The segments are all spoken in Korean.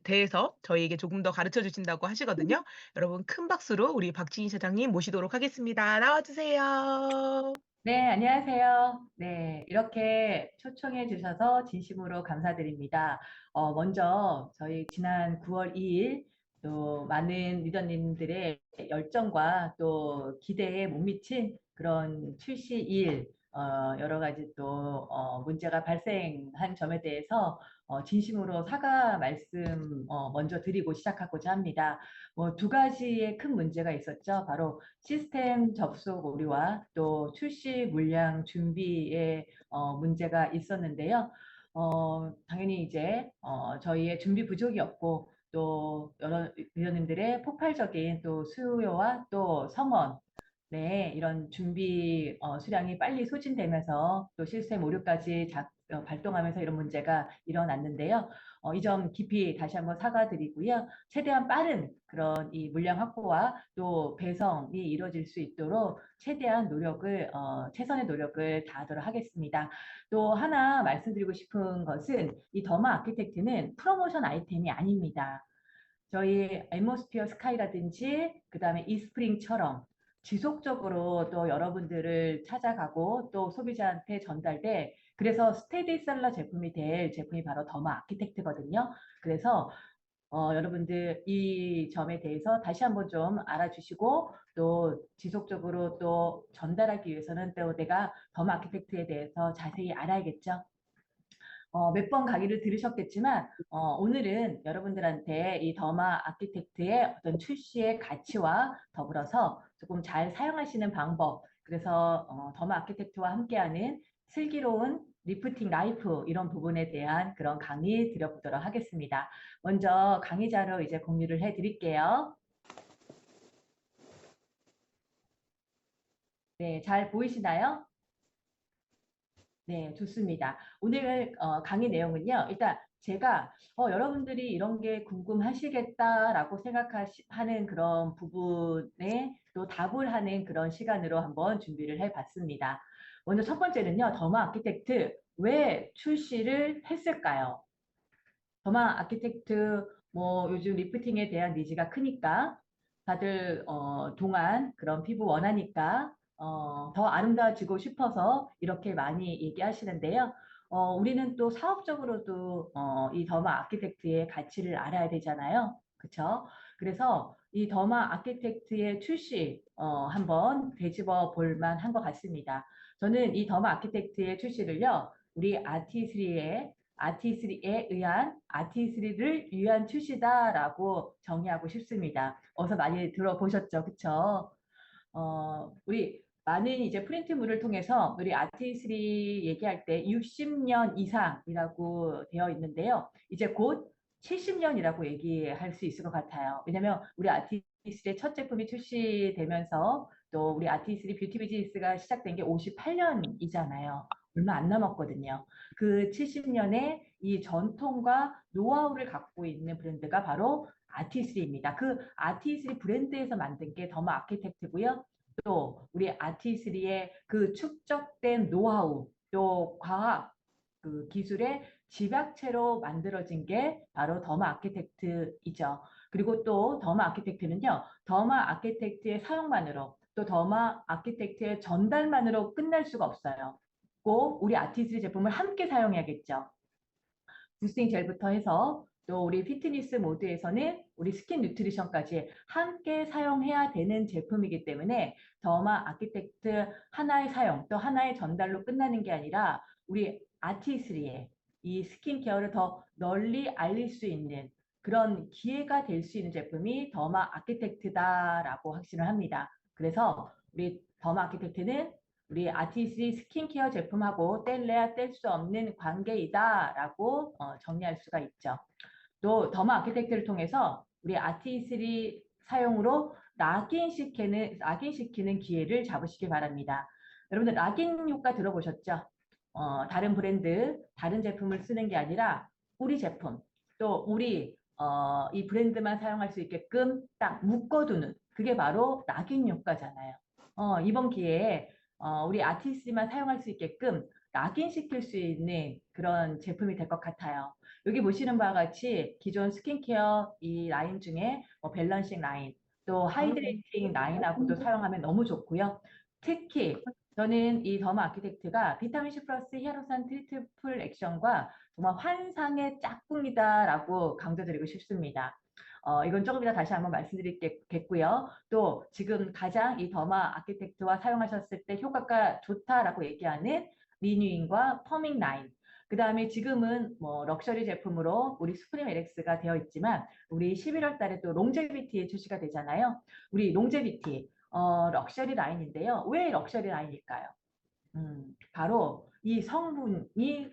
대해서 저희에게 조금 더 가르쳐 주신다고 하시거든요. 여러분 큰 박수로 우리 박지인 사장님 모시도록 하겠습니다. 나와 주세요. 네, 안녕하세요. 네, 이렇게 초청해 주셔서 진심으로 감사드립니다. 먼저 저희 지난 9월 2일 또 많은 리더님들의 열정과 또 기대에 못 미친 그런 출시일 여러 가지 또 문제가 발생한 점에 대해서 진심으로 사과 말씀 먼저 드리고 시작하고자 합니다. 두 가지의 큰 문제가 있었죠. 바로 시스템 접속 오류와 또 출시 물량 준비에 문제가 있었는데요. 당연히 이제 저희의 준비 부족이었고 또 여러 위원님들의 폭발적인 또 수요와 또 성원 네, 이런 준비 수량이 빨리 소진되면서 또 시스템 오류까지 발동하면서 이런 문제가 일어났는데요. 이 점 깊이 다시 한번 사과드리고요. 최대한 빠른 그런 이 물량 확보와 또 배송이 이루어질 수 있도록 최대한 노력을 최선의 노력을 다하도록 하겠습니다. 또 하나 말씀드리고 싶은 것은 이 더마 아키텍트는 프로모션 아이템이 아닙니다. 저희 앰모스피어 스카이라든지 그다음에 이스프링처럼 지속적으로 또 여러분들을 찾아가고 또 소비자한테 전달돼 그래서 스테디셀러 제품이 될 제품이 바로 더마 아키텍트거든요. 그래서 여러분들 이 점에 대해서 다시 한번 좀 알아주시고 또 지속적으로 또 전달하기 위해서는 또 내가 더마 아키텍트에 대해서 자세히 알아야겠죠. 몇 번 강의를 들으셨겠지만 오늘은 여러분들한테 이 더마 아키텍트의 어떤 출시의 가치와 더불어서 조금 잘 사용하시는 방법 그래서 더마 아키텍트와 함께하는 슬기로운 리프팅 라이프 이런 부분에 대한 그런 강의 드려보도록 하겠습니다. 먼저 강의 자료 이제 공유를 해드릴게요. 네, 잘 보이시나요? 네, 좋습니다. 오늘 강의 내용은요. 일단 제가 여러분들이 이런 게 궁금하시겠다라고 생각하는 그런 부분에 또 답을 하는 그런 시간으로 한번 준비를 해봤습니다. 먼저 첫 번째는요. 더마 아키텍트 왜 출시를 했을까요? 더마 아키텍트 뭐 요즘 리프팅에 대한 니즈가 크니까 다들 동안 그런 피부 원하니까 더 아름다워지고 싶어서 이렇게 많이 얘기하시는데요. 우리는 또 사업적으로도 이 더마 아키텍트의 가치를 알아야 되잖아요. 그렇죠? 그래서 이 더마 아키텍트의 출시 한번 되짚어 볼 만한 것 같습니다. 저는 이 더마 아키텍트의 출시를요. 우리 아티스리에 의한 아티스리를 위한 출시다라고 정의하고 싶습니다. 어서 많이 들어보셨죠, 그쵸? 우리 많은 이제 프린트물을 통해서 우리 아티스리 얘기할 때 60년 이상이라고 되어 있는데요. 이제 곧 70년이라고 얘기할 수 있을 것 같아요. 왜냐면 우리 아티스리의 첫 제품이 출시되면서 또 우리 아티스리 뷰티 비즈니스가 시작된 게 58년이잖아요. 얼마 안 남았거든요. 그 70년의 이 전통과 노하우를 갖고 있는 브랜드가 바로 아티스리입니다. 그 아티스리 브랜드에서 만든 게 더마 아키텍트고요. 또 우리 아티스리의 그 축적된 노하우, 또 과학, 그 기술의 집약체로 만들어진 게 바로 더마 아키텍트이죠. 그리고 또 더마 아키텍트는요. 더마 아키텍트의 사용만으로 또 더마 아키텍트의 전달만으로 끝날 수가 없어요. 꼭 우리 아티스트 제품을 함께 사용해야겠죠. 부스팅 젤부터 해서 또 우리 피트니스 모드에서는 우리 스킨 뉴트리션까지 함께 사용해야 되는 제품이기 때문에 더마 아키텍트 하나의 사용 또 하나의 전달로 끝나는 게 아니라 우리 아티스트의 이 스킨케어를 더 널리 알릴 수 있는 그런 기회가 될 수 있는 제품이 더마 아키텍트다라고 확신을 합니다. 그래서 우리 더마 아키텍트는 우리 아티스트 스킨케어 제품하고 뗄래야 뗄 수 없는 관계이다라고 정리할 수가 있죠. 또 더마 아키텍트를 통해서 우리 아티스트 사용으로 락인시키는 기회를 잡으시기 바랍니다. 여러분들 락인 효과 들어보셨죠? 다른 브랜드, 다른 제품을 쓰는 게 아니라 우리 제품, 또 우리 이 브랜드만 사용할 수 있게끔 딱 묶어두는 그게 바로 락인 효과잖아요. 이번 기회에 우리 아티스트만 사용할 수 있게끔 락인시킬 수 있는 그런 제품이 될 것 같아요. 여기 보시는 바와 같이 기존 스킨케어 이 라인 중에 밸런싱 라인, 또 하이드레이팅 라인하고도 사용하면 너무 좋고요. 특히 저는 이 더마 아키텍트가 비타민C 플러스 히아루산 트리플 액션과 정말 환상의 짝꿍이다라고 강조드리고 싶습니다. 이건 조금 이따 다시 한번 말씀드리겠고요. 또 지금 가장 이 더마 아키텍트와 사용하셨을 때 효과가 좋다라고 얘기하는 리뉴잉과 퍼밍 라인. 그 다음에 지금은 뭐 럭셔리 제품으로 우리 수프림 LX가 되어 있지만 우리 11월 달에 또 롱제비티 출시가 되잖아요. 우리 롱제비티 럭셔리 라인인데요. 왜 럭셔리 라인일까요? 바로 이 성분이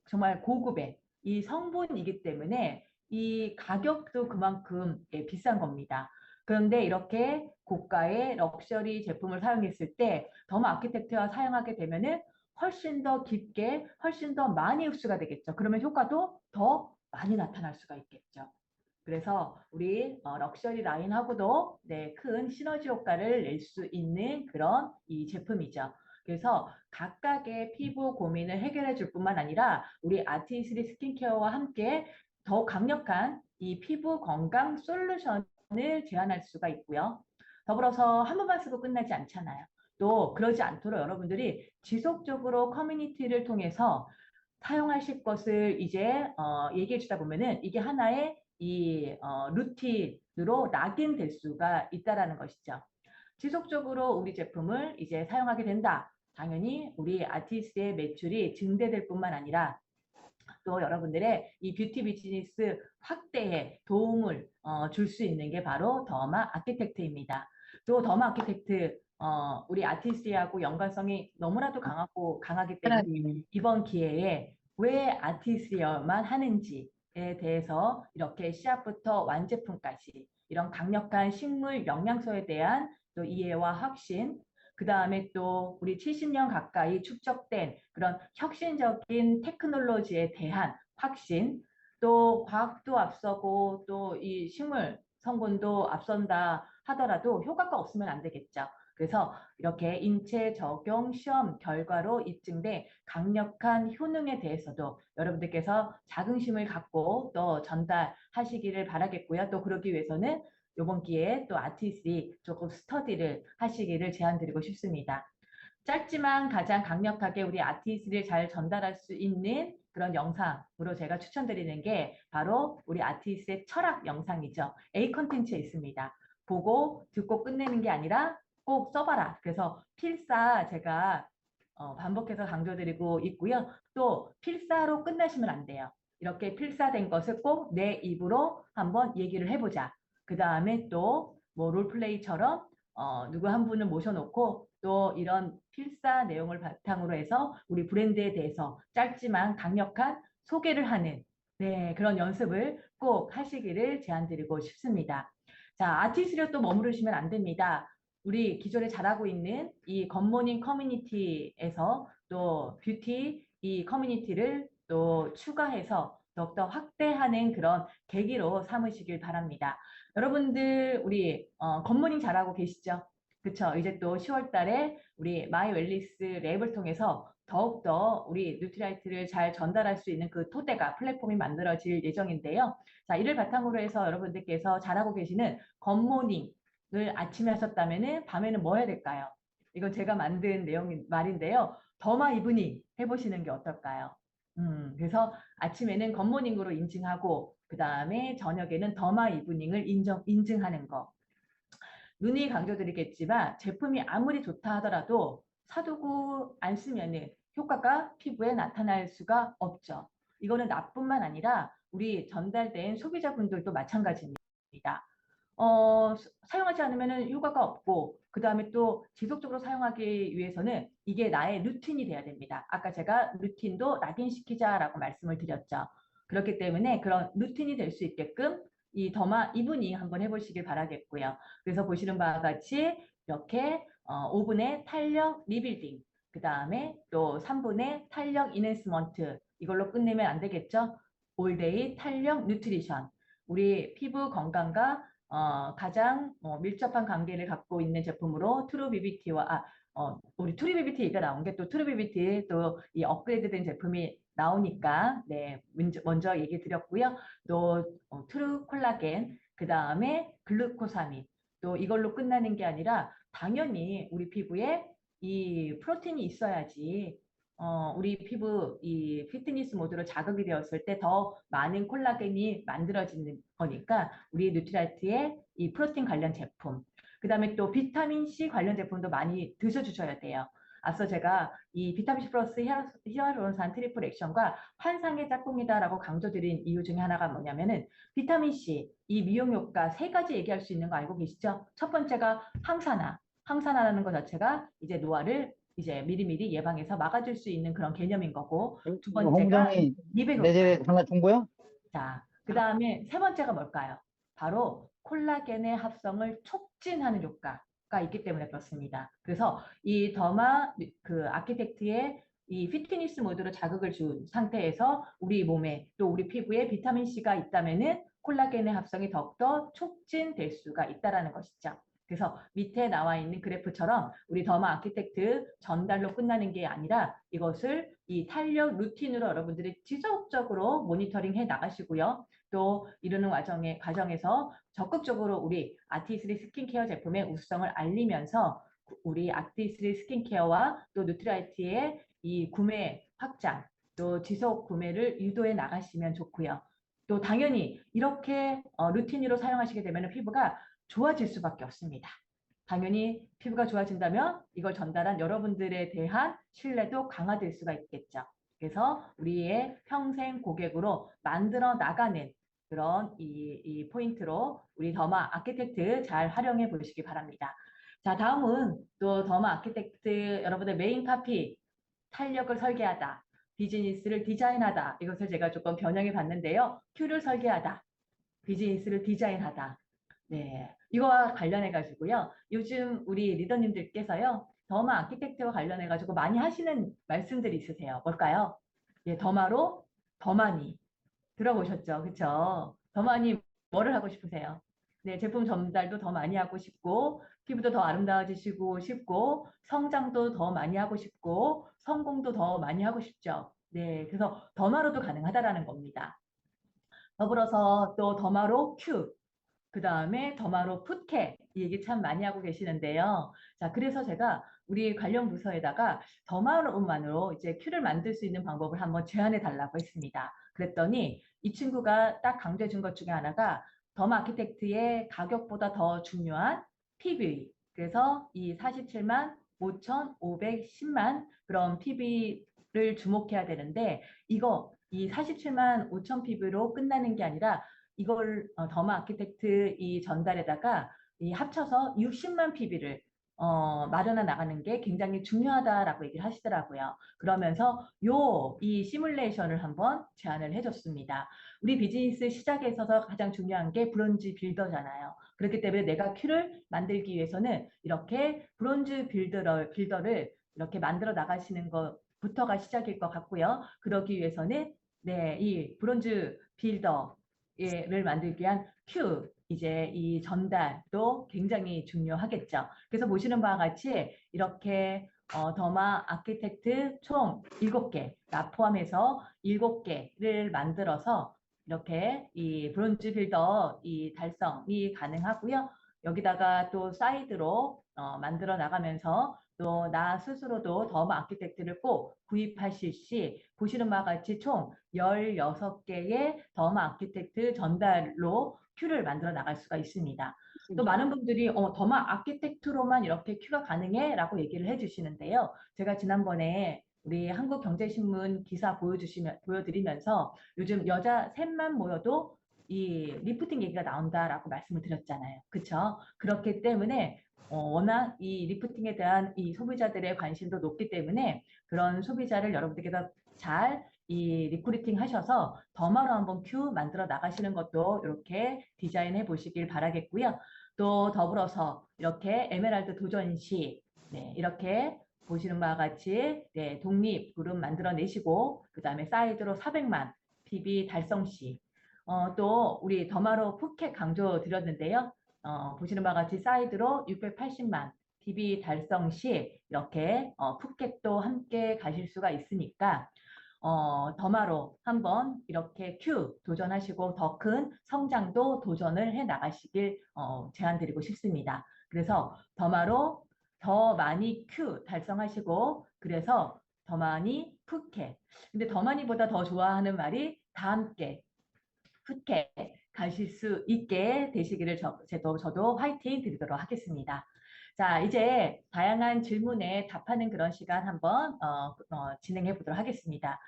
정말 고급의 이 성분이기 때문에 이 가격도 그만큼 비싼 겁니다. 그런데 이렇게 고가의 럭셔리 제품을 사용했을 때 더마 아키텍트와 사용하게 되면은 훨씬 더 깊게, 훨씬 더 많이 흡수가 되겠죠. 그러면 효과도 더 많이 나타날 수가 있겠죠. 그래서 우리 럭셔리 라인하고도 네, 큰 시너지 효과를 낼 수 있는 그런 이 제품이죠. 그래서 각각의 피부 고민을 해결해 줄 뿐만 아니라 우리 아티스리 스킨케어와 함께 더 강력한 이 피부 건강 솔루션을 제안할 수가 있고요. 더불어서 한 번만 쓰고 끝나지 않잖아요. 또 그러지 않도록 여러분들이 지속적으로 커뮤니티를 통해서 사용하실 것을 이제 얘기해 주다 보면은 이게 하나의 이 루틴으로 낙인될 수가 있다라는 것이죠. 지속적으로 우리 제품을 이제 사용하게 된다. 당연히 우리 아티스트의 매출이 증대될 뿐만 아니라 또 여러분들의 이 뷰티 비즈니스 확대에 도움을 줄 수 있는 게 바로 더마 아키텍트입니다. 또 더마 아키텍트 우리 아티스트하고 연관성이 너무나도 강하기 때문에 하나님. 이번 기회에 왜 아티스트만 하는지에 대해서 이렇게 시작부터 완제품까지 이런 강력한 식물 영양소에 대한 또 이해와 확신, 그 다음에 또 우리 70년 가까이 축적된 그런 혁신적인 테크놀로지에 대한 확신, 또 과학도 앞서고 또 이 식물 성분도 앞선다 하더라도 효과가 없으면 안 되겠죠. 그래서 이렇게 인체 적용 시험 결과로 입증된 강력한 효능에 대해서도 여러분들께서 자긍심을 갖고 또 전달하시기를 바라겠고요. 또 그러기 위해서는 이번 기회에 또 아티스트리 조금 스터디를 하시기를 제안드리고 싶습니다. 짧지만 가장 강력하게 우리 아티스트를 잘 전달할 수 있는 그런 영상으로 제가 추천드리는 게 바로 우리 아티스트의 철학 영상이죠. A 컨텐츠에 있습니다. 보고 듣고 끝내는 게 아니라 꼭 써봐라. 그래서 필사 제가 반복해서 강조드리고 있고요. 또 필사로 끝나시면 안 돼요. 이렇게 필사된 것을 꼭 내 입으로 한번 얘기를 해보자. 그 다음에 또 뭐 롤플레이처럼 누구 한 분을 모셔놓고 또 이런 필사 내용을 바탕으로 해서 우리 브랜드에 대해서 짧지만 강력한 소개를 하는 네, 그런 연습을 꼭 하시기를 제안드리고 싶습니다. 자, 아티스트로 또 머무르시면 안 됩니다. 우리 기존에 잘하고 있는 이 굿모닝 커뮤니티에서 또 뷰티 이 커뮤니티를 또 추가해서 더욱더 확대하는 그런 계기로 삼으시길 바랍니다. 여러분들 우리 굿모닝 잘하고 계시죠? 그쵸? 이제 또 10월 달에 우리 마이 웰리스 랩을 통해서 더욱더 우리 뉴트라이트를 잘 전달할 수 있는 그 토대가 플랫폼이 만들어질 예정인데요. 자, 이를 바탕으로 해서 여러분들께서 잘하고 계시는 굿모닝을 아침에 하셨다면은 밤에는 뭐 해야 될까요? 이건 제가 만든 말인데요. 더마 이브닝 해보시는 게 어떨까요? 그래서 아침에는 굿모닝으로 인증하고 그 다음에 저녁에는 더마 이브닝을 인증하는 거. 눈이 강조드리겠지만 제품이 아무리 좋다 하더라도 사두고 안 쓰면은 효과가 피부에 나타날 수가 없죠. 이거는 나뿐만 아니라 우리 전달된 소비자분들도 마찬가지입니다. 사용하지 않으면 효과가 없고 그 다음에 또 지속적으로 사용하기 위해서는 이게 나의 루틴이 돼야 됩니다. 아까 제가 루틴도 낙인시키자라고 말씀을 드렸죠. 그렇기 때문에 그런 루틴이 될 수 있게끔 이 더마 이분이 한번 해보시길 바라겠고요. 그래서 보시는 바와 같이 이렇게 5분의 탄력 리빌딩, 그 다음에 또 3분의 탄력 이넨스먼트 이걸로 끝내면 안 되겠죠? 올데이 탄력 뉴트리션, 우리 피부 건강과 가장 밀접한 관계를 갖고 있는 제품으로 트루비비티와 우리 트루비비티 얘기가 나온 게 또 트루비비티 또 이 업그레이드된 제품이 나오니까 네, 먼저 얘기 드렸고요. 또 트루 콜라겐, 그 다음에 글루코사민, 또 이걸로 끝나는 게 아니라 당연히 우리 피부에 이 프로틴이 있어야지 우리 피부 이 피트니스 모드로 자극이 되었을 때 더 많은 콜라겐이 만들어지는 거니까 우리 뉴트리아트의 이 프로틴 관련 제품, 그 다음에 또 비타민 C 관련 제품도 많이 드셔주셔야 돼요. 앞서 제가 이 비타민 C 플러스 히알루론산 트리플 액션과 환상의 짝꿍이다라고 강조드린 이유 중에 하나가 뭐냐면은 비타민 C, 이 미용 효과 세 가지 얘기할 수 있는 거 알고 계시죠? 첫 번째가 항산화. 항산화라는 것 자체가 이제 노화를 이제 미리미리 예방해서 막아줄 수 있는 그런 개념인 거고, 두 번째가 홍정이 미백 내 효과. 집에 하나 준 거야? 자, 그 다음에 세 번째가 뭘까요? 바로 콜라겐의 합성을 촉진하는 효과가 있기 때문에 그렇습니다. 그래서 이 더마 그 아키텍트의 이 피트니스 모드로 자극을 준 상태에서 우리 몸에 또 우리 피부에 비타민 C가 있다면은 콜라겐의 합성이 더욱더 촉진될 수가 있다라는 것이죠. 그래서 밑에 나와 있는 그래프처럼 우리 더마 아키텍트 전달로 끝나는 게 아니라 이것을 이 탄력 루틴으로 여러분들이 지속적으로 모니터링 해 나가시고요. 또 이루는 과정에서 적극적으로 우리 아티스리 스킨케어 제품의 우수성을 알리면서 우리 아티스리 스킨케어와 또 뉴트라이트의 이 구매 확장, 또 지속 구매를 유도해 나가시면 좋고요. 또 당연히 이렇게 루틴으로 사용하시게 되면 피부가 좋아질 수밖에 없습니다. 당연히 피부가 좋아진다면 이걸 전달한 여러분들에 대한 신뢰도 강화될 수가 있겠죠. 그래서 우리의 평생 고객으로 만들어 나가는 그런 이 포인트로 우리 더마 아키텍트 잘 활용해 보시기 바랍니다. 자, 다음은 또 더마 아키텍트 여러분들 메인 카피, 탄력을 설계하다, 비즈니스를 디자인하다, 이것을 제가 조금 변형해 봤는데요. 큐를 설계하다, 비즈니스를 디자인하다. 네, 이거와 관련해 가지고요. 요즘 우리 리더님들께서요, 더마 아키텍트와 관련해 가지고 많이 하시는 말씀들이 있으세요. 뭘까요? 예, 더마로 더마니 들어보셨죠? 그렇죠? 더마니 뭐를 하고 싶으세요? 네, 제품 전달도 더 많이 하고 싶고, 피부도 더 아름다워지시고 싶고, 성장도 더 많이 하고 싶고, 성공도 더 많이 하고 싶죠. 네, 그래서 더마로도 가능하다라는 겁니다. 더불어서 또 더마로 큐, 그 다음에 더마로 풋캣, 이 얘기 참 많이 하고 계시는데요. 자, 그래서 제가 우리 관련 부서에다가 더마로만으로 이제 큐를 만들 수 있는 방법을 한번 제안해 달라고 했습니다. 그랬더니 이 친구가 딱 강조해 준 것 중에 하나가 더마 아키텍트의 가격보다 더 중요한 PV. 그래서 이 47만 5,510만 그런 PV를 주목해야 되는데 이거 이 47만 5천 PV로 끝나는 게 아니라 이걸 더마 아키텍트 이 전달에다가 이 합쳐서 60만 PB를 마련해 나가는 게 굉장히 중요하다라고 얘기를 하시더라고요. 그러면서 이 시뮬레이션을 한번 제안을 해줬습니다. 우리 비즈니스 시작에 있어서 가장 중요한 게 브론즈 빌더잖아요. 그렇기 때문에 내가 큐를 만들기 위해서는 이렇게 브론즈 빌더를 이렇게 만들어 나가시는 것부터가 시작일 것 같고요. 그러기 위해서는 네, 이 브론즈 빌더를 만들기 위한 큐, 이제 이 전달도 굉장히 중요하겠죠. 그래서 보시는 바와 같이 이렇게 더마 아키텍트 총 7개, 나 포함해서 7개를 만들어서 이렇게 이 브론즈 빌더 이 달성이 가능하고요. 여기다가 또 사이드로 만들어 나가면서 또 나 스스로도 더마 아키텍트를 꼭 구입하실 시 보시는 바와 같이 총 16개의 더마 아키텍트 전달로 큐를 만들어 나갈 수가 있습니다. 또 많은 분들이 더마 아키텍트로만 이렇게 큐가 가능해? 라고 얘기를 해주시는데요. 제가 지난번에 우리 한국경제신문 기사 보여드리면서 요즘 여자 셋만 모여도 이 리프팅 얘기가 나온다라고 말씀을 드렸잖아요. 그렇죠? 그렇기 때문에 워낙 이 리프팅에 대한 이 소비자들의 관심도 높기 때문에 그런 소비자를 여러분들께서 잘 이 리크루팅 하셔서 더마로 한번 큐 만들어 나가시는 것도 이렇게 디자인해 보시길 바라겠고요. 또 더불어서 이렇게 에메랄드 도전시 네, 이렇게 보시는 바와 같이 네, 독립 그룹 만들어 내시고 그 다음에 사이드로 400만 PB 달성 시 또 우리 더마로 푸켓 강조 드렸는데요. 보시는 바와 같이 사이드로 680만 PB 달성 시 이렇게 푸켓도 함께 가실 수가 있으니까 더마로 한번 이렇게 큐 도전하시고 더 큰 성장도 도전을 해 나가시길 제안드리고 싶습니다. 그래서 더마로 더 많이 큐 달성하시고 그래서 더 많이 푸케. 근데 더 많이보다 더 좋아하는 말이 다 함께 푸케 가실 수 있게 되시기를 저도 화이팅 드리도록 하겠습니다. 자, 이제 다양한 질문에 답하는 그런 시간 한번 진행해 보도록 하겠습니다.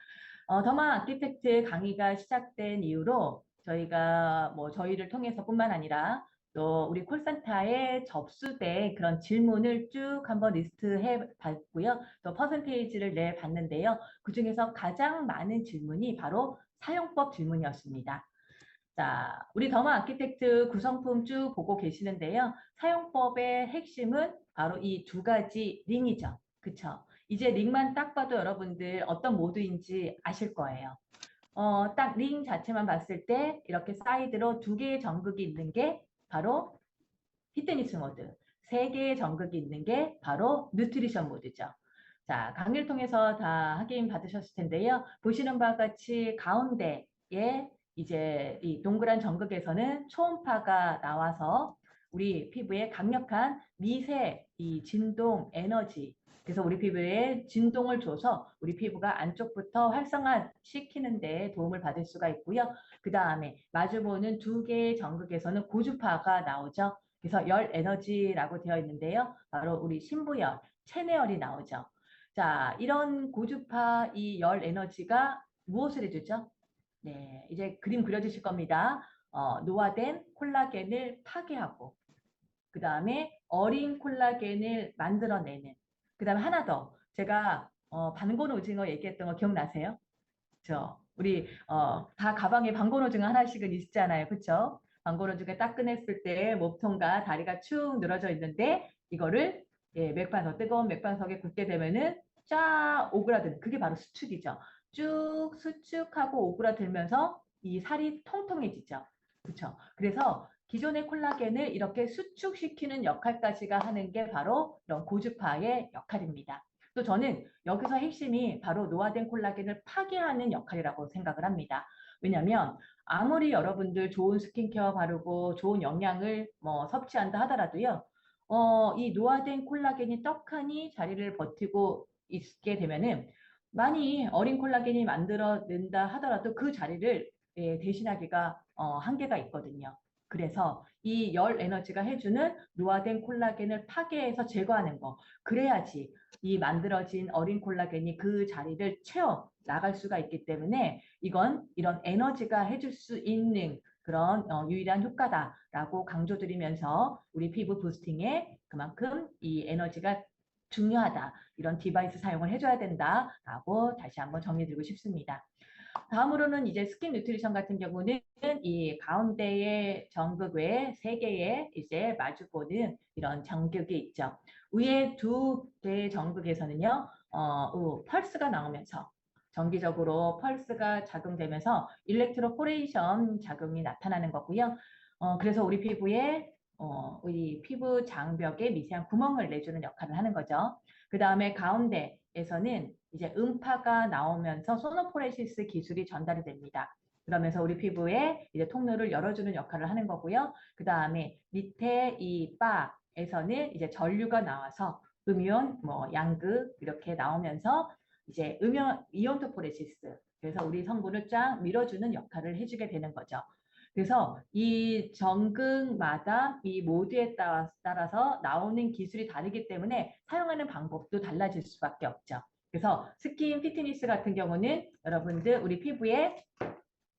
더마 아키텍트 강의가 시작된 이후로 저희가 뭐 저희를 통해서뿐만 아니라 또 우리 콜센터에 접수된 그런 질문을 쭉 한번 리스트해 봤고요. 또 퍼센테이지를 내 봤는데요. 그중에서 가장 많은 질문이 바로 사용법 질문이었습니다. 자, 우리 더마 아키텍트 구성품 쭉 보고 계시는데요. 사용법의 핵심은 바로 이 두 가지 링이죠. 그쵸? 이제 링만 딱 봐도 여러분들 어떤 모드인지 아실 거예요. 딱 링 자체만 봤을 때 이렇게 사이드로 두 개의 정극이 있는 게 바로 피트니스 모드, 세 개의 정극이 있는 게 바로 뉴트리션 모드죠. 자, 강의를 통해서 다 확인 받으셨을 텐데요. 보시는 바와 같이 가운데에 이제 이 동그란 정극에서는 초음파가 나와서 우리 피부에 강력한 미세 이 진동 에너지, 그래서 우리 피부에 진동을 줘서 우리 피부가 안쪽부터 활성화시키는 데 도움을 받을 수가 있고요. 그 다음에 마주보는 두 개의 정극에서는 고주파가 나오죠. 그래서 열 에너지라고 되어 있는데요. 바로 우리 신부열, 체내열이 나오죠. 자, 이런 고주파 이 열 에너지가 무엇을 해주죠? 네, 이제 그림 그려주실 겁니다. 노화된 콜라겐을 파괴하고, 그 다음에 어린 콜라겐을 만들어내는, 그 다음에 하나 더, 제가 반건 오징어 얘기했던 거 기억나세요? 우리 다 가방에 방건 오징어 하나씩은 있잖아요, 그렇죠? 방건 오징어 딱 꺼냈을 때 몸통과 다리가 축 늘어져 있는데 이거를 맥반석 뜨거운 맥반석에 굽게 되면은 쫙 오그라드는 그게 바로 수축이죠. 쭉 수축하고 오그라들면서 이 살이 통통해지죠. 그렇죠? 그래서 기존의 콜라겐을 이렇게 수축시키는 역할까지가 하는 게 바로 이런 고주파의 역할입니다. 또 저는 여기서 핵심이 바로 노화된 콜라겐을 파괴하는 역할이라고 생각을 합니다. 왜냐하면 아무리 여러분들 좋은 스킨케어 바르고 좋은 영양을 뭐 섭취한다 하더라도요. 이 노화된 콜라겐이 떡하니 자리를 버티고 있게 되면은 많이 어린 콜라겐이 만들어낸다 하더라도 그 자리를 대신하기가 한계가 있거든요. 그래서 이 열 에너지가 해주는 노화된 콜라겐을 파괴해서 제거하는 거. 그래야지 이 만들어진 어린 콜라겐이 그 자리를 채워 나갈 수가 있기 때문에 이건 이런 에너지가 해줄 수 있는 그런 유일한 효과다라고 강조드리면서 우리 피부 부스팅에 그만큼 이 에너지가 중요하다. 이런 디바이스 사용을 해줘야 된다라고 다시 한번 정리드리고 싶습니다. 다음으로는 이제 스킨 뉴트리션 같은 경우는 이 가운데의 정극 외에 세 개의 이제 마주보는 이런 정극이 있죠. 위에 두 개의 정극에서는요, 펄스가 나오면서 정기적으로 펄스가 작용되면서 일렉트로포레이션 작용이 나타나는 거고요. 그래서 우리 피부에 우리 피부 장벽에 미세한 구멍을 내주는 역할을 하는 거죠. 그 다음에 가운데에서는 이제 음파가 나오면서 소노포레시스 기술이 전달이 됩니다. 그러면서 우리 피부에 이제 통로를 열어주는 역할을 하는 거고요. 그 다음에 밑에 이 바에서는 이제 전류가 나와서 음이온, 뭐 양극 이렇게 나오면서 이제 이온토포레시스, 그래서 우리 성분을 쫙 밀어주는 역할을 해주게 되는 거죠. 그래서 이 전극마다 이 모드에 따라서 나오는 기술이 다르기 때문에 사용하는 방법도 달라질 수밖에 없죠. 그래서 스킨 피트니스 같은 경우는 여러분들 우리 피부에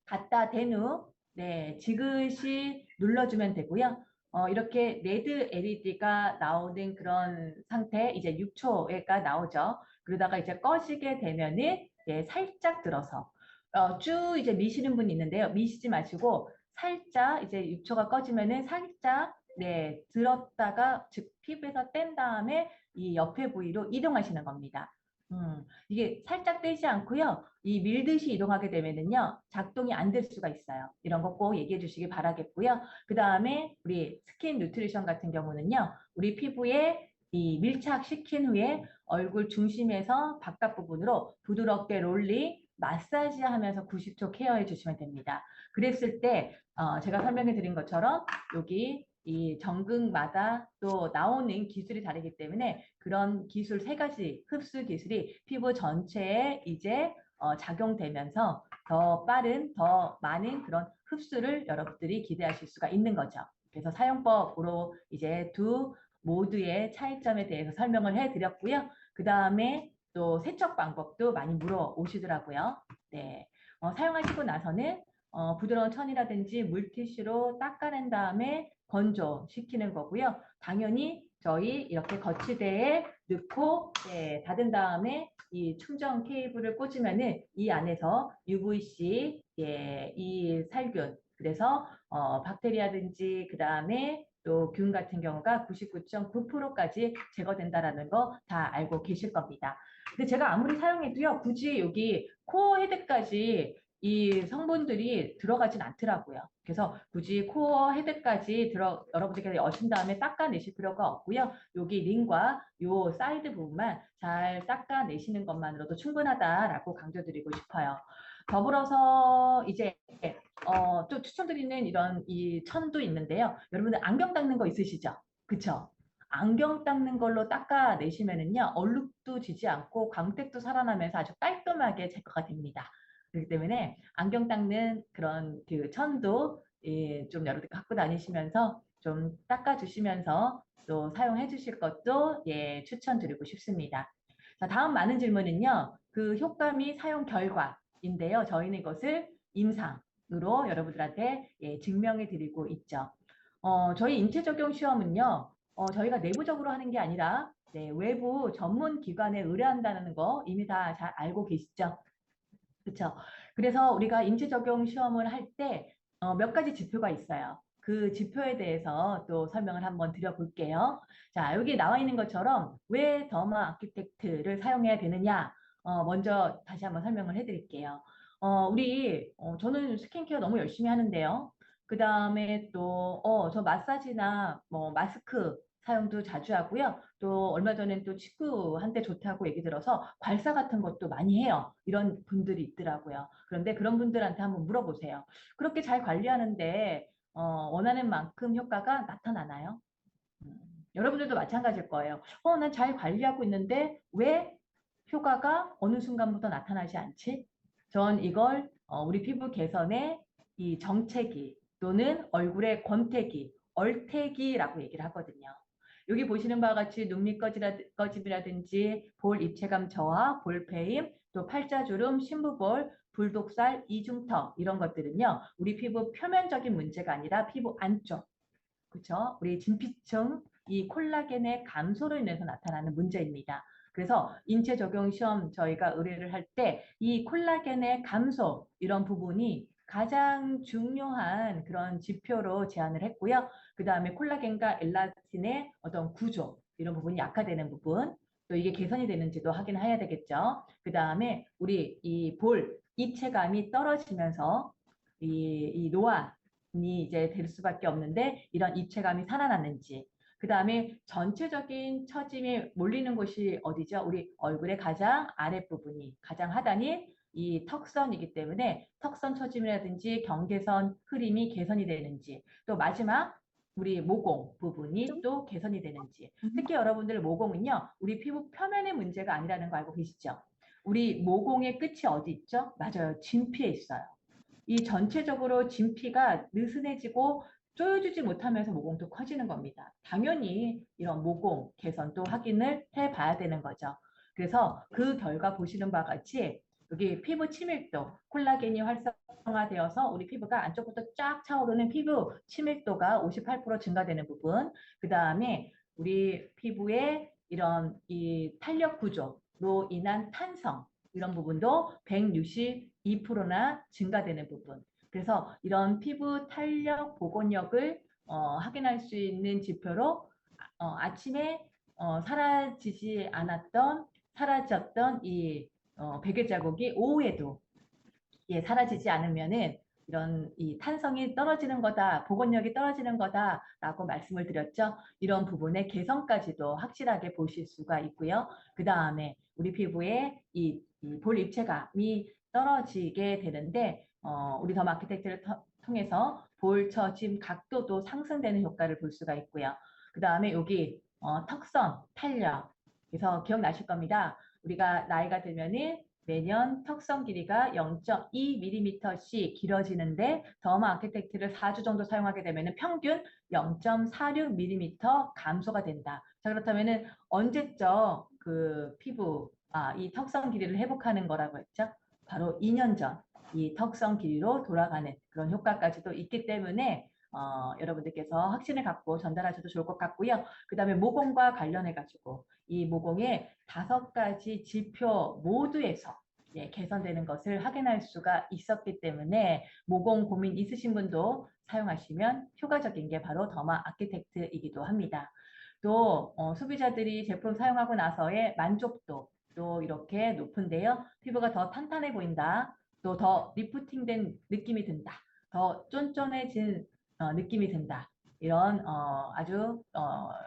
갖다 댄 후, 네, 지그시 눌러주면 되고요. 이렇게 레드 LED가 나오는 그런 상태, 이제 6초가 나오죠. 그러다가 이제 꺼지게 되면은 살짝 들어서 쭉 이제 미시는 분이 있는데요. 미시지 마시고 살짝 이제 6초가 꺼지면은 살짝 들었다가 즉 피부에서 뗀 다음에 이 옆에 부위로 이동하시는 겁니다. 이게 살짝 떼지 않고요. 이 밀듯이 이동하게 되면은요, 작동이 안 될 수가 있어요. 이런 거 꼭 얘기해 주시기 바라겠고요. 그 다음에 우리 스킨 뉴트리션 같은 경우는요, 우리 피부에 이 밀착시킨 후에 얼굴 중심에서 바깥 부분으로 부드럽게 롤링, 마사지 하면서 90초 케어해 주시면 됩니다. 그랬을 때 제가 설명해 드린 것처럼 여기 이 전극마다 또 나오는 기술이 다르기 때문에 그런 기술 세 가지 흡수 기술이 피부 전체에 이제 작용되면서 더 빠른, 더 많은 그런 흡수를 여러분들이 기대하실 수가 있는 거죠. 그래서 사용법으로 이제 두 모두의 차이점에 대해서 설명을 해드렸고요. 그 다음에 또 세척 방법도 많이 물어오시더라고요. 네, 사용하시고 나서는 부드러운 천이라든지 물티슈로 닦아낸 다음에 건조시키는 거고요. 당연히 저희 이렇게 거치대에 넣고 닫은 다음에 이 충전 케이블을 꽂으면은 이 안에서 UVC, 이 살균, 그래서 박테리아든지 그 다음에 또 균 같은 경우가 99.9%까지 제거된다라는 거 다 알고 계실 겁니다. 근데 제가 아무리 사용해도요, 굳이 여기 코어 헤드까지 이 성분들이 들어가진 않더라고요. 그래서 굳이 코어 헤드까지 여러분들께서 여신 다음에 닦아내실 필요가 없고요. 여기 링과 요 사이드 부분만 잘 닦아내시는 것만으로도 충분하다라고 강조드리고 싶어요. 더불어서 이제 또 추천드리는 이런 이 천도 있는데요. 여러분들 안경 닦는 거 있으시죠? 그쵸? 안경 닦는 걸로 닦아내시면은요, 얼룩도 지지 않고 광택도 살아나면서 아주 깔끔하게 제거가 됩니다. 그렇기 때문에 안경 닦는 그런 그 천도 좀 여러분들 갖고 다니시면서 좀 닦아주시면서 또 사용해 주실 것도 추천드리고 싶습니다. 자, 다음 많은 질문은요, 그 효과 및 사용 결과인데요. 저희는 이것을 임상으로 여러분들한테 증명해 드리고 있죠. 저희 인체 적용 시험은요, 저희가 내부적으로 하는 게 아니라 외부 전문 기관에 의뢰한다는 거 이미 다 잘 알고 계시죠? 그렇죠. 그래서 우리가 인체 적용 시험을 할 때 몇 가지 지표가 있어요. 그 지표에 대해서 또 설명을 한번 드려볼게요. 자, 여기 나와 있는 것처럼 왜 더마 아키텍트를 사용해야 되느냐? 먼저 다시 한번 설명을 해드릴게요. 저는 스킨케어 너무 열심히 하는데요. 그 다음에 또, 저 마사지나 뭐 마스크 사용도 자주 하고요. 또 얼마 전엔 또 친구한테 좋다고 얘기 들어서 괄사 같은 것도 많이 해요. 이런 분들이 있더라고요. 그런데 그런 분들한테 한번 물어보세요. 그렇게 잘 관리하는데 원하는 만큼 효과가 나타나나요? 음, 여러분들도 마찬가지일 거예요. 난 잘 관리하고 있는데 왜 효과가 어느 순간부터 나타나지 않지? 전 이걸 우리 피부 개선의 이 정체기 또는 얼굴의 권태기, 얼태기라고 얘기를 하거든요. 여기 보시는 바와 같이 눈밑 꺼짐이라든지 볼 입체감 저하, 볼페임, 또 팔자주름, 심부볼, 불독살, 이중터 이런 것들은요. 우리 피부 표면적인 문제가 아니라 피부 안쪽, 그렇죠? 우리 진피층, 이 콜라겐의 감소로 인해서 나타나는 문제입니다. 그래서 인체 적용 시험 저희가 의뢰를 할 때 이 콜라겐의 감소 이런 부분이 가장 중요한 그런 지표로 제안을 했고요. 그 다음에 콜라겐과 엘라스틴의 어떤 구조 이런 부분이 약화되는 부분 또 이게 개선이 되는지도 확인해야 되겠죠. 그 다음에 우리 이 볼 입체감이 떨어지면서 이 노안이 이제 될 수밖에 없는데 이런 입체감이 살아났는지 그 다음에 전체적인 처짐이 몰리는 곳이 어디죠? 우리 얼굴의 가장 아랫부분이 가장 하단이 이 턱선이기 때문에 턱선 처짐이라든지 경계선 흐림이 개선이 되는지 또 마지막 우리 모공 부분이 또 개선이 되는지 특히 여러분들 모공은요 우리 피부 표면의 문제가 아니라는 거 알고 계시죠? 우리 모공의 끝이 어디 있죠? 맞아요. 진피에 있어요. 이 전체적으로 진피가 느슨해지고 조여주지 못하면서 모공도 커지는 겁니다. 당연히 이런 모공 개선도 확인을 해봐야 되는 거죠. 그래서 그 결과 보시는 바와 같이 여기 피부 치밀도, 콜라겐이 활성화되어서 우리 피부가 안쪽부터 쫙 차오르는 피부 치밀도가 58% 증가되는 부분, 그 다음에 우리 피부의 이런 이 탄력 구조로 인한 탄성, 이런 부분도 162%나 증가되는 부분. 그래서 이런 피부 탄력 복원력을 확인할 수 있는 지표로 아침에 사라지지 않았던 사라졌던 이 베개 자국이 오후에도 사라지지 않으면은 이런 이 탄성이 떨어지는 거다, 복원력이 떨어지는 거다라고 말씀을 드렸죠. 이런 부분의 개선까지도 확실하게 보실 수가 있고요. 그 다음에 우리 피부에 이 볼 입체감이 떨어지게 되는데 우리 더마 아키텍트를 통해서 볼, 처짐, 각도도 상승되는 효과를 볼 수가 있고요. 그 다음에 여기 턱선, 탄력. 그래서 기억나실 겁니다. 우리가 나이가 들면은 매년 턱선 길이가 0.2mm씩 길어지는데 더마 아키텍트를 4주 정도 사용하게 되면 평균 0.46mm 감소가 된다. 자, 그렇다면은 언제적 그 피부, 이 턱선 길이를 회복하는 거라고 했죠? 바로 2년 전 이 턱선 길이로 돌아가는 그런 효과까지도 있기 때문에 여러분들께서 확신을 갖고 전달하셔도 좋을 것 같고요. 그 다음에 모공과 관련해 가지고 이 모공의 5가지 지표 모두에서 개선되는 것을 확인할 수가 있었기 때문에 모공 고민 있으신 분도 사용하시면 효과적인 게 바로 더마 아키텍트이기도 합니다. 또 소비자들이 제품 사용하고 나서의 만족도 또 이렇게 높은데요. 피부가 더 탄탄해 보인다. 또 더 리프팅된 느낌이 든다. 더 쫀쫀해진 느낌이 든다. 이런 아주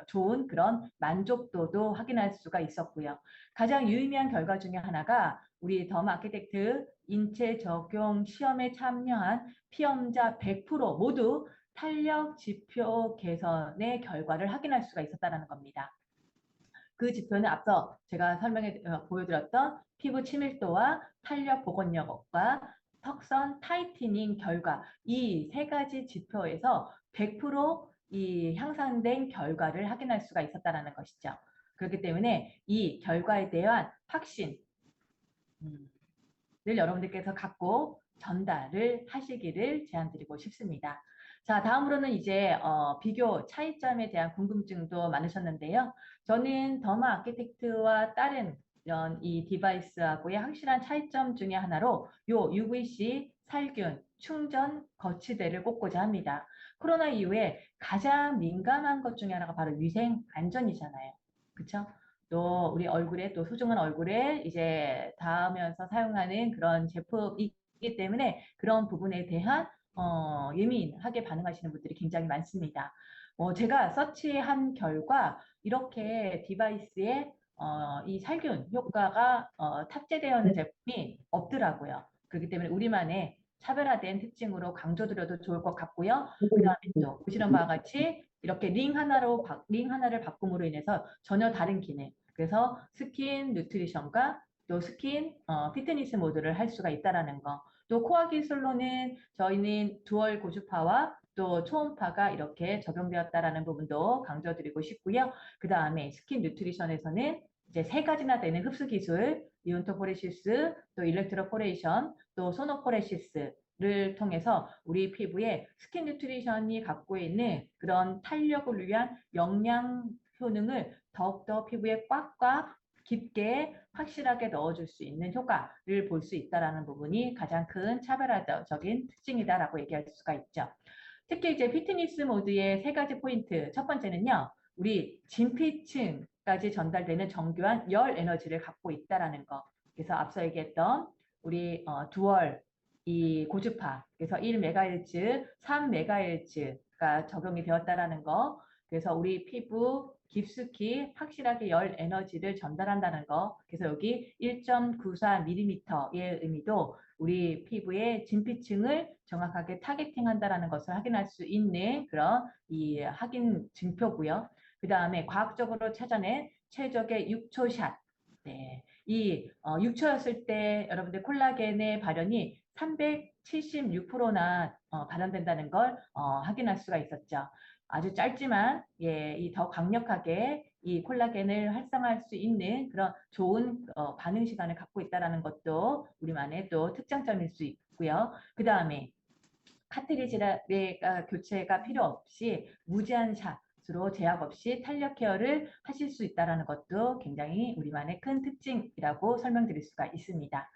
좋은 그런 만족도도 확인할 수가 있었고요. 가장 유의미한 결과 중에 하나가 우리 더마 아키텍트 인체 적용 시험에 참여한 피험자 100% 모두 탄력 지표 개선의 결과를 확인할 수가 있었다는 겁니다. 그 지표는 앞서 제가 보여드렸던 피부 친밀도와 탄력 복원력과 턱선 타이트닝 결과 이 3가지 지표에서 100%이 향상된 결과를 확인할 수가 있었다는 것이죠. 그렇기 때문에 이 결과에 대한 확신을 여러분들께서 갖고 전달을 하시기를 제안드리고 싶습니다. 자, 다음으로는 이제 비교 차이점에 대한 궁금증도 많으셨는데요. 저는 더마 아키텍트와 다른 이런 이 디바이스하고의 확실한 차이점 중에 하나로 요 UVC 살균 충전 거치대를 꼽고자 합니다. 코로나 이후에 가장 민감한 것 중에 하나가 바로 위생 안전이잖아요. 그렇죠? 또 우리 얼굴에 또 소중한 얼굴에 이제 닿으면서 사용하는 그런 제품이기 때문에 그런 부분에 대한 예민하게 반응하시는 분들이 굉장히 많습니다. 제가 서치한 결과 이렇게 디바이스에 이 살균 효과가 탑재되어 있는 제품이 없더라고요. 그렇기 때문에 우리만의 차별화된 특징으로 강조드려도 좋을 것 같고요. 그 다음에 또 보시는 바와 같이 이렇게 링 하나를 바꿈으로 인해서 전혀 다른 기능. 그래서 스킨 뉴트리션과 또 스킨 피트니스 모드를 할 수가 있다라는 거. 또 코어 기술로는 저희는 두얼 고주파와 또 초음파가 이렇게 적용되었다라는 부분도 강조드리고 싶고요. 그 다음에 스킨 뉴트리션에서는 이제 3가지나 되는 흡수 기술, 이온토포레시스, 또 일렉트로포레이션, 또 소노포레시스를 통해서 우리 피부에 스킨 뉴트리션이 갖고 있는 그런 탄력을 위한 영양 효능을 더욱더 피부에 꽉꽉 깊게 확실하게 넣어줄 수 있는 효과를 볼 수 있다는 부분이 가장 큰 차별화적인 특징이다라고 얘기할 수가 있죠. 특히 이제 피트니스 모드의 3가지 포인트. 첫 번째는요. 우리 진피층까지 전달되는 정교한 열 에너지를 갖고 있다라는 거. 그래서 앞서 얘기했던 우리 두얼 이 고주파. 그래서 1MHz, 3MHz가 적용이 되었다라는 거. 그래서 우리 피부 깊숙이 확실하게 열 에너지를 전달한다는 거. 그래서 여기 1.94mm의 의미도 우리 피부의 진피층을 정확하게 타겟팅한다라는 것을 확인할 수 있는 그런 이 확인 증표고요. 그 다음에 과학적으로 찾아낸 최적의 6초샷. 네. 이 6초였을 때 여러분들 콜라겐의 발현이 376%나 발현된다는 걸 확인할 수가 있었죠. 아주 짧지만 이 더 강력하게 이 콜라겐을 활성화할 수 있는 그런 좋은 반응 시간을 갖고 있다는 것도 우리만의 또 특장점일 수 있고요. 그 다음에 카트리지가 교체가 필요 없이 무제한 샷으로 제약 없이 탄력 케어를 하실 수 있다는 것도 굉장히 우리만의 큰 특징이라고 설명드릴 수가 있습니다.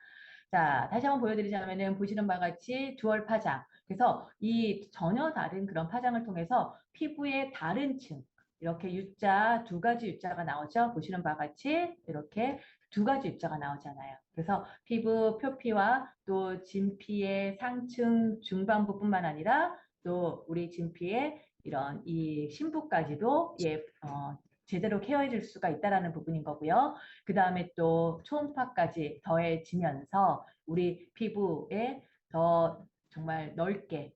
자, 다시 한번 보여드리자면은 보시는 바와 같이 두얼 파장. 그래서 이 전혀 다른 그런 파장을 통해서 피부의 다른 층, 이렇게 U자, 2가지 U자가 나오죠. 보시는 바와 같이 이렇게 2가지 U자가 나오잖아요. 그래서 피부 표피와 또 진피의 상층 중반부뿐만 아니라 또 우리 진피의 이런 이 심부까지도 제대로 케어해 줄 수가 있다는 부분인 거고요. 그 다음에 또 초음파까지 더해지면서 우리 피부에 더 정말 넓게,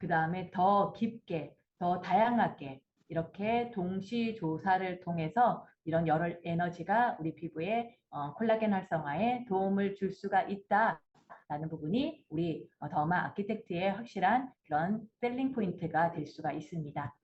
그 다음에 더 깊게, 더 다양하게 이렇게 동시 조사를 통해서 이런 열혈 에너지가 우리 피부에 콜라겐 활성화에 도움을 줄 수가 있다라는 부분이 우리 더마 아키텍트의 확실한 그런 셀링 포인트가 될 수가 있습니다.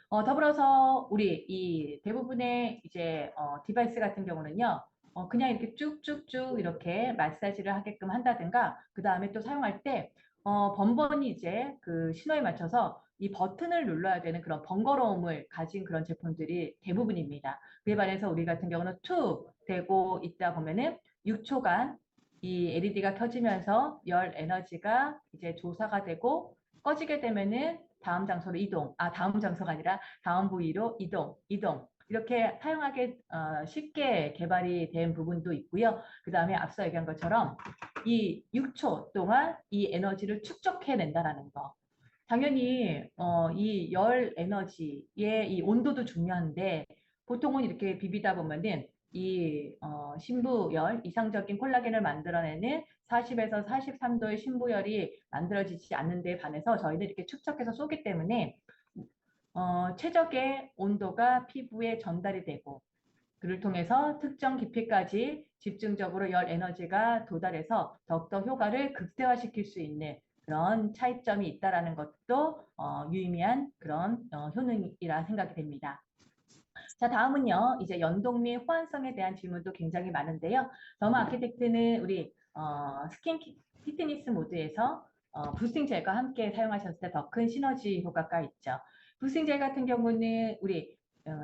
더불어서 우리 이 대부분의 이제 디바이스 같은 경우는요, 그냥 이렇게 쭉쭉쭉 이렇게 마사지를 하게끔 한다든가, 그 다음에 또 사용할 때 번번이 이제 그 신호에 맞춰서 이 버튼을 눌러야 되는 그런 번거로움을 가진 그런 제품들이 대부분입니다. 그에 반해서 우리 같은 경우는 툭 대고 있다 보면은 6초간 이 LED가 켜지면서 열 에너지가 이제 조사가 되고 꺼지게 되면은 다음 장소로 이동, 다음 장소가 아니라 다음 부위로 이동. 이렇게 사용하기 쉽게 개발이 된 부분도 있고요. 그 다음에 앞서 얘기한 것처럼 이 6초 동안 이 에너지를 축적해낸다라는 거. 당연히 이 열 에너지의 이 온도도 중요한데 보통은 이렇게 비비다 보면은 이 신부열, 이상적인 콜라겐을 만들어내는 40에서 43도의 신부열이 만들어지지 않는 데 반해서 저희는 이렇게 축적해서 쏘기 때문에 최적의 온도가 피부에 전달이 되고 그를 통해서 특정 깊이까지 집중적으로 열 에너지가 도달해서 더욱더 효과를 극대화시킬 수 있는 그런 차이점이 있다라는 것도 유의미한 그런 효능이라 생각이 됩니다. 자, 다음은요. 이제 연동 및 호환성에 대한 질문도 굉장히 많은데요. 더마 아키텍트는 우리 스킨 피트니스 모드에서 부스팅 젤과 함께 사용하셨을 때 더 큰 시너지 효과가 있죠. 부스팅 젤 같은 경우는 우리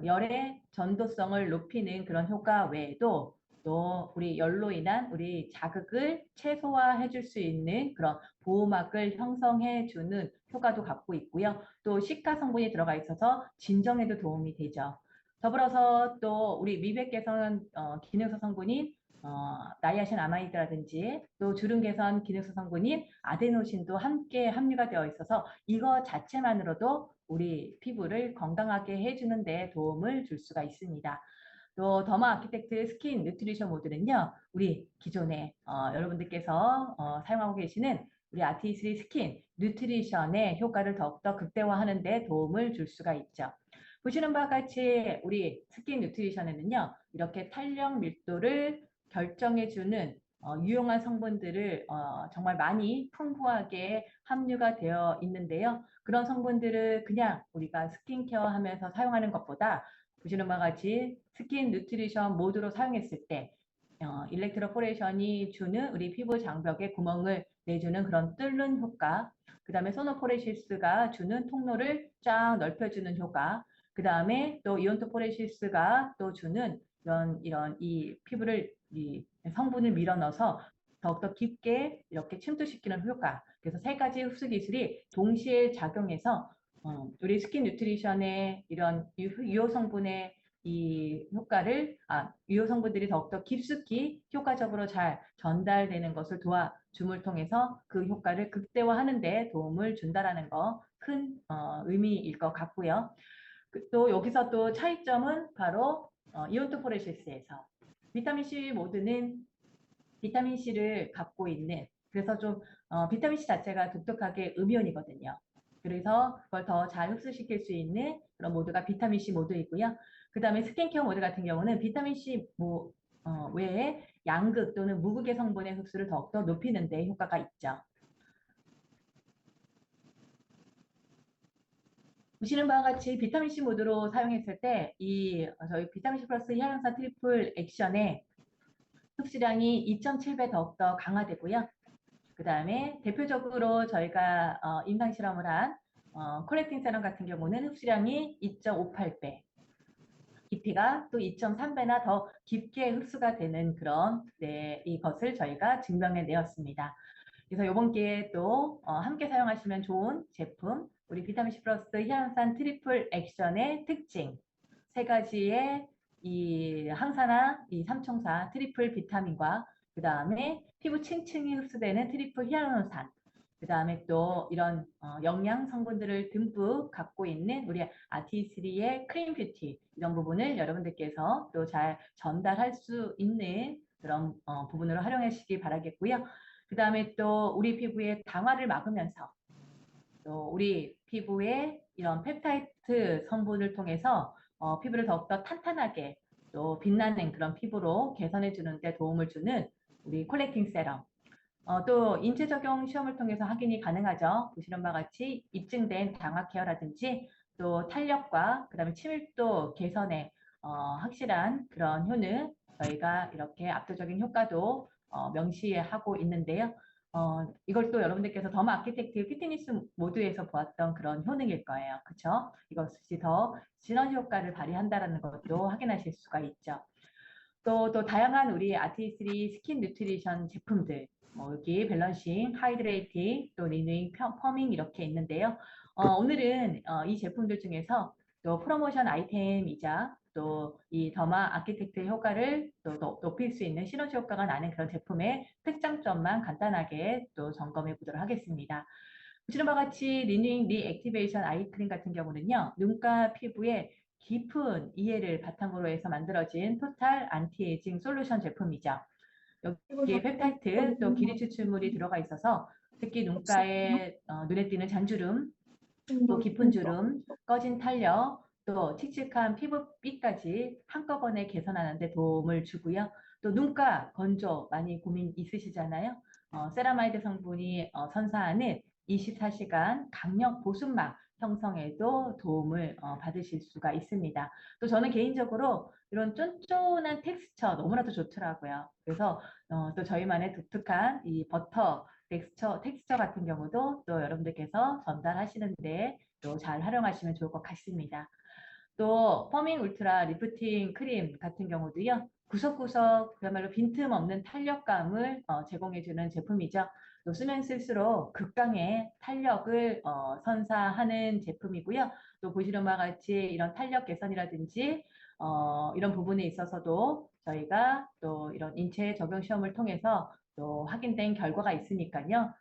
열의 전도성을 높이는 그런 효과 외에도 또 우리 열로 인한 우리 자극을 최소화해 줄 수 있는 그런 보호막을 형성해 주는 효과도 갖고 있고요. 또 시카 성분이 들어가 있어서 진정에도 도움이 되죠. 더불어서 또 우리 미백 개선 기능성 성분인 나이아신 아마이드라든지 또 주름 개선 기능성 성분인 아데노신도 함께 함유가 되어 있어서 이거 자체만으로도 우리 피부를 건강하게 해주는 데 도움을 줄 수가 있습니다. 또 더마 아키텍트 스킨 뉴트리션 모드는요, 우리 기존에 여러분들께서 사용하고 계시는 우리 아티스리 스킨 뉴트리션의 효과를 더욱더 극대화하는 데 도움을 줄 수가 있죠. 보시는 바와 같이 우리 스킨 뉴트리션에는요, 이렇게 탄력 밀도를 결정해주는 유용한 성분들을 정말 많이 풍부하게 함유가 되어 있는데요. 그런 성분들을 그냥 우리가 스킨케어 하면서 사용하는 것보다 보시는 바와 같이 스킨 뉴트리션 모드로 사용했을 때 일렉트로포레이션이 주는 우리 피부 장벽에 구멍을 내주는 그런 뚫는 효과, 그 다음에 소노포레시스가 주는 통로를 쫙 넓혀주는 효과, 그 다음에 또 이온토포레시스가 또 주는 이런 이 피부를 이 성분을 밀어넣어서 더욱더 깊게 이렇게 침투시키는 효과. 그래서 세 가지 흡수 기술이 동시에 작용해서 우리 스킨 뉴트리션의 이런 유효 성분의 이 효과를 유효 성분들이 더욱더 깊숙이 효과적으로 잘 전달되는 것을 도와줌을 통해서 그 효과를 극대화하는 데 도움을 준다라는 거 큰 의미일 것 같고요. 또 여기서 또 차이점은 바로 이온토포레시스에서 비타민 C 모드는 비타민 C를 갖고 있는 그래서 좀 비타민 C 자체가 독특하게 음이온이거든요. 그래서 그걸 더 잘 흡수시킬 수 있는 그런 모드가 비타민 C 모드이고요. 그 다음에 스킨케어 모드 같은 경우는 비타민 C 외에 양극 또는 무극의 성분의 흡수를 더욱더 높이는 데 효과가 있죠. 보시는 바와 같이 비타민C 모드로 사용했을 때 이 저희 비타민C 플러스 히알루론산 트리플 액션의 흡수량이 2.7배 더욱더 강화되고요. 그 다음에 대표적으로 저희가 임상 실험을 한 콜렉팅 세럼 같은 경우는 흡수량이 2.58배, 깊이가 또 2.3배나 더 깊게 흡수가 되는 그런 이것을 저희가 증명해 내었습니다. 그래서 이번 기회에 또 함께 사용하시면 좋은 제품 우리 비타민C 플러스 히알루론산 트리플 액션의 특징 세 가지의 이 항산화, 이 삼총사 트리플 비타민과 그 다음에 피부 층층이 흡수되는 트리플 히알루론산 그 다음에 또 이런 영양 성분들을 듬뿍 갖고 있는 우리 아티스리의 크림 뷰티 이런 부분을 여러분들께서 또 잘 전달할 수 있는 그런 부분으로 활용하시기 바라겠고요. 그 그 다음에 또 우리 피부의 당화를 막으면서 또 우리 피부에 이런 펩타이드 성분을 통해서 피부를 더욱더 탄탄하게 또 빛나는 그런 피부로 개선해 주는데 도움을 주는 우리 콜렉팅 세럼. 또 인체 적용 시험을 통해서 확인이 가능하죠. 보시는 바와 같이 입증된 당화 케어라든지 또 탄력과 그다음에 치밀도 개선에 확실한 그런 효능 저희가 이렇게 압도적인 효과도 명시하고 있는데요. 이걸 또 여러분들께서 더마 아키텍트 피트니스 모드에서 보았던 그런 효능일 거예요. 그렇죠? 이것이 더 시너지 효과를 발휘한다는 것도 확인하실 수가 있죠. 또 다양한 우리 아티스리 스킨 뉴트리션 제품들 여기 밸런싱, 하이드레이팅, 또 리뉴잉, 펌밍 이렇게 있는데요. 오늘은 이 제품들 중에서 또 프로모션 아이템이자 또 이 더마 아키텍트의 효과를 또 높일 수 있는 시너지 효과가 나는 그런 제품의 특장점만 간단하게 또 점검해 보도록 하겠습니다. 보시는 바와 같이 리뉴잉 리액티베이션 아이크림 같은 경우는요. 눈가 피부에 깊은 이해를 바탕으로 해서 만들어진 토탈 안티에이징 솔루션 제품이죠. 여기에 펩타이드 또 기리 추출물이 들어가 있어서 특히 눈가에 눈에 띄는 잔주름, 또 깊은 주름, 꺼진 탄력, 또 칙칙한 피부빛까지 한꺼번에 개선하는 데 도움을 주고요. 또 눈가 건조 많이 고민 있으시잖아요. 세라마이드 성분이 선사하는 24시간 강력 보습막 형성에도 도움을 받으실 수가 있습니다. 또 저는 개인적으로 이런 쫀쫀한 텍스처 너무나도 좋더라고요. 그래서 또 저희만의 독특한 이 버터 텍스처 같은 경우도 또 여러분들께서 전달하시는데 또 잘 활용하시면 좋을 것 같습니다. 또 퍼밍 울트라 리프팅 크림 같은 경우도요. 구석구석 그야말로 빈틈없는 탄력감을 제공해주는 제품이죠. 또 쓰면 쓸수록 극강의 탄력을 선사하는 제품이고요. 또 보시는 바와 같이 이런 탄력 개선이라든지 이런 부분에 있어서도 저희가 또 이런 인체 적용 시험을 통해서 또 확인된 결과가 있으니까요.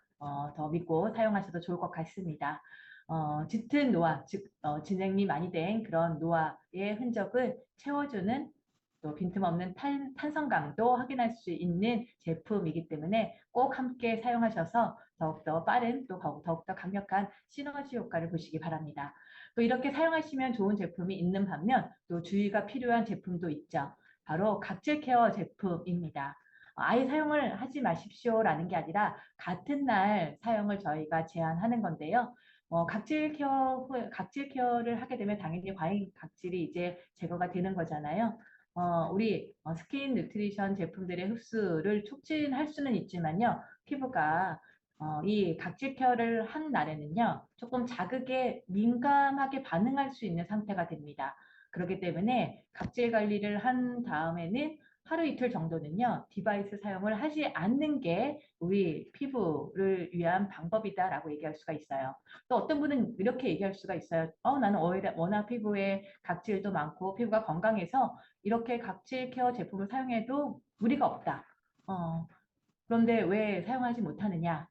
더 믿고 사용하셔도 좋을 것 같습니다. 짙은 노화, 즉 진행이 많이 된 그런 노화의 흔적을 채워주는 또 빈틈없는 탄성감도 확인할 수 있는 제품이기 때문에 꼭 함께 사용하셔서 더욱더 빠른 또 더욱더 강력한 시너지 효과를 보시기 바랍니다. 또 이렇게 사용하시면 좋은 제품이 있는 반면 또 주의가 필요한 제품도 있죠. 바로 각질 케어 제품입니다. 아예 사용을 하지 마십시오라는 게 아니라 같은 날 사용을 저희가 제안하는 건데요. 각질 케어를 하게 되면 당연히 과잉 각질이 이제 제거가 되는 거잖아요. 우리 스킨 뉴트리션 제품들의 흡수를 촉진할 수는 있지만요. 피부가 이 각질 케어를 한 날에는요. 조금 자극에 민감하게 반응할 수 있는 상태가 됩니다. 그렇기 때문에 각질 관리를 한 다음에는 하루 이틀 정도는요. 디바이스 사용을 하지 않는 게 우리 피부를 위한 방법이다라고 얘기할 수가 있어요. 또 어떤 분은 이렇게 얘기할 수가 있어요. 나는 워낙 피부에 각질도 많고 피부가 건강해서 이렇게 각질 케어 제품을 사용해도 무리가 없다. 그런데 왜 사용하지 못하느냐?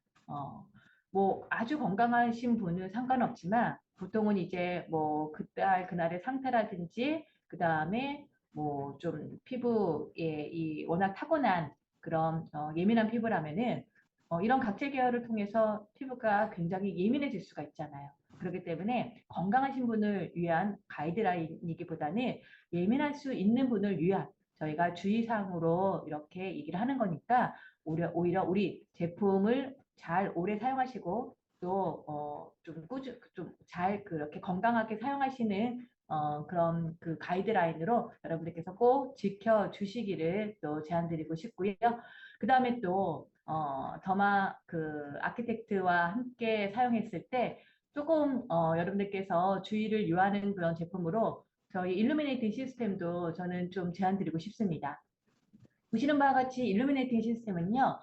뭐 아주 건강하신 분은 상관없지만 보통은 이제 뭐 그날의 상태라든지 그 다음에 뭐 좀 피부에 이 워낙 타고난 그런 예민한 피부라면은 이런 각질 케어를 통해서 피부가 굉장히 예민해질 수가 있잖아요. 그렇기 때문에 건강하신 분을 위한 가이드라인이기보다는 예민할 수 있는 분을 위한 저희가 주의사항으로 이렇게 얘기를 하는 거니까 오히려 우리 제품을 잘 오래 사용하시고 또 좀 잘 그렇게 건강하게 사용하시는 그런 그 가이드라인으로 여러분들께서 꼭 지켜주시기를 또 제안드리고 싶고요. 그 다음에 또 더마 그 아키텍트와 함께 사용했을 때 조금 여러분들께서 주의를 요하는 그런 제품으로 저희 일루미네이팅 시스템도 저는 좀 제안드리고 싶습니다. 보시는 바와 같이 일루미네이팅 시스템은요.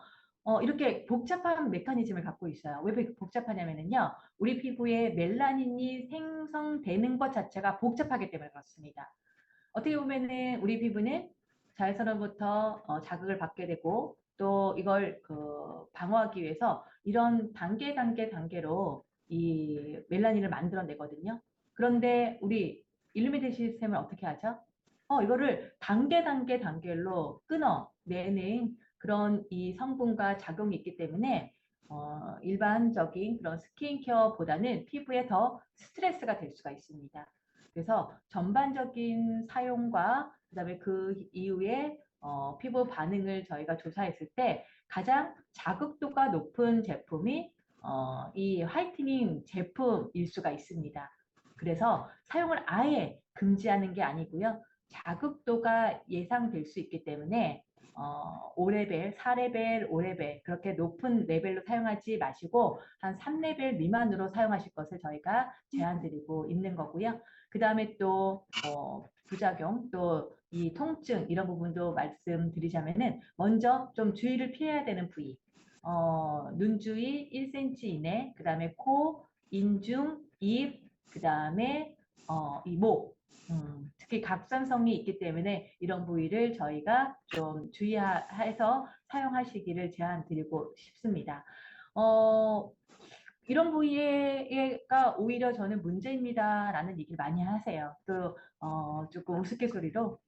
이렇게 복잡한 메커니즘을 갖고 있어요. 왜 복잡하냐면요. 우리 피부에 멜라닌이 생성되는 것 자체가 복잡하기 때문에 그렇습니다. 어떻게 보면은 우리 피부는 자외선으로부터 자극을 받게 되고 또 이걸 방어하기 위해서 이런 단계로 이 멜라닌을 만들어내거든요. 그런데 우리 일루미네이팅 시스템을 어떻게 하죠? 이거를 단계로 끊어내는 그런 이 성분과 작용이 있기 때문에 일반적인 그런 스킨케어보다는 피부에 더 스트레스가 될 수가 있습니다. 그래서 전반적인 사용과 그다음에 그 이후에 피부 반응을 저희가 조사했을 때 가장 자극도가 높은 제품이 이 화이트닝 제품일 수가 있습니다. 그래서 사용을 아예 금지하는 게 아니고요. 자극도가 예상될 수 있기 때문에 5레벨, 4레벨, 5레벨 그렇게 높은 레벨로 사용하지 마시고 한 3레벨 미만으로 사용하실 것을 저희가 제안드리고 있는 거고요. 그 다음에 또 부작용, 또 이 통증 이런 부분도 말씀드리자면은 먼저 좀 주의를 피해야 되는 부위, 눈 주위 1cm 이내, 그 다음에 코, 인중, 입, 그 다음에 이 목, 특히 각산성이 있기 때문에 이런 부위를 저희가 좀 주의해서 사용하시기를 제안드리고 싶습니다. 이런 부위가 오히려 저는 문제입니다라는 얘기를 많이 하세요. 또 조금 우스갯소리로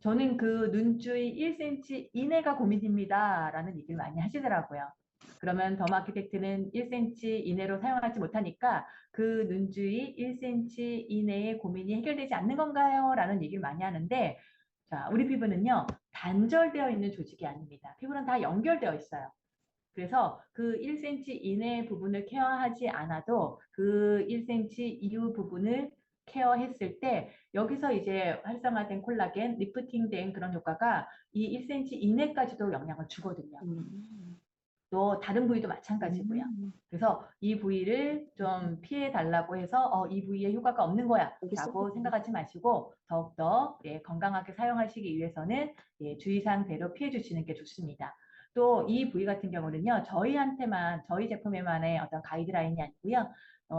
저는 그 눈 주위 1cm 이내가 고민입니다라는 얘기를 많이 하시더라고요. 그러면 더마아키텍트는 1cm 이내로 사용하지 못하니까 그 눈 주위 1cm 이내의 고민이 해결되지 않는 건가요? 라는 얘기를 많이 하는데 자, 우리 피부는요 단절되어 있는 조직이 아닙니다. 피부는 다 연결되어 있어요. 그래서 그 1cm 이내 부분을 케어하지 않아도 그 1cm 이후 부분을 케어했을 때 여기서 이제 활성화된 콜라겐, 리프팅된 그런 효과가 이 1cm 이내까지도 영향을 주거든요. 또 다른 부위도 마찬가지고요. 그래서 이 부위를 좀 피해 달라고 해서 이 부위에 효과가 없는 거야 라고 생각하지 마시고 더욱더 건강하게 사용하시기 위해서는 주의사항대로 피해 주시는 게 좋습니다. 또 이 부위 같은 경우는요 저희한테만 저희 제품에만의 어떤 가이드라인이 아니고요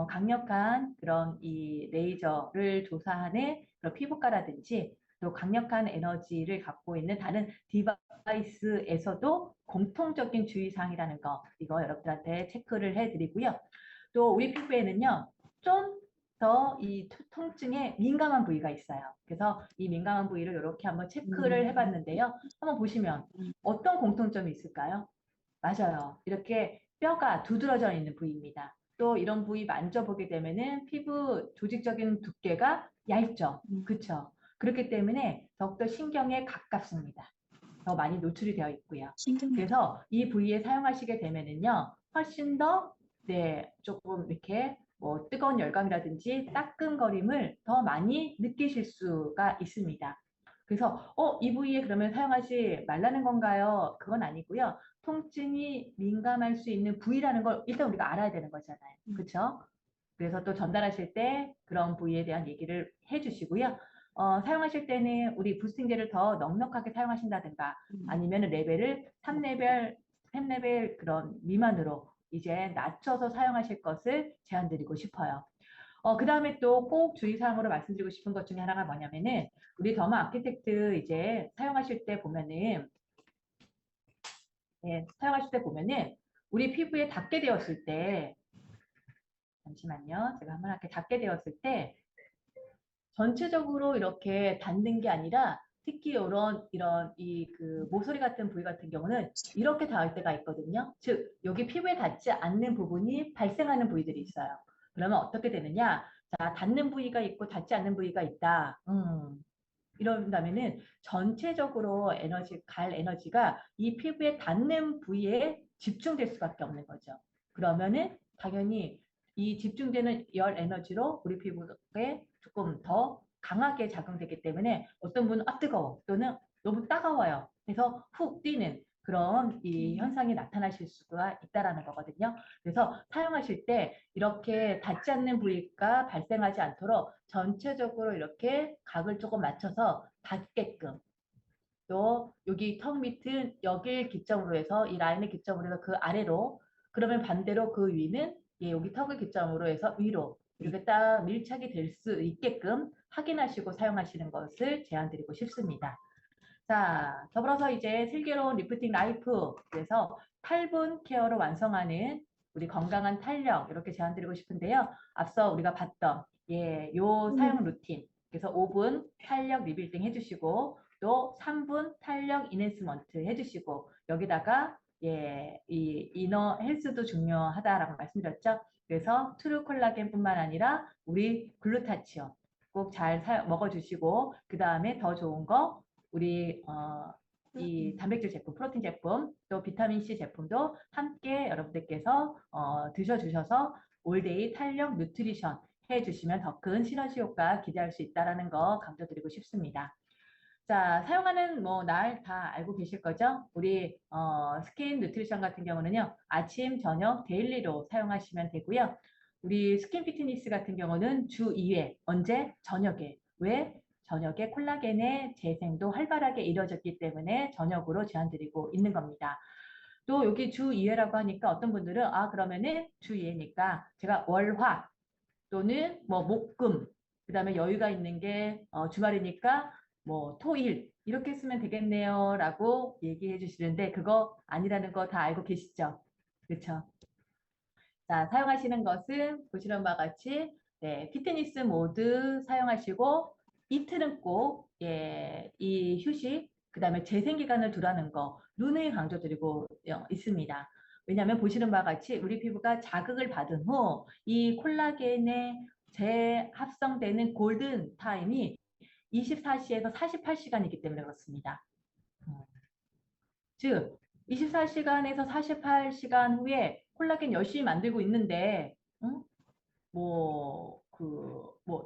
강력한 그런 이 레이저를 조사하는 그런 피부과라든지 또 강력한 에너지를 갖고 있는 다른 디바이스에서도 공통적인 주의사항이라는 거 이거 여러분들한테 체크를 해드리고요. 또 우리 피부에는요 좀 더 이 통증에 민감한 부위가 있어요. 그래서 이 민감한 부위를 이렇게 한번 체크를 해봤는데요. 한번 보시면 어떤 공통점이 있을까요? 맞아요. 이렇게 뼈가 두드러져 있는 부위입니다. 또 이런 부위 만져보게 되면은 피부 조직적인 두께가 얇죠. 그렇죠. 그렇기 때문에 더욱더 신경에 가깝습니다. 더 많이 노출이 되어 있고요. 그래서 이 부위에 사용하시게 되면은요, 훨씬 더, 조금 이렇게 뭐 뜨거운 열감이라든지 따끔거림을 더 많이 느끼실 수가 있습니다. 그래서, 이 부위에 그러면 사용하지 말라는 건가요? 그건 아니고요. 통증이 민감할 수 있는 부위라는 걸 일단 우리가 알아야 되는 거잖아요. 그렇죠? 그래서 또 전달하실 때 그런 부위에 대한 얘기를 해주시고요. 사용하실 때는 우리 부스팅제를 더 넉넉하게 사용하신다든가 아니면 레벨을 3레벨 그런 미만으로 이제 낮춰서 사용하실 것을 제안드리고 싶어요. 그 다음에 또 꼭 주의사항으로 말씀드리고 싶은 것 중에 하나가 뭐냐면은 우리 더마 아키텍트 이제 사용하실 때 보면은 우리 피부에 닿게 되었을 때 잠시만요. 제가 한번 이렇게 닿게 되었을 때 전체적으로 이렇게 닿는 게 아니라 특히 이런 이 그 모서리 같은 부위 같은 경우는 이렇게 닿을 때가 있거든요. 즉 여기 피부에 닿지 않는 부분이 발생하는 부위들이 있어요. 그러면 어떻게 되느냐? 자, 닿는 부위가 있고 닿지 않는 부위가 있다. 이런다면은 전체적으로 갈 에너지가 이 피부에 닿는 부위에 집중될 수밖에 없는 거죠. 그러면은 당연히 이 집중되는 열 에너지로 우리 피부에 조금 더 강하게 작용되기 때문에 어떤 분은 뜨거워 또는 너무 따가워요. 그래서 훅 뛰는 그런 이 현상이 나타나실 수가 있다라는 거거든요. 그래서 사용하실 때 이렇게 닿지 않는 부위가 발생하지 않도록 전체적으로 이렇게 각을 조금 맞춰서 닿게끔 또 여기 턱 밑은 여길 기점으로 해서 이 라인을 기점으로 해서 그 아래로 그러면 반대로 그 위는 여기 턱을 기점으로 해서 위로 이렇게 딱 밀착이 될 수 있게끔 확인하시고 사용하시는 것을 제안드리고 싶습니다. 자, 더불어서 이제 슬기로운 리프팅 라이프 그래서 8분 케어로 완성하는 우리 건강한 탄력 이렇게 제안드리고 싶은데요. 앞서 우리가 봤던 요 사용 루틴 그래서 5분 탄력 리빌딩 해주시고 또 3분 탄력 인핸스먼트 해주시고 여기다가 이 이너 헬스도 중요하다라고 말씀드렸죠. 그래서 트루 콜라겐뿐만 아니라 우리 글루타치온 꼭 잘 먹어주시고 그 다음에 더 좋은 거 우리 이 단백질 제품, 프로틴 제품, 또 비타민 C 제품도 함께 여러분들께서 드셔주셔서 올데이 탄력 누트리션 해주시면 더 큰 시너지 효과 기대할 수 있다는 거 강조드리고 싶습니다. 자, 사용하는 뭐 날 다 알고 계실 거죠? 우리 스킨 누트리션 같은 경우는요. 아침, 저녁, 데일리로 사용하시면 되고요. 우리 스킨 피트니스 같은 경우는 주 2회, 언제? 저녁에. 왜? 저녁에 콜라겐의 재생도 활발하게 이루어졌기 때문에 저녁으로 제안드리고 있는 겁니다. 또 여기 주 2회라고 하니까 어떤 분들은 그러면은 주 2회니까 제가 월화 또는 뭐 목금 그다음에 여유가 있는 게 주말이니까 뭐 토일 이렇게 쓰면 되겠네요 라고 얘기해 주시는데 그거 아니라는 거 다 알고 계시죠? 그렇죠? 자, 사용하시는 것은 보시는 바와 같이 피트니스 모드 사용하시고 이틀은 꼭 이 휴식 그 다음에 재생기간을 두라는 거 누누이 강조드리고 있습니다. 왜냐하면 보시는 바와 같이 우리 피부가 자극을 받은 후 이 콜라겐에 재합성되는 골든 타임이 24시에서 48시간이기 때문에 그렇습니다. 즉 24시간에서 48시간 후에 콜라겐 열심히 만들고 있는데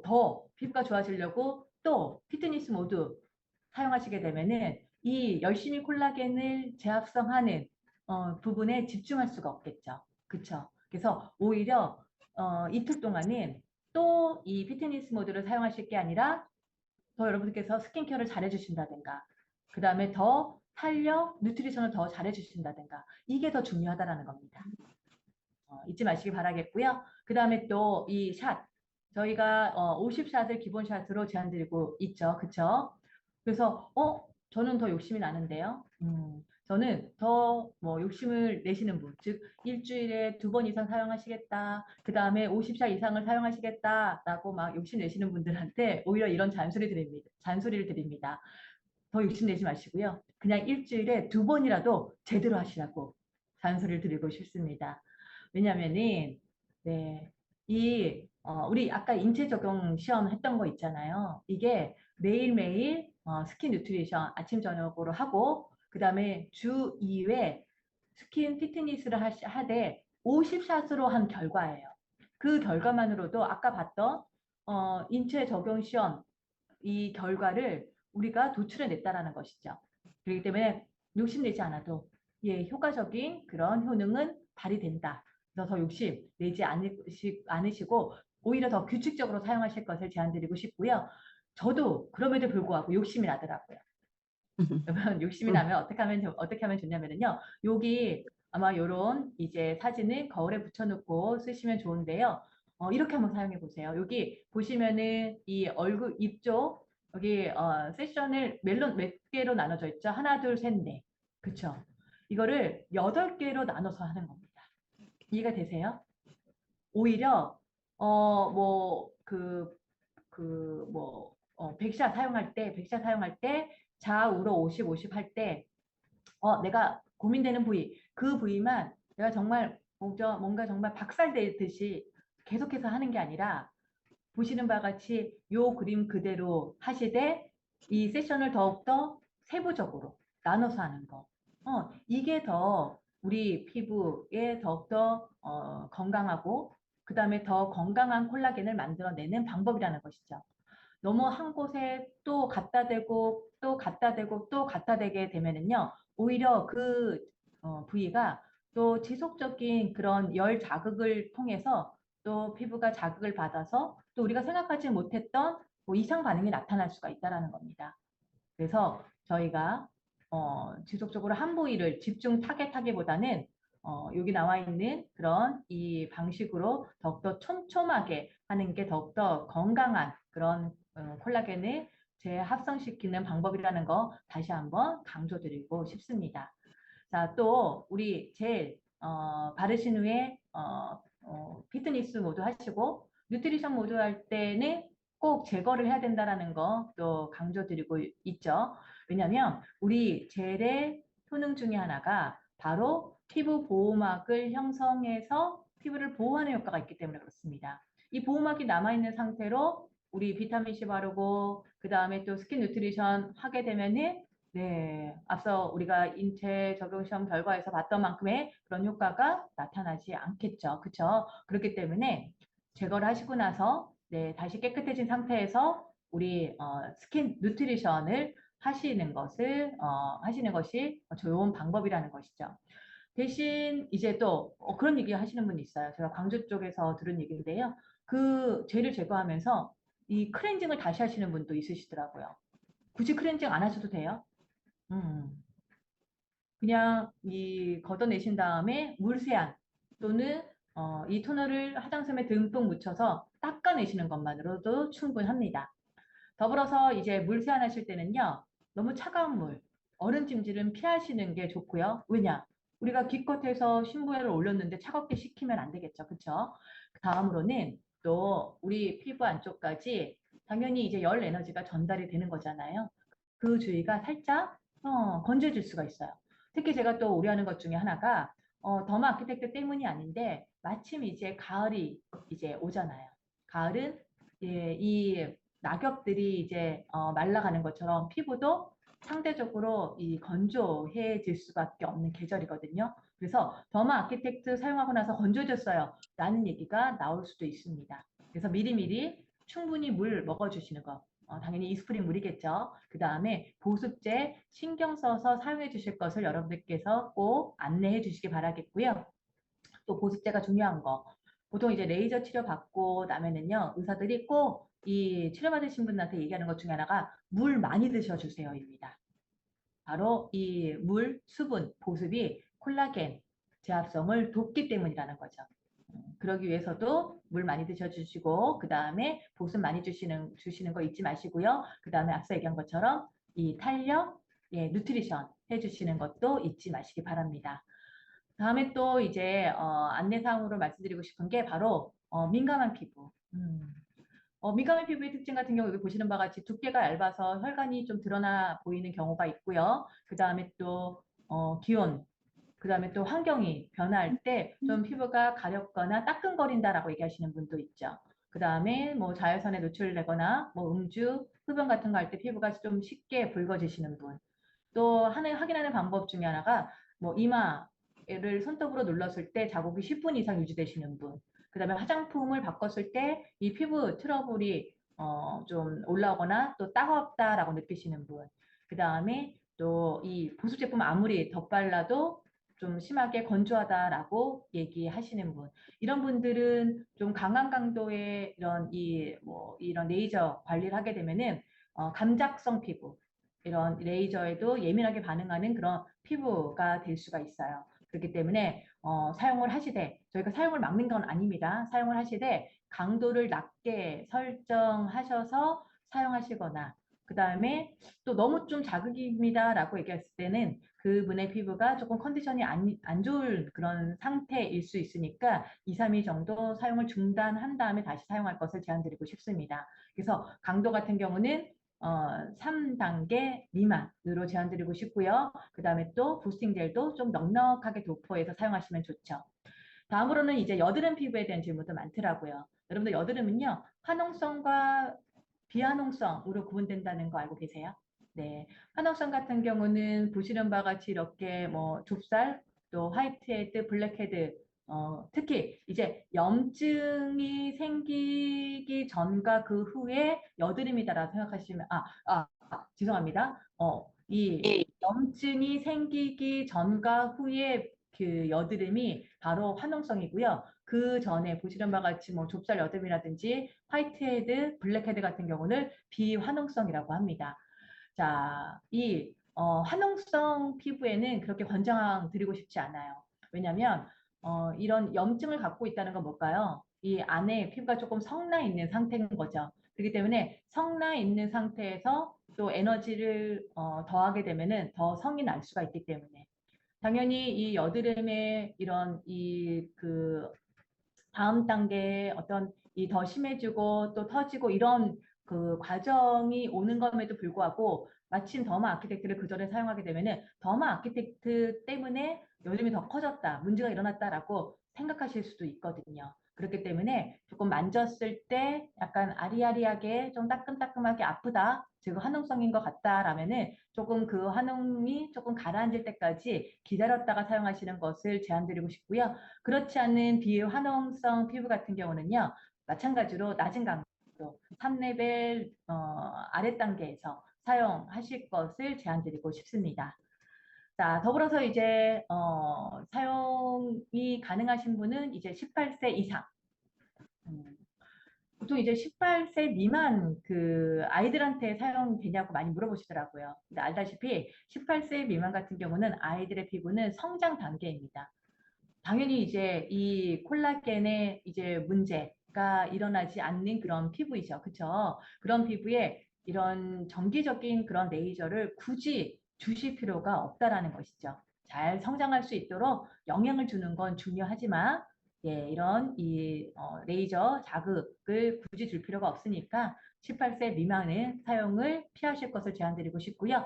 더 피부가 좋아지려고 또 피트니스 모드 사용하시게 되면은 이 열심히 콜라겐을 재합성하는 부분에 집중할 수가 없겠죠. 그쵸? 그래서 오히려 이틀 동안은 또 이 피트니스 모드를 사용하실 게 아니라 더 여러분들께서 스킨케어를 잘 해주신다든가 그 다음에 더 탄력, 뉴트리션을 더 잘 해주신다든가 이게 더 중요하다라는 겁니다. 잊지 마시기 바라겠고요. 그 다음에 또 이 샷 저희가 50샷을 기본 샷으로 제안드리고 있죠. 그쵸? 그래서 저는 더 욕심이 나는데요. 저는 더 뭐 욕심을 내시는 분, 즉 일주일에 2번 이상 사용하시겠다. 그 다음에 50샷 이상을 사용하시겠다라고 막 욕심 내시는 분들한테 오히려 이런 잔소리를 드립니다. 더 욕심 내지 마시고요. 그냥 일주일에 2번이라도 제대로 하시라고 잔소리를 드리고 싶습니다. 왜냐면은 우리 아까 인체 적용 시험 했던 거 있잖아요. 이게 매일매일 스킨 뉴트리션 아침 저녁으로 하고 그 다음에 주 2회 스킨 피트니스를 하되 50샷으로 한 결과예요. 그 결과만으로도 아까 봤던 인체 적용 시험 이 결과를 우리가 도출해냈다라는 것이죠. 그렇기 때문에 욕심내지 않아도 효과적인 그런 효능은 발휘된다. 그래서 더 욕심 내지 않으시고 오히려 더 규칙적으로 사용하실 것을 제안드리고 싶고요. 저도 그럼에도 불구하고 욕심이 나더라고요. 여러분 욕심이 나면 어떻게 하면 좋냐면요. 여기 아마 요런 이제 사진을 거울에 붙여놓고 쓰시면 좋은데요. 이렇게 한번 사용해 보세요. 여기 보시면은 이 얼굴 입 쪽 여기 세션을 몇 개로 나눠져 있죠. 하나, 둘, 셋, 넷. 그쵸? 이거를 8개로 나눠서 하는 겁니다. 이해가 되세요? 오히려 백샷 사용할 때 좌우로 50, 50 할 때 내가 고민되는 부위 그 부위만 내가 정말 뭔가 정말 박살내듯이 계속해서 하는 게 아니라 보시는 바와 같이 요 그림 그대로 하시되 이 세션을 더욱더 세부적으로 나눠서 하는 거. 이게 더 우리 피부에 더욱더 건강하고 그 다음에 더 건강한 콜라겐을 만들어내는 방법이라는 것이죠. 너무 한 곳에 또 갖다 대고 또 갖다 대고 또 갖다 대게 되면은요. 오히려 그 부위가 또 지속적인 그런 열 자극을 통해서 또 피부가 자극을 받아서 또 우리가 생각하지 못했던 뭐 이상 반응이 나타날 수가 있다는 겁니다. 그래서 저희가 지속적으로 한 부위를 집중 타겟하기보다는 여기 나와 있는 그런 이 방식으로 더욱더 촘촘하게 하는 게 더욱더 건강한 그런 콜라겐을 재합성시키는 방법이라는 거 다시 한번 강조드리고 싶습니다. 자, 또 우리 젤 바르신 후에 피트니스 모드 하시고 뉴트리션 모드 할 때는 꼭 제거를 해야 된다라는 거 또 강조드리고 있죠. 왜냐하면 우리 젤의 효능 중에 하나가 바로 피부 보호막을 형성해서 피부를 보호하는 효과가 있기 때문에 그렇습니다. 이 보호막이 남아있는 상태로 우리 비타민C 바르고 그 다음에 또 스킨 뉴트리션 하게 되면은 네, 앞서 우리가 인체 적용 시험 결과에서 봤던 만큼의 그런 효과가 나타나지 않겠죠. 그렇죠? 그렇기 때문에 제거를 하시고 나서 네, 다시 깨끗해진 상태에서 우리 스킨 뉴트리션을 하시는 것이 좋은 방법이라는 것이죠. 대신 이제 또 그런 얘기 하시는 분이 있어요. 제가 광주 쪽에서 들은 얘기인데요. 그 죄를 제거하면서 이 클렌징을 다시 하시는 분도 있으시더라고요. 굳이 클렌징 안 하셔도 돼요. 음. 그냥 이 걷어내신 다음에 물 세안 또는 이 토너를 화장솜에 듬뿍 묻혀서 닦아내시는 것만으로도 충분합니다. 더불어서 이제 물 세안하실 때는요. 너무 차가운 물, 얼음 찜질은 피하시는 게 좋고요. 왜냐? 우리가 기껏해서 신부애를 올렸는데 차갑게 식히면 안 되겠죠. 그쵸? 다음으로는 또 우리 피부 안쪽까지 당연히 이제 열 에너지가 전달이 되는 거잖아요. 그 주위가 살짝 건조해질 수가 있어요. 특히 제가 또 우려하는 것 중에 하나가 더마 아키텍트 때문이 아닌데 마침 이제 가을이 이제 오잖아요. 가을은 예, 이 낙엽들이 이제 말라가는 것처럼 피부도 상대적으로 이 건조해질 수밖에 없는 계절이거든요. 그래서 더마 아키텍트 사용하고 나서 건조해졌어요. 라는 얘기가 나올 수도 있습니다. 그래서 미리미리 충분히 물 먹어주시는 거. 당연히 이스프링 물이겠죠. 그 다음에 보습제 신경 써서 사용해 주실 것을 여러분들께서 꼭 안내해 주시기 바라겠고요. 또 보습제가 중요한 거. 보통 이제 레이저 치료 받고 나면은요, 의사들이 꼭 이 치료받으신 분한테 얘기하는 것 중에 하나가 물 많이 드셔주세요입니다. 바로 이 물, 수분, 보습이 콜라겐 제합성을 돕기 때문이라는 거죠. 그러기 위해서도 물 많이 드셔주시고 그 다음에 보습 많이 주시는 거 잊지 마시고요. 그 다음에 앞서 얘기한 것처럼 이 탄력, 예, 누트리션 해주시는 것도 잊지 마시기 바랍니다. 다음에 또 이제 안내사항으로 말씀드리고 싶은 게 바로 민감한 피부. 민감한 피부의 특징 같은 경우 여기 보시는 바와 같이 두께가 얇아서 혈관이 좀 드러나 보이는 경우가 있고요. 그 다음에 또 기온, 그 다음에 또 환경이 변화할 때 좀 피부가 가렵거나 따끔거린다라고 얘기하시는 분도 있죠. 그 다음에 뭐 자외선에 노출되거나 뭐 음주, 흡연 같은 거 할 때 피부가 좀 쉽게 붉어지시는 분. 또 확인하는 방법 중에 하나가 뭐 이마를 손톱으로 눌렀을 때 자국이 10분 이상 유지되시는 분. 그 다음에 화장품을 바꿨을 때 이 피부 트러블이 좀 올라오거나 또 따갑다라고 느끼시는 분. 그 다음에 또 이 보습 제품 아무리 덧발라도 좀 심하게 건조하다라고 얘기하시는 분. 이런 분들은 좀 강한 강도의 이런 레이저 관리를 하게 되면은 감작성 피부, 이런 레이저에도 예민하게 반응하는 그런 피부가 될 수가 있어요. 그렇기 때문에 사용을 하시되 저희가 사용을 막는 건 아닙니다. 사용을 하시되 강도를 낮게 설정하셔서 사용하시거나 그 다음에 또 너무 좀 자극입니다라고 얘기했을 때는 그분의 피부가 조금 컨디션이 안 좋은 그런 상태일 수 있으니까 2, 3일 정도 사용을 중단한 다음에 다시 사용할 것을 제안드리고 싶습니다. 그래서 강도 같은 경우는 3단계 미만으로 제안드리고 싶고요. 그 다음에 또 부스팅 젤도 좀 넉넉하게 도포해서 사용하시면 좋죠. 다음으로는 이제 여드름 피부에 대한 질문도 많더라고요. 여러분들 여드름은요, 화농성과 비화농성으로 구분된다는 거 알고 계세요? 네. 화농성 같은 경우는 보시는 바와 같이 이렇게 뭐 좁쌀, 또 화이트헤드, 블랙헤드, 특히 이제 염증이 생기기 전과 그 후에 여드름이다라고 생각하시면, 죄송합니다. 이 염증이 생기기 전과 후에 그 여드름이 바로 화농성이고요. 그 전에 보시는 바와 같이 뭐 좁쌀 여드름이라든지 화이트헤드, 블랙헤드 같은 경우는 비화농성이라고 합니다. 자, 이 화농성 피부에는 그렇게 권장 드리고 싶지 않아요. 왜냐하면 이런 염증을 갖고 있다는 건 뭘까요? 이 안에 피부가 조금 성나 있는 상태인 거죠. 그렇기 때문에 성나 있는 상태에서 또 에너지를 더하게 되면은 더 성이 날 수가 있기 때문에 당연히 이 여드름의 이런 다음 단계의 어떤 이 더 심해지고 또 터지고 이런 그 과정이 오는 것에도 불구하고 마침 더마 아키텍트를 그 전에 사용하게 되면은 더마 아키텍트 때문에 요즘이 더 커졌다, 문제가 일어났다라고 생각하실 수도 있거든요. 그렇기 때문에 조금 만졌을 때 약간 아리아리하게 좀 따끔따끔하게 아프다, 즉 화농성인 것 같다라면은 조금 그 화농이 조금 가라앉을 때까지 기다렸다가 사용하시는 것을 제안드리고 싶고요. 그렇지 않은 비환원성 피부 같은 경우는요, 마찬가지로 낮은 강도 3레벨 아래 단계에서 사용하실 것을 제안드리고 싶습니다. 자, 더불어서 이제 사용이 가능하신 분은 이제 18세 이상. 음, 보통 이제 18세 미만 그 아이들한테 사용되냐고 많이 물어보시더라고요. 근데 알다시피 18세 미만 같은 경우는 아이들의 피부는 성장 단계입니다. 당연히 이제 이 콜라겐의 이제 문제가 일어나지 않는 그런 피부이죠. 그쵸? 그런 피부에 이런 정기적인 그런 레이저를 굳이 주실 필요가 없다라는 것이죠. 잘 성장할 수 있도록 영향을 주는 건 중요하지만, 예, 이런 레이저 자극을 굳이 줄 필요가 없으니까 18세 미만은 사용을 피하실 것을 제안드리고 싶고요.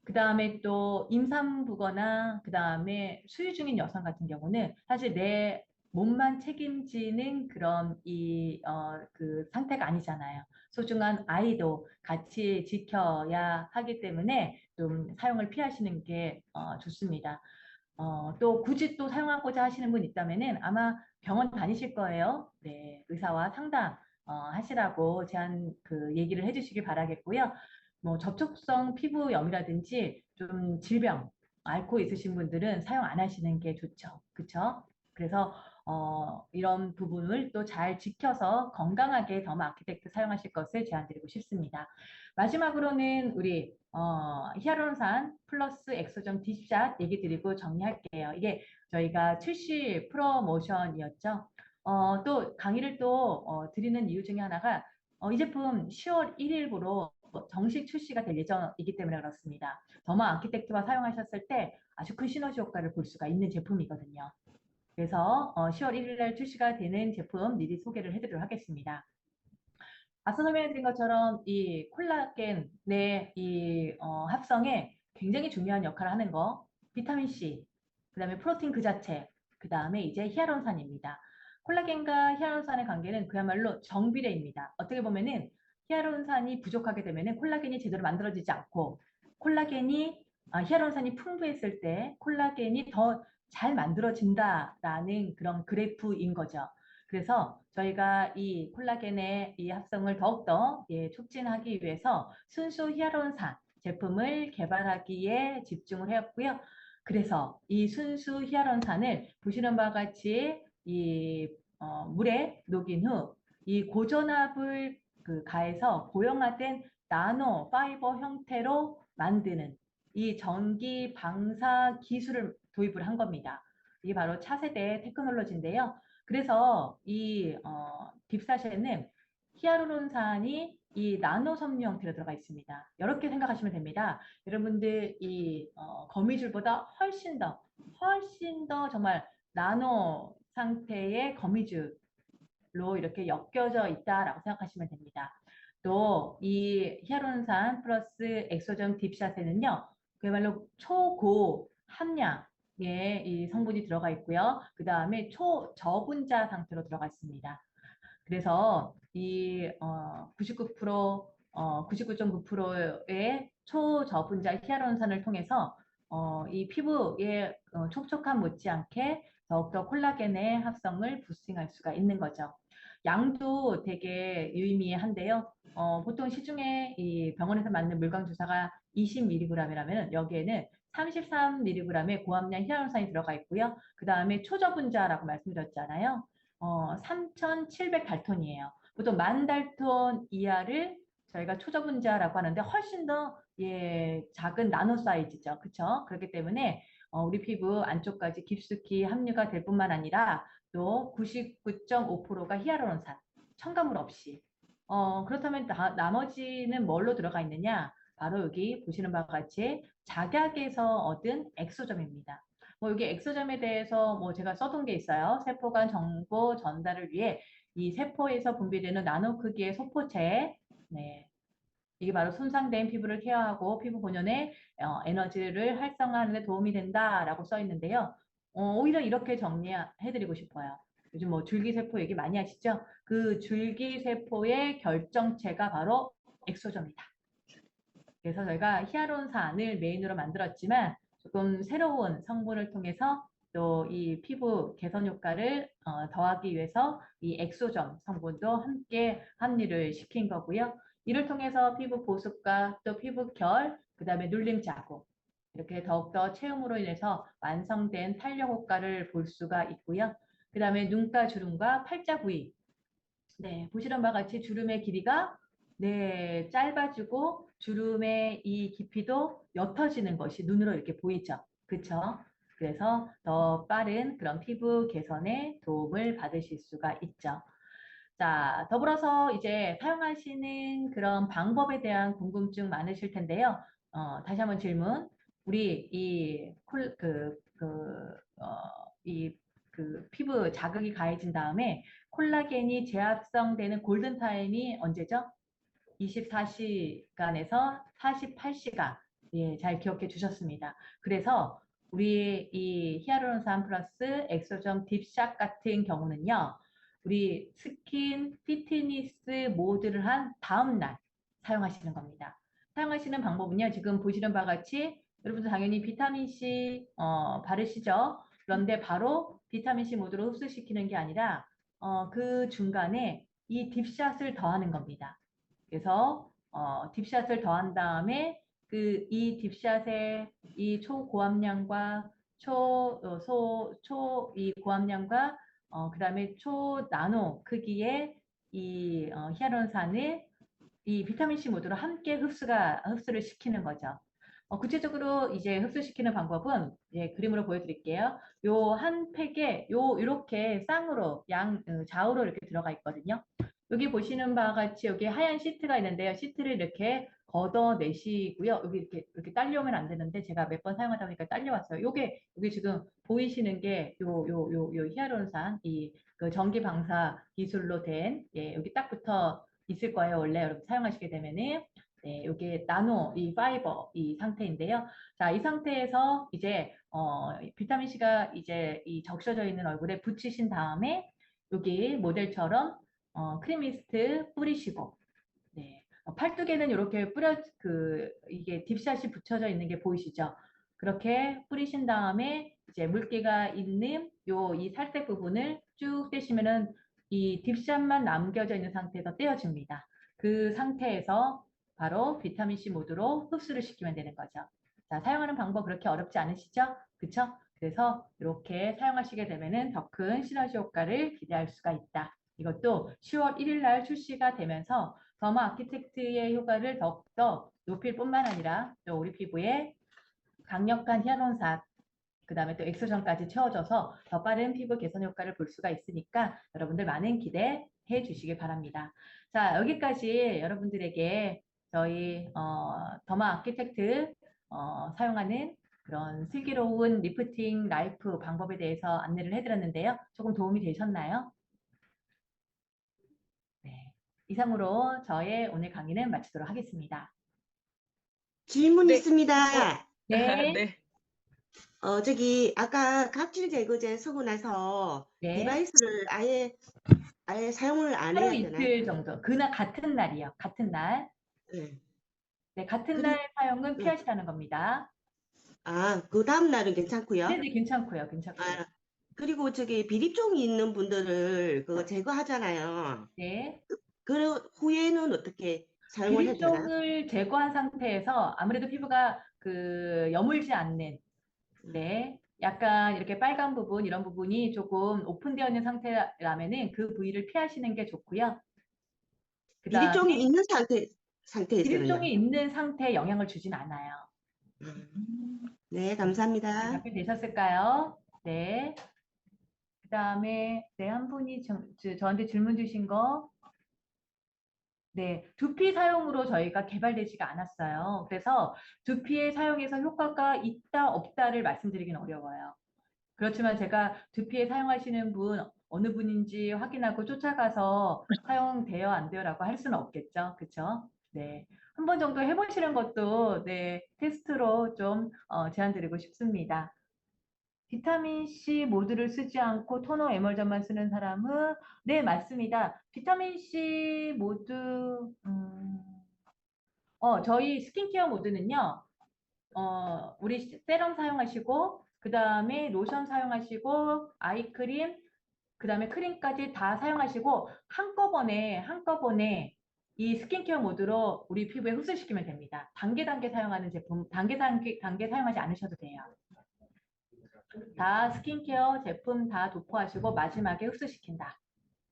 그 다음에 또 임산부거나 그 다음에 수유 중인 여성 같은 경우는 사실 내 몸만 책임지는 그런 그 상태가 아니잖아요. 소중한 아이도 같이 지켜야 하기 때문에 좀 사용을 피하시는 게 좋습니다. 또 굳이 또 사용하고자 하시는 분 있다면은 아마 병원 다니실 거예요. 네, 의사와 상담 하시라고 제안 그 얘기를 해주시길 바라겠고요. 뭐 접촉성 피부염이라든지 좀 질병 앓고 있으신 분들은 사용 안 하시는 게 좋죠. 그렇죠? 그래서 이런 부분을 또 잘 지켜서 건강하게 더마 아키텍트 사용하실 것을 제안드리고 싶습니다. 마지막으로는 우리 히아루론산 플러스 엑소점 딥샷 얘기 드리고 정리할게요. 이게 저희가 출시 프로모션이었죠. 또 강의를 또 드리는 이유 중에 하나가 이 제품 10월 1일부로 정식 출시가 될 예정이기 때문에 그렇습니다. 더마 아키텍트와 사용하셨을 때 아주 큰 시너지 효과를 볼 수가 있는 제품이거든요. 그래서 10월 1일 날 출시가 되는 제품 미리 소개를 해드리도록 하겠습니다. 앞서 설명해드린 것처럼 이 콜라겐의 합성에 굉장히 중요한 역할을 하는 거, 비타민 C, 그 다음에 프로틴 그 자체, 그 다음에 이제 히아루론산입니다. 콜라겐과 히아루론산의 관계는 그야말로 정비례입니다. 어떻게 보면은 히아루론산이 부족하게 되면은 콜라겐이 제대로 만들어지지 않고, 히아루론산이 풍부했을 때 콜라겐이 더 잘 만들어진다라는 그런 그래프인 거죠. 그래서 저희가 이 콜라겐의 이 합성을 더욱더 촉진하기 위해서 순수 히아루론산 제품을 개발하기에 집중을 하였고요. 그래서 이 순수 히아루론산을 보시는 바와 같이 물에 녹인 후 이 고전압을 가해서 고형화된 나노 파이버 형태로 만드는 이 전기 방사 기술을 도입을 한 겁니다. 이게 바로 차세대 테크놀로지인데요. 그래서 이 딥사시에는 히아루론산이 이 나노 섬유 형태로 들어가 있습니다. 이렇게 생각하시면 됩니다. 여러분들 거미줄보다 훨씬 더 정말 나노 상태의 거미줄로 이렇게 엮여져 있다라고 생각하시면 됩니다. 또 이 히아루론산 플러스 엑소점 딥샷에는요, 그야말로 초고 함량 이 성분이 들어가 있고요. 그 다음에 초저분자 상태로 들어가 있습니다. 그래서 이 99%, 99.9%의 초저분자 히아루론산을 통해서 이 피부의 촉촉함 못지않게 더욱더 콜라겐의 합성을 부스팅할 수가 있는 거죠. 양도 되게 유의미한데요. 보통 시중에 이 병원에서 맞는 물광 주사가 20mg이라면 여기에는 33mg의 고함량 히아루론산이 들어가 있고요. 그 다음에 초저분자라고 말씀드렸잖아요. 3,700달톤이에요. 보통 10,000달톤 이하를 저희가 초저분자라고 하는데 훨씬 더 작은 나노 사이즈죠. 그렇죠? 그렇기 때문에 우리 피부 안쪽까지 깊숙이 함유가 될 뿐만 아니라 또 99.5%가 히아루론산, 첨가물 없이. 그렇다면 나머지는 뭘로 들어가 있느냐? 바로 여기 보시는 바와 같이 작약에서 얻은 엑소점입니다. 뭐 여기 엑소점에 대해서 뭐 제가 써둔 게 있어요. 세포 간 정보 전달을 위해 이 세포에서 분비되는 나노 크기의 소포체, 네. 이게 바로 손상된 피부를 케어하고 피부 본연의 에너지를 활성화하는 데 도움이 된다라고 써 있는데요. 오히려 이렇게 정리해드리고 싶어요. 요즘 뭐 줄기세포 얘기 많이 하시죠? 그 줄기세포의 결정체가 바로 엑소저입니다. 그래서 저희가 히아루론산을 메인으로 만들었지만 조금 새로운 성분을 통해서 또 이 피부 개선 효과를 더하기 위해서 이 엑소점 성분도 함께 합류를 시킨 거고요. 이를 통해서 피부 보습과 또 피부 결, 그 다음에 눌림 자국 이렇게 더욱더 체험으로 인해서 완성된 탄력 효과를 볼 수가 있고요. 그 다음에 눈가 주름과 팔자 부위, 네, 보시는 바와 같이 주름의 길이가 네, 짧아지고 주름의 이 깊이도 옅어지는 것이 눈으로 이렇게 보이죠. 그렇죠? 그래서 더 빠른 그런 피부 개선에 도움을 받으실 수가 있죠. 자, 더불어서 이제 사용하시는 그런 방법에 대한 궁금증 많으실 텐데요. 다시 한번 질문. 우리 이 피부 자극이 가해진 다음에 콜라겐이 재합성되는 골든타임이 언제죠? 24시간에서 48시간. 예, 잘 기억해 주셨습니다. 그래서 우리 이 히아루론산 플러스 엑소점 딥샷 같은 경우는요. 우리 스킨 피트니스 모드를 한 다음 날 사용하시는 겁니다. 사용하시는 방법은요. 지금 보시는 바와 같이 여러분들 당연히 비타민C 바르시죠. 그런데 바로 비타민C 모드로 흡수시키는 게 아니라 그 중간에 이 딥샷을 더하는 겁니다. 그래서 딥샷을 더한 다음에 그 이 딥샷의 이 초고함량과 이 고함량과 그다음에 초나노 크기의 이 히아루론산을 이 비타민C 모드로 함께 흡수를 시키는 거죠. 구체적으로 이제 흡수시키는 방법은 그림으로 보여드릴게요. 요 한 팩에 이렇게 쌍으로 좌우로 이렇게 들어가 있거든요. 여기 보시는 바와 같이 여기 하얀 시트가 있는데요. 시트를 이렇게 걷어내시고요. 여기 이렇게 딸려오면 안 되는데 제가 몇 번 사용하다 보니까 딸려왔어요. 여기 지금 보이시는 게 요 히아루론산 그 전기 방사 기술로 된 여기 딱 붙어 있을 거예요. 원래 여러분 사용하시게 되면은 네, 이게 나노 이 파이버 이 상태인데요. 자, 이 상태에서 이제 비타민 C가 이제 이 적셔져 있는 얼굴에 붙이신 다음에 여기 모델처럼 크림미스트 뿌리시고 네. 팔뚝에는 이렇게 이게 딥샷이 붙여져 있는 게 보이시죠? 그렇게 뿌리신 다음에 이제 물기가 있는 이 살색 부분을 쭉 떼시면은 이 딥샷만 남겨져 있는 상태에서 떼어집니다. 그 상태에서 바로 비타민C 모드로 흡수를 시키면 되는 거죠. 자, 사용하는 방법 그렇게 어렵지 않으시죠? 그쵸? 그래서 이렇게 사용하시게 되면은 더 큰 시너지 효과를 기대할 수가 있다. 이것도 10월 1일 날 출시가 되면서 더마 아키텍트의 효과를 더욱더 높일 뿐만 아니라 또 우리 피부에 강력한 히아루론산 그 다음에 또 엑소전까지 채워져서 더 빠른 피부 개선 효과를 볼 수가 있으니까 여러분들 많은 기대해 주시기 바랍니다. 자, 여기까지 여러분들에게 저희 더마 아키텍트 사용하는 그런 슬기로운 리프팅 라이프 방법에 대해서 안내를 해드렸는데요. 조금 도움이 되셨나요? 네. 이상으로 저의 오늘 강의는 마치도록 하겠습니다. 질문 네. 있습니다. 네. 네. 저기 아까 각질 제거제 쓰고 나서 네. 디바이스를 아예 사용을 안 하루 해야 되나요? 이틀 정도. 그날 같은 날이요. 같은 날. 네. 네, 같은 그리- 날 사용은 피하시라는 겁니다. 그 다음 날은 괜찮고요. 네네, 괜찮고요. 괜찮고요. 아, 그리고 저기 비립종이 있는 분들을 그거 제거하잖아요. 네. 그 후에는 어떻게 사용을 해도 되나요? 비립종을 제거한 상태에서 아무래도 피부가 여물지 않는, 네. 약간 이렇게 빨간 부분, 이런 부분이 조금 오픈되어 있는 상태라면은 그 부위를 피하시는 게 좋고요. 그 다음에 비립종이 있는 상태에서는요. 비립종이 있는 상태에 영향을 주진 않아요. 네, 감사합니다. 답변되셨을까요? 네. 그 다음에 한 분이 저한테 질문 주신 거. 네, 두피 사용으로 저희가 개발되지가 않았어요. 그래서 두피의 사용에서 효과가 있다 없다를 말씀드리긴 어려워요. 그렇지만 제가 두피에 사용하시는 분 어느 분인지 확인하고 쫓아가서 사용돼요, 안 돼요라고 할 수는 없겠죠. 그쵸? 네. 한 번 정도 해보시는 것도 네, 테스트로 좀 제안 드리고 싶습니다. 비타민 C 모드를 쓰지 않고 토너 에멀전만 쓰는 사람은 네, 맞습니다. 비타민 C 모드 저희 스킨케어 모드는요. 우리 세럼 사용하시고 그다음에 로션 사용하시고 아이크림 그다음에 크림까지 다 사용하시고 한꺼번에 이 스킨케어 모드로 우리 피부에 흡수시키면 됩니다. 단계 사용하는 제품 단계 사용하지 않으셔도 돼요. 다 스킨케어 제품 다 도포하시고 마지막에 흡수시킨다.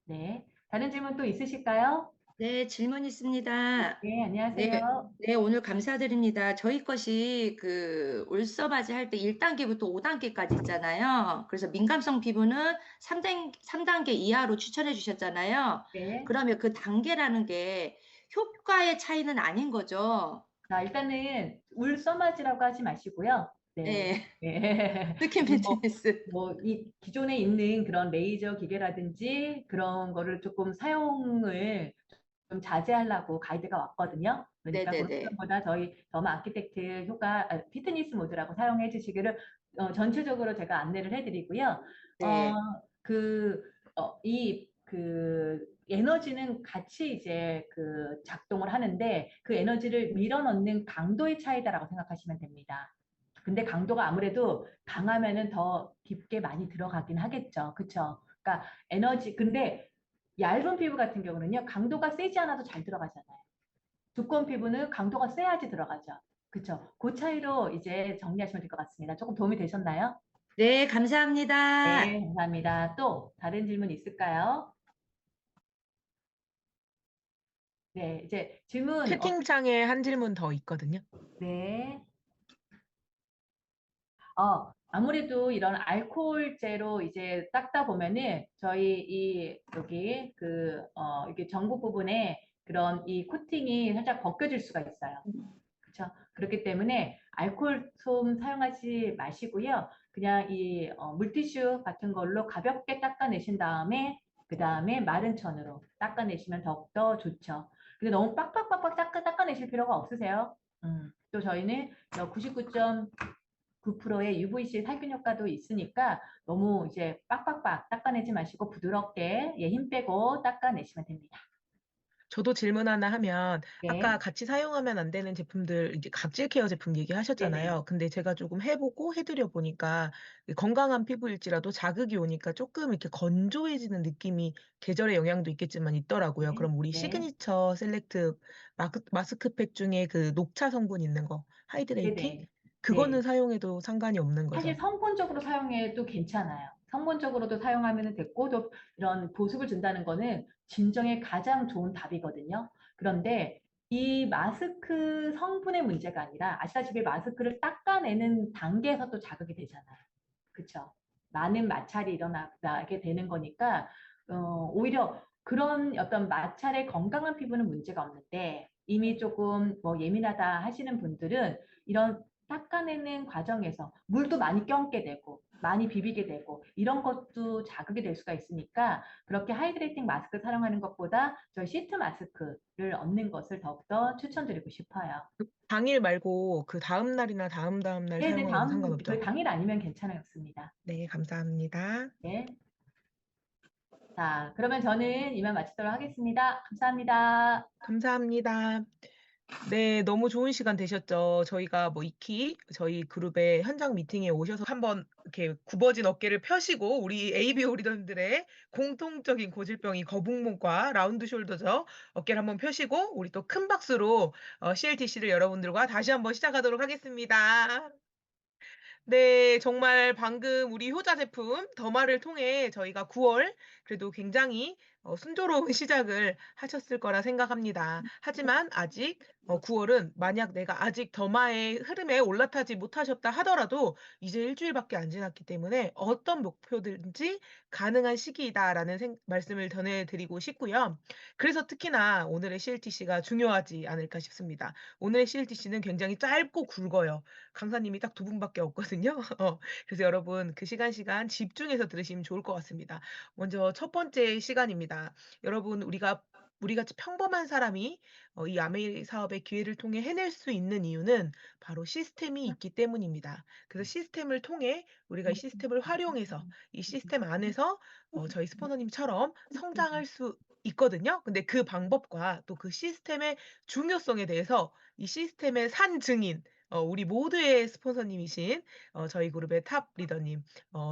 네. 다른 질문 또 있으실까요? 네, 질문 있습니다. 네, 안녕하세요. 네, 네, 오늘 감사드립니다. 저희 것이 그 울서바지 할 때 1단계부터 5단계까지 있잖아요. 그래서 민감성 피부는 3단계 이하로 추천해 주셨잖아요. 네. 그러면 그 단계라는 게 효과의 차이는 아닌 거죠? 자, 일단은 울서마지라고 하지 마시고요. 네. 네, 네. 스킨 필트니스. 이 기존에 있는 그런 레이저 기계라든지 그런 거를 조금 사용을 좀 자제하려고 가이드가 왔거든요. 그러니까 네네네. 그것보다 저희 더마 아키텍트 피트니스 모드라고 사용해 주시기를 전체적으로 제가 안내를 해드리고요. 네. 그 에너지는 같이 이제 그 작동을 하는데 그 에너지를 밀어넣는 강도의 차이다라고 생각하시면 됩니다. 근데 강도가 아무래도 강하면은 더 깊게 많이 들어가긴 하겠죠. 그쵸? 그러니까 근데 얇은 피부 같은 경우는요, 강도가 세지 않아도 잘 들어가잖아요. 두꺼운 피부는 강도가 세야지 들어가죠. 그쵸? 그 차이로 이제 정리하시면 될 것 같습니다. 조금 도움이 되셨나요? 네, 감사합니다. 네, 감사합니다. 또 다른 질문 있을까요? 네, 이제 질문, 채팅창에 한 질문 더 있거든요. 네. 아무래도 이런 알코올제로 이제 닦다 보면은 저희 여기 이게 전구 부분에 그런 이 코팅이 살짝 벗겨질 수가 있어요. 그렇죠? 그렇기 때문에 알코올 솜 사용하지 마시고요. 그냥 이 물티슈 같은 걸로 가볍게 닦아내신 다음에 그 다음에 마른 천으로 닦아내시면 더욱더 좋죠. 근데 너무 빡빡빡빡 닦아내실 필요가 없으세요. 또 저희는 99.9%의 UVC 살균 효과도 있으니까 너무 이제 빡빡빡 닦아내지 마시고 부드럽게 힘 빼고 닦아내시면 됩니다. 저도 질문 하나 하면 네. 아까 같이 사용하면 안 되는 제품들 이제 각질 케어 제품 네네. 얘기하셨잖아요. 근데 제가 조금 해 보고 해 드려 보니까 건강한 피부일지라도 자극이 오니까 조금 이렇게 건조해지는 느낌이 계절의 영향도 있겠지만 있더라고요. 네. 그럼 우리 네. 시그니처 셀렉트 마스크팩 중에 그 녹차 성분 있는 거 하이드레이팅? 네네. 그거는 네. 사용해도 상관이 없는 사실 거죠? 성분적으로 사용해도 괜찮아요. 성분적으로도 사용하면 됐고, 또 이런 보습을 준다는 거는 진정에 가장 좋은 답이거든요. 그런데 이 마스크 성분의 문제가 아니라 아시다시피 마스크를 닦아내는 단계에서 또 자극이 되잖아요. 그쵸? 많은 마찰이 일어나게 되는 거니까, 오히려 그런 어떤 마찰의 건강한 피부는 문제가 없는데, 이미 조금 뭐 예민하다 하시는 분들은 이런 닦아내는 과정에서 물도 많이 껴안게 되고 많이 비비게 되고 이런 것도 자극이 될 수가 있으니까 그렇게 하이드레이팅 마스크 사용하는 것보다 저희 시트 마스크를 얻는 것을 더욱더 추천드리고 싶어요. 당일 말고 그 다음 날이나 다음 날 네네, 사용하고는 그 상관없죠? 당일 아니면 괜찮았습니다. 네, 감사합니다. 네. 자, 그러면 저는 이만 마치도록 하겠습니다. 감사합니다. 감사합니다. 네, 너무 좋은 시간 되셨죠? 저희가 뭐 익히 저희 그룹의 현장 미팅에 오셔서 한번 이렇게 굽어진 어깨를 펴시고 우리 ABO 리더님들의 공통적인 고질병이 거북목과 라운드 숄더죠. 어깨를 한번 펴시고 우리 또 큰 박수로 CLTC를 여러분들과 다시 한번 시작하도록 하겠습니다. 네. 정말 방금 우리 효자 제품 더마를 통해 저희가 9월 그래도 굉장히 순조로운 시작을 하셨을 거라 생각합니다. 하지만 아직 9월은 만약 내가 아직 더마의 흐름에 올라타지 못하셨다 하더라도 이제 일 주일밖에 안 지났기 때문에 어떤 목표든지 가능한 시기이다라는 말씀을 전해 드리고 싶고요. 그래서 특히나 오늘의 CLTC가 중요하지 않을까 싶습니다. 오늘의 CLTC는 굉장히 짧고 굵어요. 강사님이 딱 2분밖에 없거든요. 그래서 여러분 그 시간 집중해서 들으시면 좋을 것 같습니다. 먼저 첫 번째 시간입니다. 여러분 우리같이 평범한 사람이 이 아메이 사업의 기회를 통해 해낼 수 있는 이유는 바로 시스템이 있기 때문입니다. 그래서 시스템을 통해 우리가 이 시스템을 활용해서 이 시스템 안에서 저희 스포너님처럼 성장할 수 있거든요. 근데 그 방법과 또 그 시스템의 중요성에 대해서 이 시스템의 산증인 우리 모두의 스폰서님이신 저희 그룹의 탑 리더님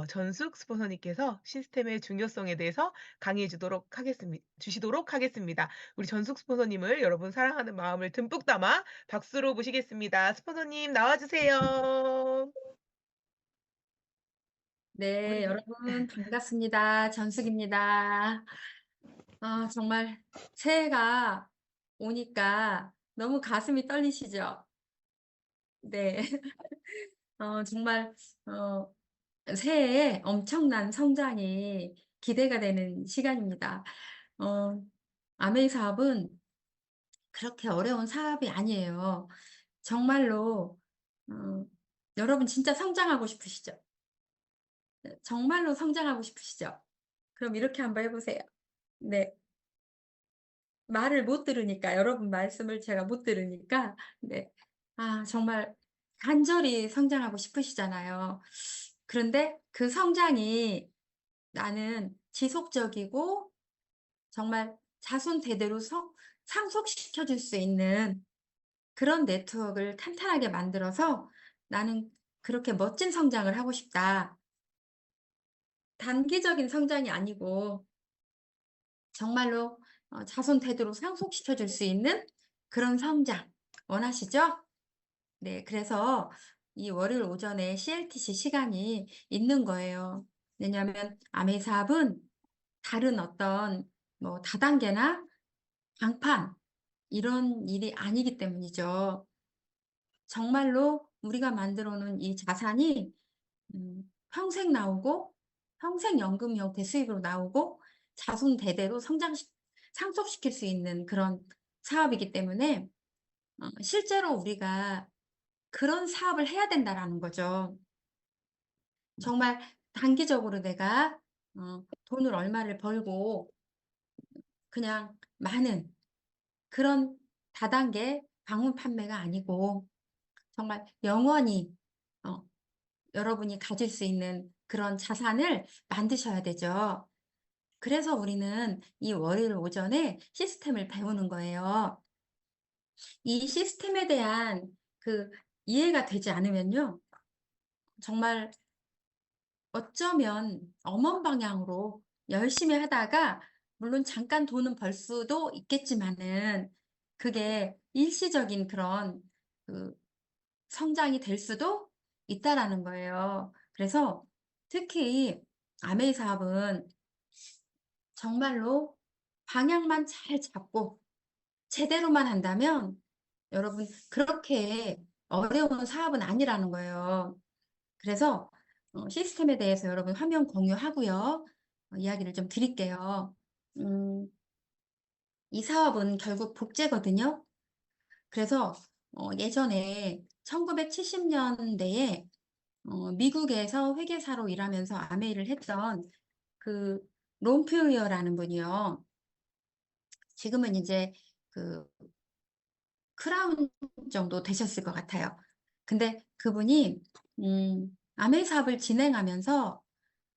전숙 스폰서님께서 시스템의 중요성에 대해서 강의해 주시도록 하겠습니다. 우리 전숙 스폰서님을 여러분 사랑하는 마음을 듬뿍 담아 박수로 모시겠습니다. 스폰서님 나와 주세요. 네, 여러분 반갑습니다. 전숙입니다. 정말 새해가 오니까 너무 가슴이 떨리시죠? 네. 정말 어, 새해에 엄청난 성장이 기대가 되는 시간입니다. 어, 아메이 사업은 그렇게 어려운 사업이 아니에요. 정말로 어, 여러분 진짜 성장하고 싶으시죠? 네, 정말로 성장하고 싶으시죠? 그럼 이렇게 한번 해보세요. 네. 말을 못 들으니까, 여러분 말씀을 제가 못 들으니까, 네. 정말 간절히 성장하고 싶으시잖아요. 그런데 그 성장이 나는 지속적이고 정말 자손 대대로 상속시켜 줄 수 있는 그런 네트워크를 탄탄하게 만들어서 나는 그렇게 멋진 성장을 하고 싶다. 단기적인 성장이 아니고 정말로 자손 대대로 상속시켜 줄 수 있는 그런 성장 원하시죠? 네. 그래서 이 월요일 오전에 CLTC 시간이 있는 거예요. 왜냐하면 아메 사업은 다른 어떤 뭐 다단계나 강판 이런 일이 아니기 때문이죠. 정말로 우리가 만들어 놓은 이 자산이 평생 나오고 평생 연금 형태 수입으로 나오고 자손 대대로 상속시킬 수 있는 그런 사업이기 때문에 실제로 우리가 그런 사업을 해야 된다라는 거죠. 정말 단기적으로 내가 돈을 얼마를 벌고 그냥 많은 그런 다단계 방문 판매가 아니고 정말 영원히 어 여러분이 가질 수 있는 그런 자산을 만드셔야 되죠. 그래서 우리는 이 월요일 오전에 시스템을 배우는 거예요. 이 시스템에 대한 그 이해가 되지 않으면요. 정말 어쩌면 엄원 방향으로 열심히 하다가 물론 잠깐 돈은 벌 수도 있겠지만은 그게 일시적인 그런 그 성장이 될 수도 있다라는 거예요. 그래서 특히 아메이 사업은 정말로 방향만 잘 잡고 제대로만 한다면 여러분 그렇게 어려운 사업은 아니라는 거예요. 그래서 시스템에 대해서 여러분 화면 공유하고요. 이야기를 좀 드릴게요. 음, 이 사업은 결국 복제거든요. 그래서 예전에 1970년대에 미국에서 회계사로 일하면서 아메이를 했던 그 롬퓨어라는 분이요. 지금은 이제 그 크라운 정도 되셨을 것 같아요. 근데 그분이 아메이 사업을 진행하면서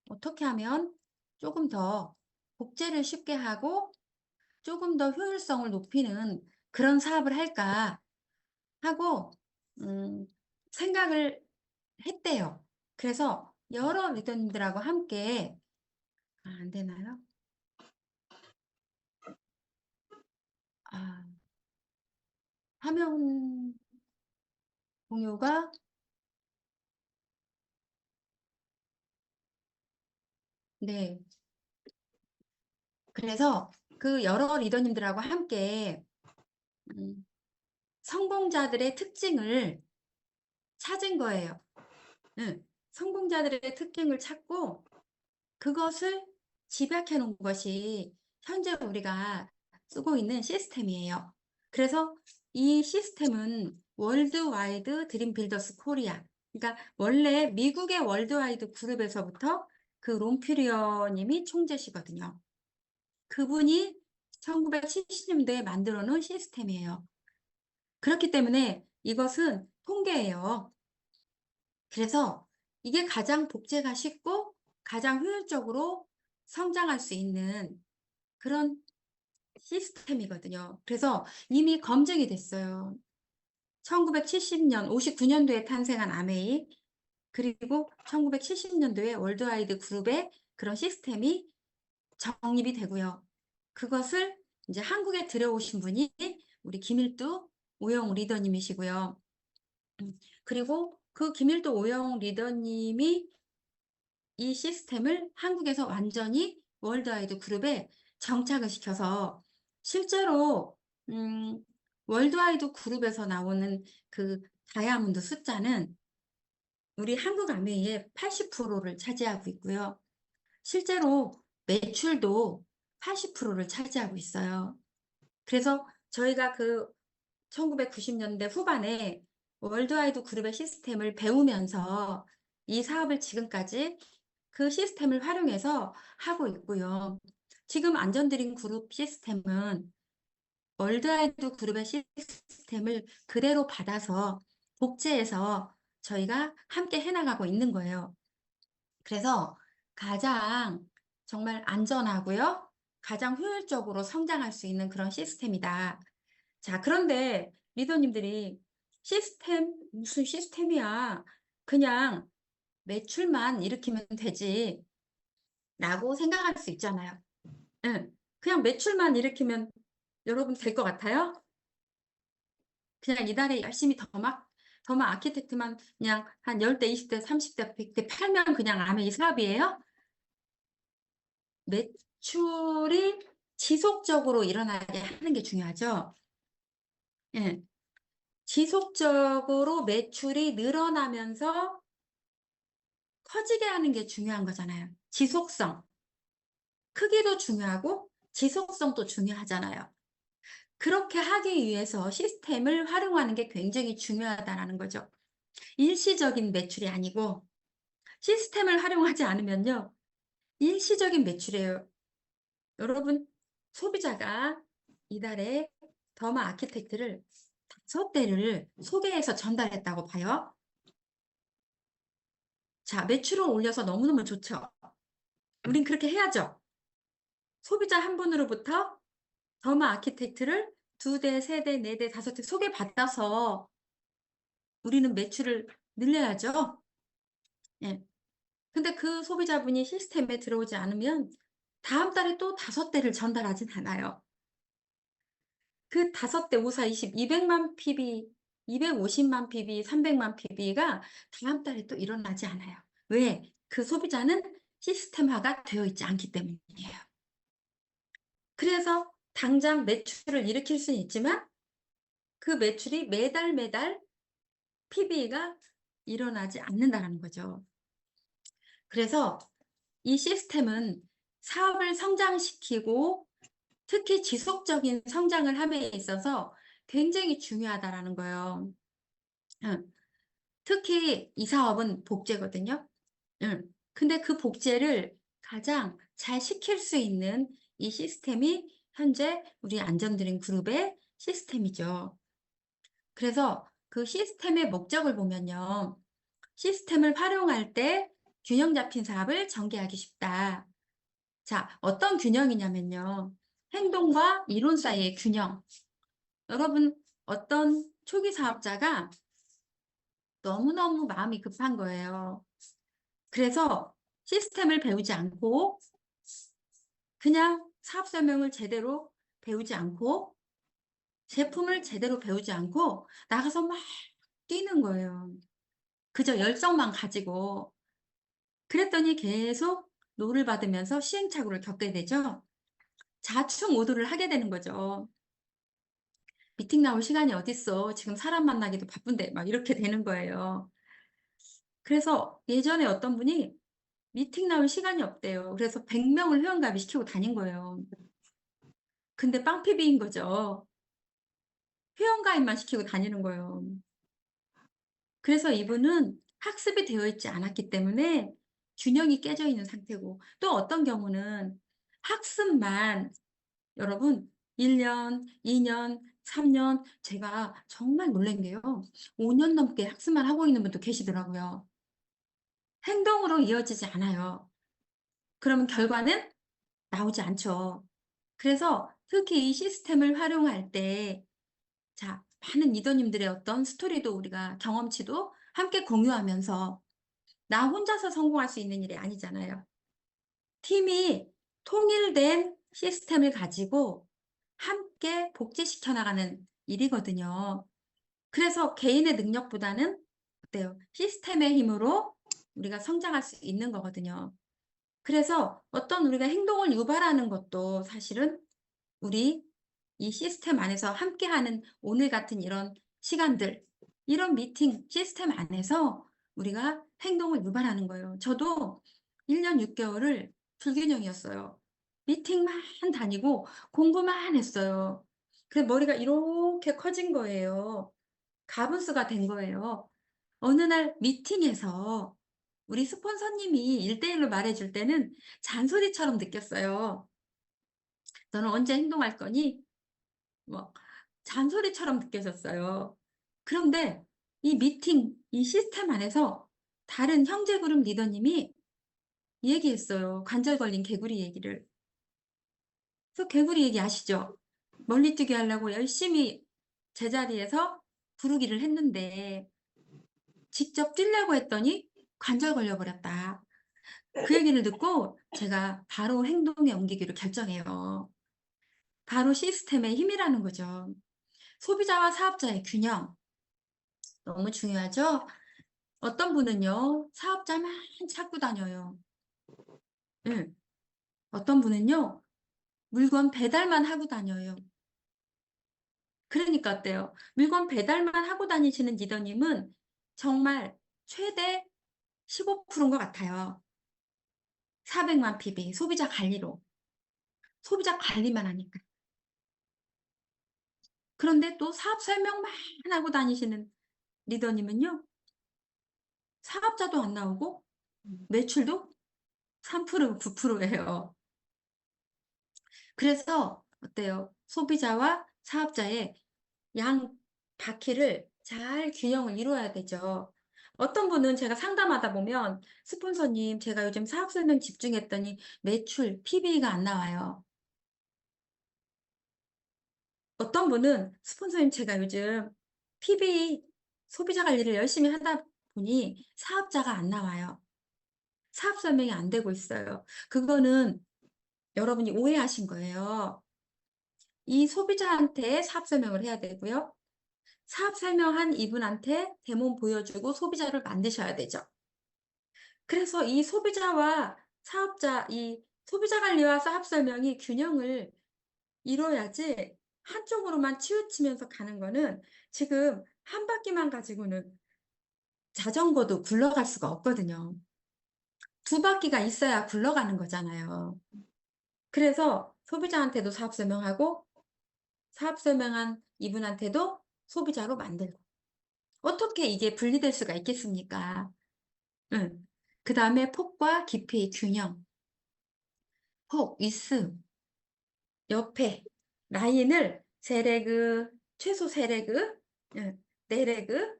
어떻게 하면 조금 더 복제를 쉽게 하고 조금 더 효율성을 높이는 그런 사업을 할까 하고 생각을 했대요. 그래서 여러 리더님들하고 함께 안 되나요? 화면 공유가 네. 그래서 그 여러 리더님들하고 함께 성공자들의 특징을 찾은 거예요. 응. 성공자들의 특징을 찾고 그것을 집약해 놓은 것이 현재 우리가 쓰고 있는 시스템이에요. 그래서 이 시스템은 월드와이드 드림 빌더스 코리아. 그러니까 원래 미국의 월드와이드 그룹에서부터 그 롬퓨리어 님이 총재시거든요. 그분이 1970년대에 만들어 놓은 시스템이에요. 그렇기 때문에 이것은 통계예요. 그래서 이게 가장 복제가 쉽고 가장 효율적으로 성장할 수 있는 그런 시스템이거든요. 그래서 이미 검증이 됐어요. 1970년, 59년도에 탄생한 아메이, 그리고 1970년도에 월드와이드 그룹의 그런 시스템이 정립이 되고요. 그것을 이제 한국에 들여오신 분이 우리 김일두 오영 리더님이시고요. 그리고 그 김일두 오영 리더님이 이 시스템을 한국에서 완전히 월드와이드 그룹에 정착을 시켜서 실제로 월드와이드 그룹에서 나오는 그 다이아몬드 숫자는 우리 한국 아메이의 80%를 차지하고 있고요. 실제로 매출도 80%를 차지하고 있어요. 그래서 저희가 그 1990년대 후반에 월드와이드 그룹의 시스템을 배우면서 이 사업을 지금까지 그 시스템을 활용해서 하고 있고요. 지금 안전드림 그룹 시스템은 월드와이드 그룹의 시스템을 그대로 받아서 복제해서 저희가 함께 해나가고 있는 거예요. 그래서 가장 정말 안전하고요. 가장 효율적으로 성장할 수 있는 그런 시스템이다. 자, 그런데 리더님들이 시스템, 무슨 시스템이야. 그냥 매출만 일으키면 되지. 라고 생각할 수 있잖아요. 응. 그냥 매출만 일으키면 여러분 될 것 같아요? 그냥 이달에 열심히 더막 아키텍트만 그냥 한 10대, 20대, 30대, 100대 팔면 그냥 아메이 사업이에요? 매출이 지속적으로 일어나게 하는 게 중요하죠. 예. 지속적으로 매출이 늘어나면서 커지게 하는 게 중요한 거잖아요. 지속성. 크기도 중요하고 지속성도 중요하잖아요. 그렇게 하기 위해서 시스템을 활용하는 게 굉장히 중요하다는 거죠. 일시적인 매출이 아니고 시스템을 활용하지 않으면요. 일시적인 매출이에요. 여러분, 소비자가 이달에 더마 아키텍트를 5대를 소개해서 전달했다고 봐요. 자, 매출을 올려서 너무너무 좋죠. 우린 그렇게 해야죠. 소비자 한 분으로부터 더마 아키텍트를 2대, 3대, 4대, 5대 소개받아서 우리는 매출을 늘려야죠. 예. 근데 그 소비자분이 시스템에 들어오지 않으면 다음 달에 또 5대를 전달하진 않아요. 그 5대 5, 4, 20, 200만 PB, 250만 PB, 300만 PB가 다음 달에 또 일어나지 않아요. 왜? 그 소비자는 시스템화가 되어 있지 않기 때문이에요. 그래서 당장 매출을 일으킬 수는 있지만 그 매출이 매달 PB가 일어나지 않는다는 거죠. 그래서 이 시스템은 사업을 성장시키고 특히 지속적인 성장을 함에 있어서 굉장히 중요하다는 거예요. 특히 이 사업은 복제거든요. 근데 그 복제를 가장 잘 시킬 수 있는 이 시스템이 현재 우리 안전드림 그룹의 시스템이죠. 그래서 그 시스템의 목적을 보면요. 시스템을 활용할 때 균형 잡힌 사업을 전개하기 쉽다. 자, 어떤 균형이냐면요. 행동과 이론 사이의 균형. 여러분, 어떤 초기 사업자가 너무너무 마음이 급한 거예요. 그래서 시스템을 배우지 않고 그냥 사업 설명을 제대로 배우지 않고 제품을 제대로 배우지 않고 나가서 막 뛰는 거예요. 그저 열정만 가지고. 그랬더니 계속 노를 받으면서 시행착오를 겪게 되죠. 자충우돌을 하게 되는 거죠. 미팅 나올 시간이 어딨어. 지금 사람 만나기도 바쁜데 막 이렇게 되는 거예요. 그래서 예전에 어떤 분이 미팅 나올 시간이 없대요. 그래서 100명을 회원가입 시키고 다닌 거예요. 근데 빵피비인 거죠. 회원가입만 시키고 다니는 거예요. 그래서 이분은 학습이 되어 있지 않았기 때문에 균형이 깨져 있는 상태고, 또 어떤 경우는 학습만, 여러분 1년, 2년, 3년, 제가 정말 놀란 게요. 5년 넘게 학습만 하고 있는 분도 계시더라고요. 행동으로 이어지지 않아요. 그러면 결과는 나오지 않죠. 그래서 특히 이 시스템을 활용할 때, 자, 많은 리더님들의 어떤 스토리도 우리가 경험치도 함께 공유하면서, 나 혼자서 성공할 수 있는 일이 아니잖아요. 팀이 통일된 시스템을 가지고 함께 복제시켜 나가는 일이거든요. 그래서 개인의 능력보다는 어때요? 시스템의 힘으로 우리가 성장할 수 있는 거거든요. 그래서 어떤 우리가 행동을 유발하는 것도 사실은 우리 이 시스템 안에서 함께하는 오늘 같은 이런 시간들, 이런 미팅 시스템 안에서 우리가 행동을 유발하는 거예요. 저도 1년 6개월을 불균형이었어요. 미팅만 다니고 공부만 했어요. 그래서 머리가 이렇게 커진 거예요. 가분수가 된 거예요. 어느 날 미팅에서 우리 스폰서님이 1대1로 말해줄 때는 잔소리처럼 느꼈어요. 너는 언제 행동할 거니? 뭐 잔소리처럼 느껴졌어요. 그런데 이 미팅, 이 시스템 안에서 다른 형제 그룹 리더님이 얘기했어요. 관절 걸린 개구리 얘기를. 그래서 개구리 얘기 아시죠? 멀리 뛰게 하려고 열심히 제자리에서 부르기를 했는데 직접 뛰려고 했더니 관절 걸려버렸다. 그 얘기를 듣고 제가 바로 행동에 옮기기로 결정해요. 바로 시스템의 힘이라는 거죠. 소비자와 사업자의 균형. 너무 중요하죠? 어떤 분은요, 사업자만 찾고 다녀요. 응. 어떤 분은요, 물건 배달만 하고 다녀요. 그러니까 어때요? 물건 배달만 하고 다니시는 리더님은 정말 최대 15%인 것 같아요. 400만 PB, 소비자 관리로. 소비자 관리만 하니까. 그런데 또 사업 설명만 하고 다니시는 리더님은요, 사업자도 안 나오고 매출도 3%, 9%예요. 그래서 어때요? 소비자와 사업자의 양 바퀴를 잘 균형을 이루어야 되죠. 어떤 분은 제가 상담하다 보면 스폰서님, 제가 요즘 사업 설명 집중했더니 매출, PB가 안 나와요. 어떤 분은 스폰서님, 제가 요즘 PB, 소비자 관리를 열심히 하다 보니 사업자가 안 나와요. 사업 설명이 안 되고 있어요. 그거는 여러분이 오해하신 거예요. 이 소비자한테 사업 설명을 해야 되고요. 사업 설명한 이분한테 데모 보여주고 소비자를 만드셔야 되죠. 그래서 이 소비자와 사업자, 이 소비자 관리와 사업 설명이 균형을 이뤄야지, 한쪽으로만 치우치면서 가는 거는 지금 한 바퀴만 가지고는 자전거도 굴러갈 수가 없거든요. 두 바퀴가 있어야 굴러가는 거잖아요. 그래서 소비자한테도 사업 설명하고 사업 설명한 이분한테도 소비자로 만들고. 어떻게 이게 분리될 수가 있겠습니까? 응. 그 다음에 폭과 깊이의 균형. 폭, 위스, 옆에 라인을 세레그, 최소 세레그, 네레그.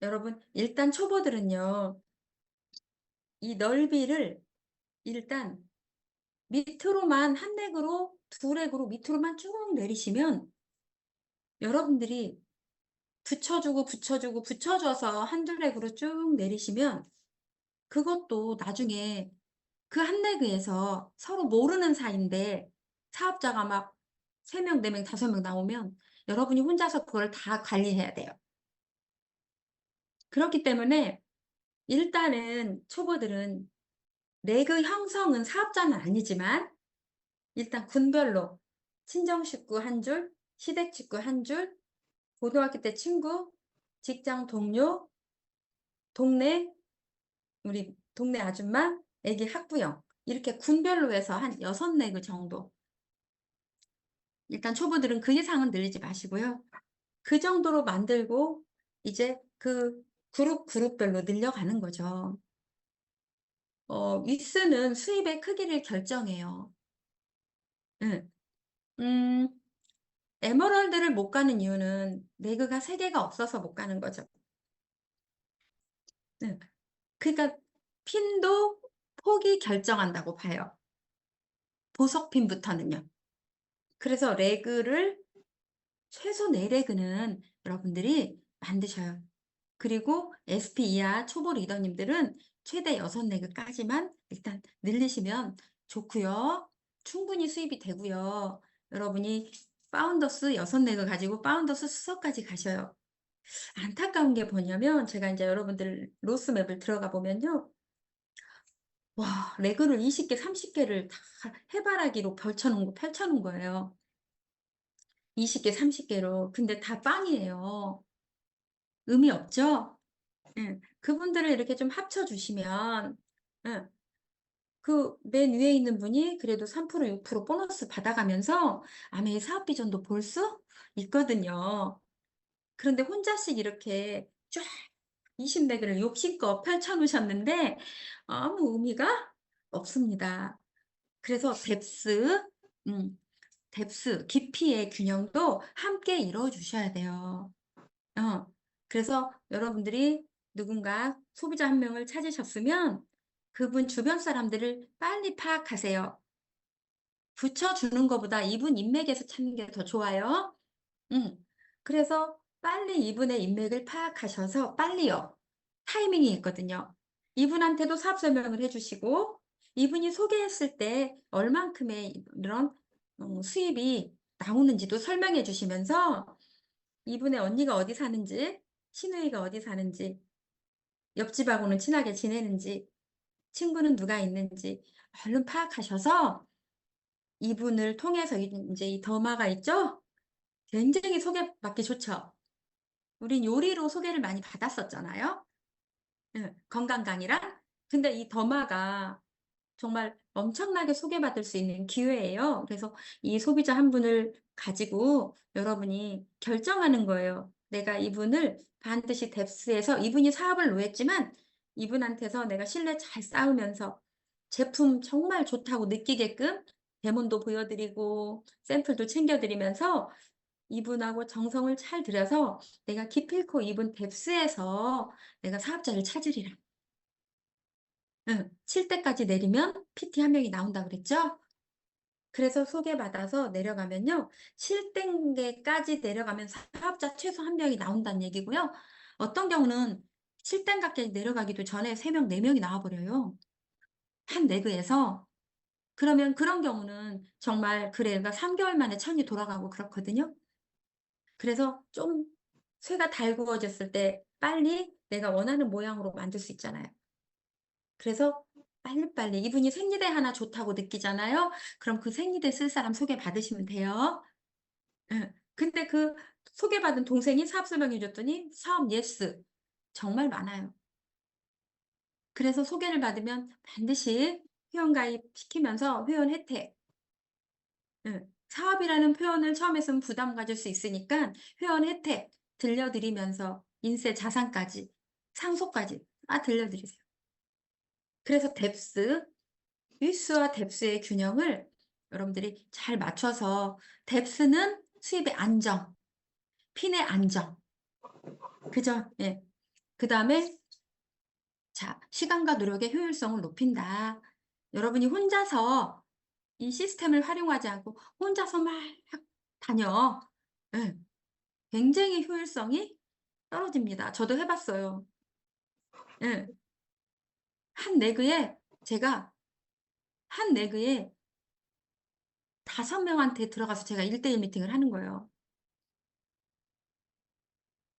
여러분, 일단 초보들은요, 이 넓이를 일단 밑으로만 한 렉으로, 두 렉으로 밑으로만 쭉 내리시면 여러분들이 붙여주고 붙여주고 붙여줘서 한두 렉으로 쭉 내리시면 그것도 나중에 그 한 레그에서 서로 모르는 사이인데 사업자가 막 3명, 4명, 5명 나오면 여러분이 혼자서 그걸 다 관리해야 돼요. 그렇기 때문에 일단은 초보들은 레그 형성은 사업자는 아니지만 일단 군별로 친정 식구 한 줄, 시댁 식구 한 줄, 고등학교 때 친구, 직장 동료, 동네, 우리 동네 아줌마, 애기 학부형 이렇게 군별로 해서 한 6-4개 정도. 일단 초보들은 그 이상은 늘리지 마시고요. 그 정도로 만들고 이제 그 그룹별로 늘려가는 거죠. 위스는 수입의 크기를 결정해요. 응. 에메랄드를 못 가는 이유는 레그가 3개가 없어서 못 가는 거죠. 응. 그러니까 핀도 폭이 결정한다고 봐요. 보석핀부터는요. 그래서 레그를 최소 4레그는 여러분들이 만드셔요. 그리고 SP 이하 초보 리더님들은 최대 6레그까지만 일단 늘리시면 좋고요. 충분히 수입이 되고요. 여러분이 파운더스 6레그 가지고 파운더스 수석까지 가셔요. 안타까운 게 뭐냐면 제가 이제 여러분들 로스맵을 들어가 보면요. 와, 레그를 20개, 30개를 다 해바라기로 펼쳐 놓은 거예요. 20개, 30개로. 근데 다 빵이에요. 의미 없죠? 예. 그분들을 이렇게 좀 합쳐 주시면 예. 그 맨 위에 있는 분이 그래도 3% 6% 보너스 받아가면서 아메의 사업 비전도 볼 수 있거든요. 그런데 혼자씩 이렇게 쫙 20레그를 욕심껏 펼쳐 놓으셨는데 아무 의미가 없습니다. 그래서 뎁스, 깊이의 균형도 함께 이루어 주셔야 돼요. 그래서 여러분들이 누군가 소비자 한 명을 찾으셨으면 그분 주변 사람들을 빨리 파악하세요. 붙여주는 것보다 이분 인맥에서 찾는 게 더 좋아요. 그래서 빨리 이분의 인맥을 파악하셔서 빨리요. 타이밍이 있거든요. 이분한테도 사업 설명을 해주시고 이분이 소개했을 때 얼만큼의 이런 수입이 나오는지도 설명해 주시면서 이분의 언니가 어디 사는지, 시누이가 어디 사는지, 옆집하고는 친하게 지내는지, 친구는 누가 있는지 얼른 파악하셔서 이분을 통해서 이제 이 더마가 있죠? 굉장히 소개받기 좋죠. 우린 요리로 소개를 많이 받았었잖아요. 건강 강의랑. 근데 이 더마가 정말 엄청나게 소개받을 수 있는 기회예요. 그래서 이 소비자 한 분을 가지고 여러분이 결정하는 거예요. 내가 이분을 반드시 뎁스에서 이분이 사업을 놓았지만 이분한테서 내가 신뢰 잘 쌓으면서 제품 정말 좋다고 느끼게끔 데모도 보여드리고 샘플도 챙겨드리면서 이분하고 정성을 잘 들여서 내가 기필코 이분 뎁스에서 내가 사업자를 찾으리라. 7대까지 내리면 PT 한 명이 나온다 그랬죠? 그래서 소개받아서 내려가면요. 7단계까지 내려가면 사업자 최소 1명이 나온다는 얘기고요. 어떤 경우는 7단계까지 내려가기도 전에 3명, 4명이 나와버려요. 한 레그에서. 그러면 그런 경우는 정말 그 레그가 3개월 만에 천이 돌아가고 그렇거든요. 그래서 좀 쇠가 달구어졌을 때 빨리 내가 원하는 모양으로 만들 수 있잖아요. 그래서 빨리빨리 이분이 생리대 하나 좋다고 느끼잖아요. 그럼 그 생리대 쓸 사람 소개받으시면 돼요. 근데 그 소개받은 동생이 사업 설명해 줬더니 사업 예스 정말 많아요. 그래서 소개를 받으면 반드시 회원가입 시키면서 회원 혜택. 사업이라는 표현을 처음에 쓰면 부담 가질 수 있으니까 회원 혜택 들려드리면서 인세 자산까지 상속까지 다 들려드리세요. 그래서 뎁스, 위스와 뎁스의 균형을 여러분들이 잘 맞춰서 뎁스는 수입의 안정, 핀의 안정. 그죠? 예. 그 다음에 자, 시간과 노력의 효율성을 높인다. 여러분이 혼자서 이 시스템을 활용하지 않고 혼자서 막 다녀. 예. 굉장히 효율성이 떨어집니다. 저도 해봤어요. 예. 한 레그에 제가 한 레그에 5명한테 들어가서 제가 1대1 미팅을 하는 거예요.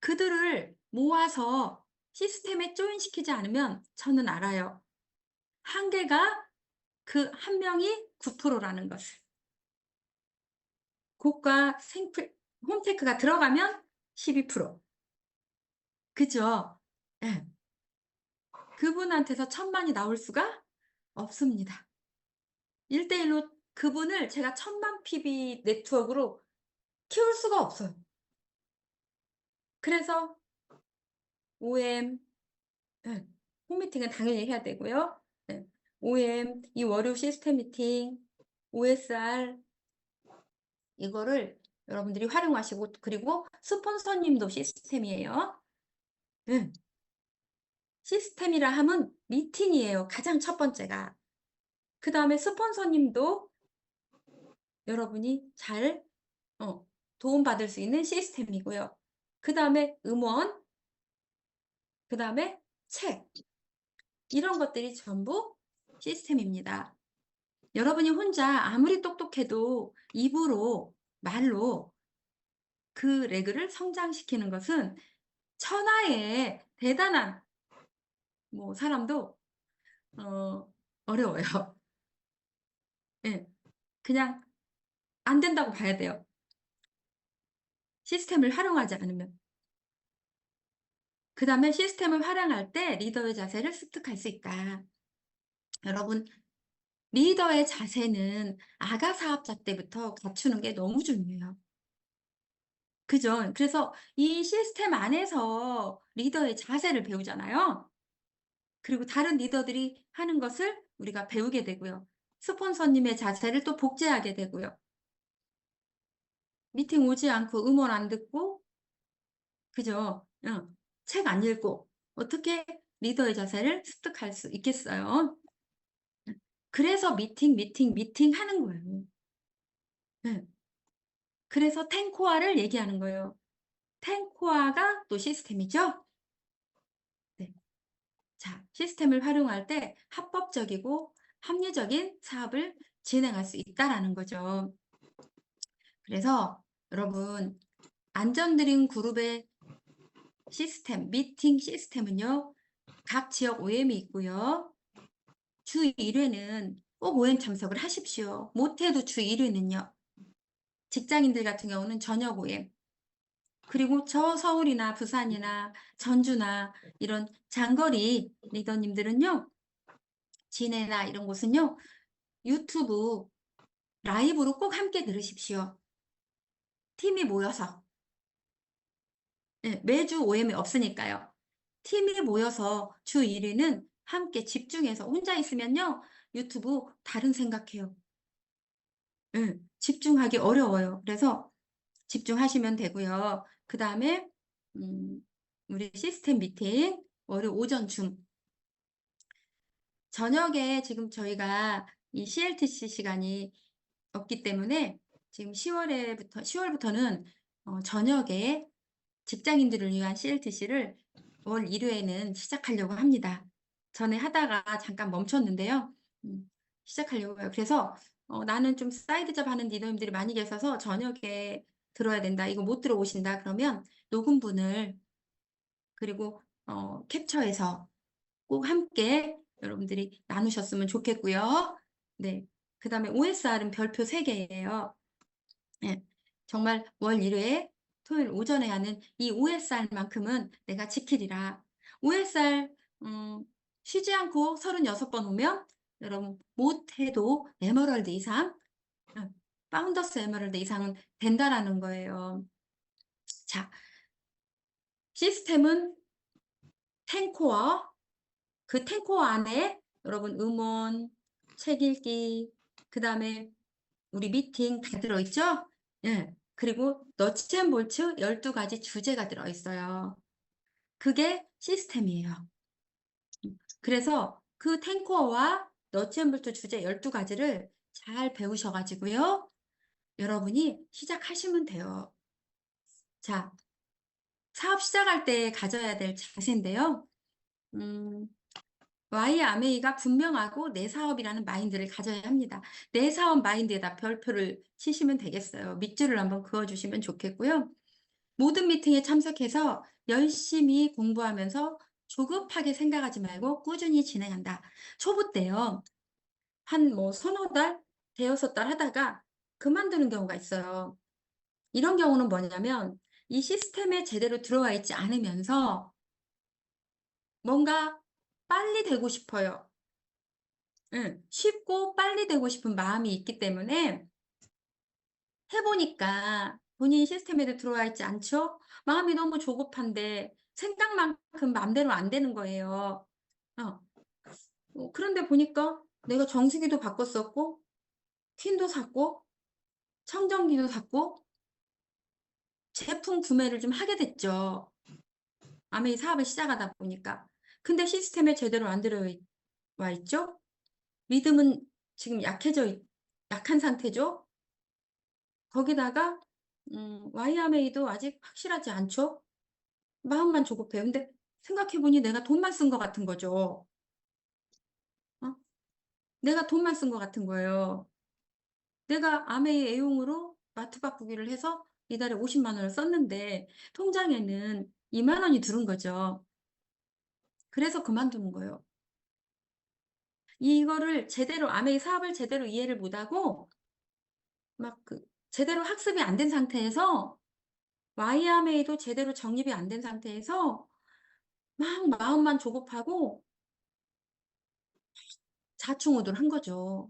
그들을 모아서 시스템에 조인시키지 않으면 저는 알아요. 한계가 그 한 명이 9%라는 것을. 고가 홈테크가 들어가면 12%. 그죠? 예. 그분한테서 1000만이 나올 수가 없습니다. 1대1로 그분을 제가 1000만 PB 네트워크로 키울 수가 없어요. 그래서 OM, 예, 홈미팅은 당연히 해야 되고요. 예, OM, 이 월요 시스템 미팅, OSR, 이거를 여러분들이 활용하시고, 그리고 스폰서님도 시스템이에요. 예, 시스템이라 하면 미팅이에요. 가장 첫 번째가. 그 다음에 스폰서님도 여러분이 잘 도움받을 수 있는 시스템이고요. 그 다음에 음원, 그 다음에 책, 이런 것들이 전부 시스템입니다. 여러분이 혼자 아무리 똑똑해도 입으로, 말로 그 레그를 성장시키는 것은 천하의 대단한 사람도 어려워요. 예, 그냥 안 된다고 봐야 돼요. 시스템을 활용하지 않으면. 그 다음에 시스템을 활용할 때 리더의 자세를 습득할 수 있다. 여러분, 리더의 자세는 아가 사업자 때부터 갖추는 게 너무 중요해요. 그죠? 그래서 이 시스템 안에서 리더의 자세를 배우잖아요. 그리고 다른 리더들이 하는 것을 우리가 배우게 되고요. 스폰서님의 자세를 또 복제하게 되고요. 미팅 오지 않고 음원 안 듣고, 그죠? 책 안 읽고 어떻게 리더의 자세를 습득할 수 있겠어요? 그래서 미팅 하는 거예요. 네. 그래서 탱코아를 얘기하는 거예요. 탱코아가 또 시스템이죠? 네. 자, 시스템을 활용할 때 합법적이고 합리적인 사업을 진행할 수 있다라는 거죠. 그래서 여러분, 안전드림 그룹의 시스템, 미팅 시스템은요, 각 지역 OM이 있고요. 주 1회는 꼭 OM 참석을 하십시오. 못해도 주 1회는요. 직장인들 같은 경우는 저녁 OM. 그리고 저 서울이나 부산이나 전주나 이런 장거리 리더님들은요. 진해나 이런 곳은요. 유튜브 라이브로 꼭 함께 들으십시오. 팀이 모여서. 네, 매주 OM이 없으니까요. 팀이 모여서 주 1회는 함께 집중해서 혼자 있으면요. 유튜브 다른 생각해요. 네, 집중하기 어려워요. 그래서 집중하시면 되고요. 그 다음에 우리 시스템 미팅 월요 오전중 저녁에 지금 저희가 이 CLTC 시간이 없기 때문에 지금 10월부터는 저녁에 직장인들을 위한 CLTC를 월 1회에는 시작하려고 합니다. 전에 하다가 잠깐 멈췄는데요. 시작하려고요. 그래서 나는 좀 사이드 잡 하는 리더님들이 많이 계셔서 저녁에 들어야 된다. 이거 못 들어오신다. 그러면 녹음분을 그리고 캡처해서 꼭 함께 여러분들이 나누셨으면 좋겠고요. 네. 그 다음에 OSR은 별표 3개예요. 네. 정말 월 1회 토요일 오전에 하는 이 OSR만큼은 내가 지키리라. OSR 쉬지 않고 36번 오면 여러분 못해도 에메랄드 이상, 파운더스 에메랄드 이상은 된다라는 거예요. 자, 시스템은 탱코어, 그 탱코어 안에 여러분 음원, 책 읽기, 그 다음에 우리 미팅 다 들어있죠? 예. 그리고 너츠 앤 볼츠 12가지 주제가 들어있어요. 그게 시스템이에요. 그래서 그 탱코어와 너츠 앤 볼츠 주제 12가지를 잘 배우셔가지고요. 여러분이 시작하시면 돼요. 자, 사업 시작할 때 가져야 될 자세인데요. YMA가 분명하고 내 사업이라는 마인드를 가져야 합니다. 내 사업 마인드에다 별표를 치시면 되겠어요. 밑줄을 한번 그어주시면 좋겠고요. 모든 미팅에 참석해서 열심히 공부하면서 조급하게 생각하지 말고 꾸준히 진행한다. 초보 때요. 한 서너 달, 대여섯 달 하다가 그만두는 경우가 있어요. 이런 경우는 뭐냐면 이 시스템에 제대로 들어와 있지 않으면서 뭔가 빨리 되고 싶어요. 쉽고 빨리 되고 싶은 마음이 있기 때문에 해보니까 본인 시스템에도 들어와 있지 않죠? 마음이 너무 조급한데 생각만큼 마음대로 안 되는 거예요. 그런데 보니까 내가 정수기도 바꿨었고, 퀸도 샀고, 청정기도 샀고, 제품 구매를 좀 하게 됐죠. 아메이 사업을 시작하다 보니까. 근데 시스템에 제대로 안 들어와 있죠? 믿음은 지금 약한 상태죠? 거기다가 와이아메이도 아직 확실하지 않죠? 마음만 조급해요. 근데 생각해 보니 내가 돈만 쓴 것 같은 거죠. 내가 돈만 쓴 것 같은 거예요. 내가 아메이 애용으로 마트 바꾸기를 해서 이달에 50만 원을 썼는데 통장에는 2만 원이 들은 거죠. 그래서 그만두는 거예요. 이거를 제대로 아메이 사업을 제대로 이해를 못하고 막 제대로 학습이 안 된 상태에서 와이아메이도 제대로 정립이 안 된 상태에서 막 마음만 조급하고 좌충우돌 한 거죠.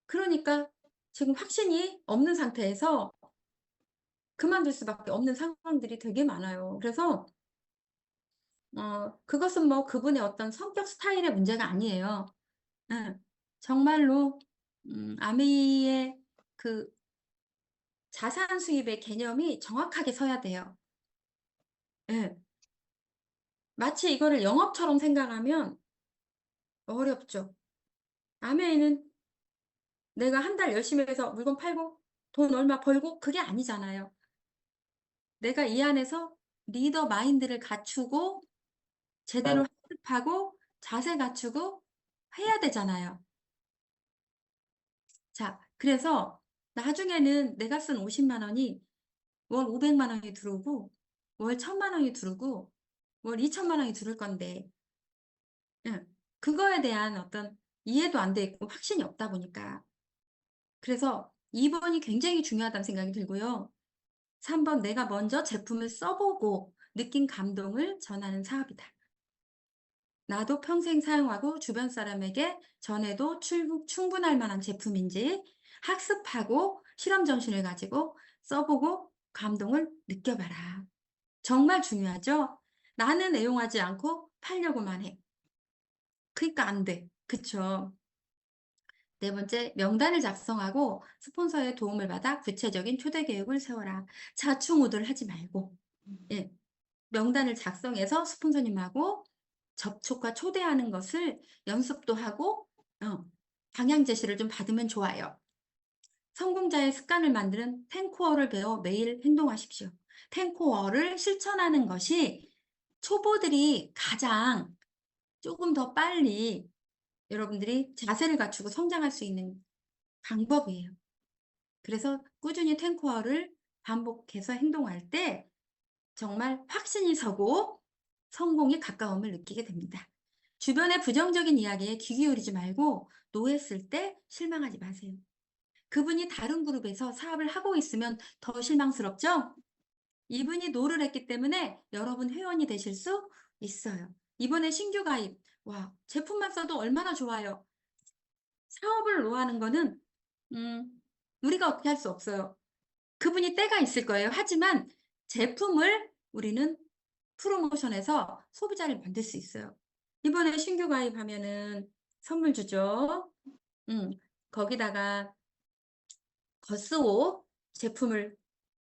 그러니까 지금 확신이 없는 상태에서 그만둘 수밖에 없는 상황들이 되게 많아요. 그래서 그것은 뭐 그분의 어떤 성격 스타일의 문제가 아니에요. 정말로 아메이의 그 자산 수입의 개념이 정확하게 서야 돼요. 예. 마치 이거를 영업처럼 생각하면 어렵죠. 아메이는 내가 한 달 열심히 해서 물건 팔고 돈 얼마 벌고 그게 아니잖아요. 내가 이 안에서 리더 마인드를 갖추고 제대로 학습하고 자세 갖추고 해야 되잖아요. 자, 그래서 나중에는 내가 쓴 50만 원이 월 500만 원이 들어오고 월 1000만 원이 들어오고 월 2000만 원이 들어올 건데 그거에 대한 어떤 이해도 안 돼 있고 확신이 없다 보니까. 그래서 2번이 굉장히 중요하다는 생각이 들고요. 3번 내가 먼저 제품을 써보고 느낀 감동을 전하는 사업이다. 나도 평생 사용하고 주변 사람에게 전해도 충분할 만한 제품인지 학습하고 실험 정신을 가지고 써보고 감동을 느껴봐라. 정말 중요하죠? 나는 애용하지 않고 팔려고만 해. 그러니까 안 돼. 그쵸? 네 번째, 명단을 작성하고 스폰서의 도움을 받아 구체적인 초대 계획을 세워라. 좌충우돌 하지 말고. 예. 명단을 작성해서 스폰서님하고 접촉과 초대하는 것을 연습도 하고 방향 제시를 좀 받으면 좋아요. 성공자의 습관을 만드는 10코어를 배워 매일 행동하십시오. 10코어를 실천하는 것이 초보들이 가장 조금 더 빨리 여러분들이 자세를 갖추고 성장할 수 있는 방법이에요. 그래서 꾸준히 10코어를 반복해서 행동할 때 정말 확신이 서고 성공에 가까움을 느끼게 됩니다. 주변의 부정적인 이야기에 귀 기울이지 말고 노했을 때 실망하지 마세요. 그분이 다른 그룹에서 사업을 하고 있으면 더 실망스럽죠? 이분이 노를 했기 때문에 여러분 회원이 되실 수 있어요. 이번에 신규 가입, 와, 제품만 써도 얼마나 좋아요. 사업을 노하는 거는 우리가 어떻게 할 수 없어요. 그분이 때가 있을 거예요. 하지만 제품을 우리는 프로모션해서 소비자를 만들 수 있어요. 이번에 신규 가입하면은 선물 주죠. 거기다가 거스오 제품을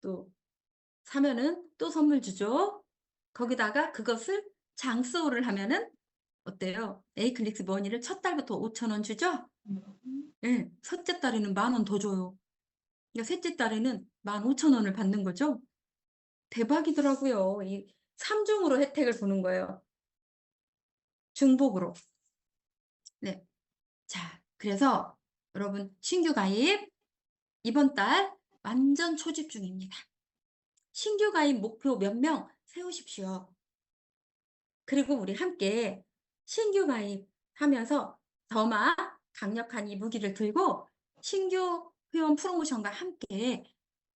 또 사면은 또 선물 주죠. 거기다가 그것을 장스오를 하면은 어때요? 에이클릭스 머니를 첫 달부터 5,000원 주죠? 네, 첫째 달에는 10,000원 더 줘요. 그러니까 셋째 달에는 15,000원을 받는 거죠. 대박이더라고요. 이 3중으로 혜택을 보는 거예요. 중복으로. 네. 자, 그래서 여러분 신규 가입 이번 달 완전 초집 중입니다. 신규 가입 목표 몇 명 세우십시오. 그리고 우리 함께 신규 가입하면서 더마 강력한 이 무기를 들고 신규 회원 프로모션과 함께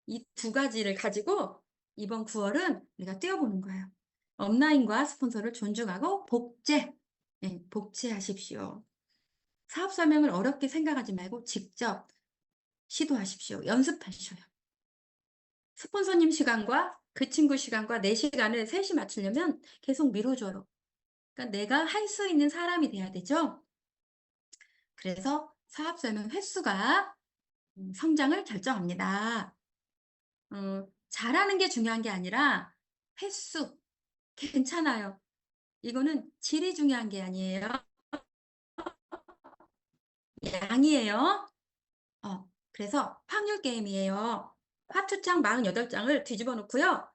이 두 가지를 가지고 이번 9월은 우리가 뛰어보는 거예요. 업라인과 스폰서를 존중하고 복제, 예, 복제하십시오. 사업 설명을 어렵게 생각하지 말고 직접 시도하십시오. 연습하셔요. 스폰서님 시간과 그 친구 시간과 내 시간을 셋이 맞추려면 계속 미뤄줘요. 그러니까 내가 할 수 있는 사람이 돼야 되죠. 그래서 사업 설명 횟수가 성장을 결정합니다. 잘하는 게 중요한 게 아니라 횟수, 괜찮아요. 이거는 질이 중요한 게 아니에요. 양이에요. 그래서 확률 게임이에요. 화투장 48장을 뒤집어 놓고요.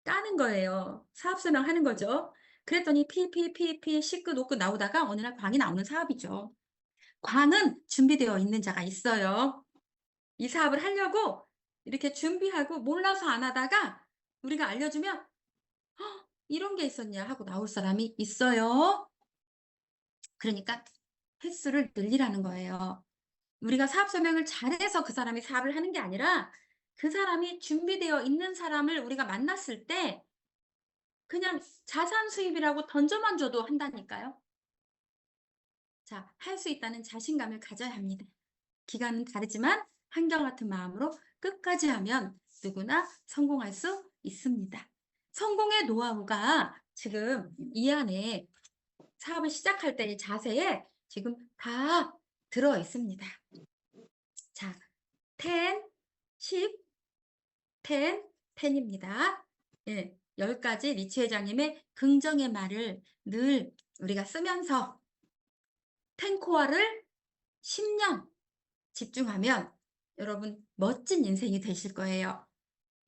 까는 거예요. 사업 설명하는 거죠. 그랬더니 PPPP 시끝 오끝 나오다가 어느 날 광이 나오는 사업이죠. 광은 준비되어 있는 자가 있어요. 이 사업을 하려고 이렇게 준비하고 몰라서 안 하다가 우리가 알려주면 이런 게 있었냐 하고 나올 사람이 있어요. 그러니까 횟수를 늘리라는 거예요. 우리가 사업 설명을 잘해서 그 사람이 사업을 하는 게 아니라 그 사람이 준비되어 있는 사람을 우리가 만났을 때 그냥 자산 수입이라고 던져만 줘도 한다니까요. 자, 할 수 있다는 자신감을 가져야 합니다. 기간은 다르지만 한결같은 마음으로 끝까지 하면 누구나 성공할 수 있습니다. 성공의 노하우가 지금 이 안에 사업을 시작할 때의 자세에 지금 다 들어 있습니다. 자, 10, 10, 10, 10입니다. 예, 10가지 리치 회장님의 긍정의 말을 늘 우리가 쓰면서 10코어를 10년 집중하면 여러분 멋진 인생이 되실 거예요.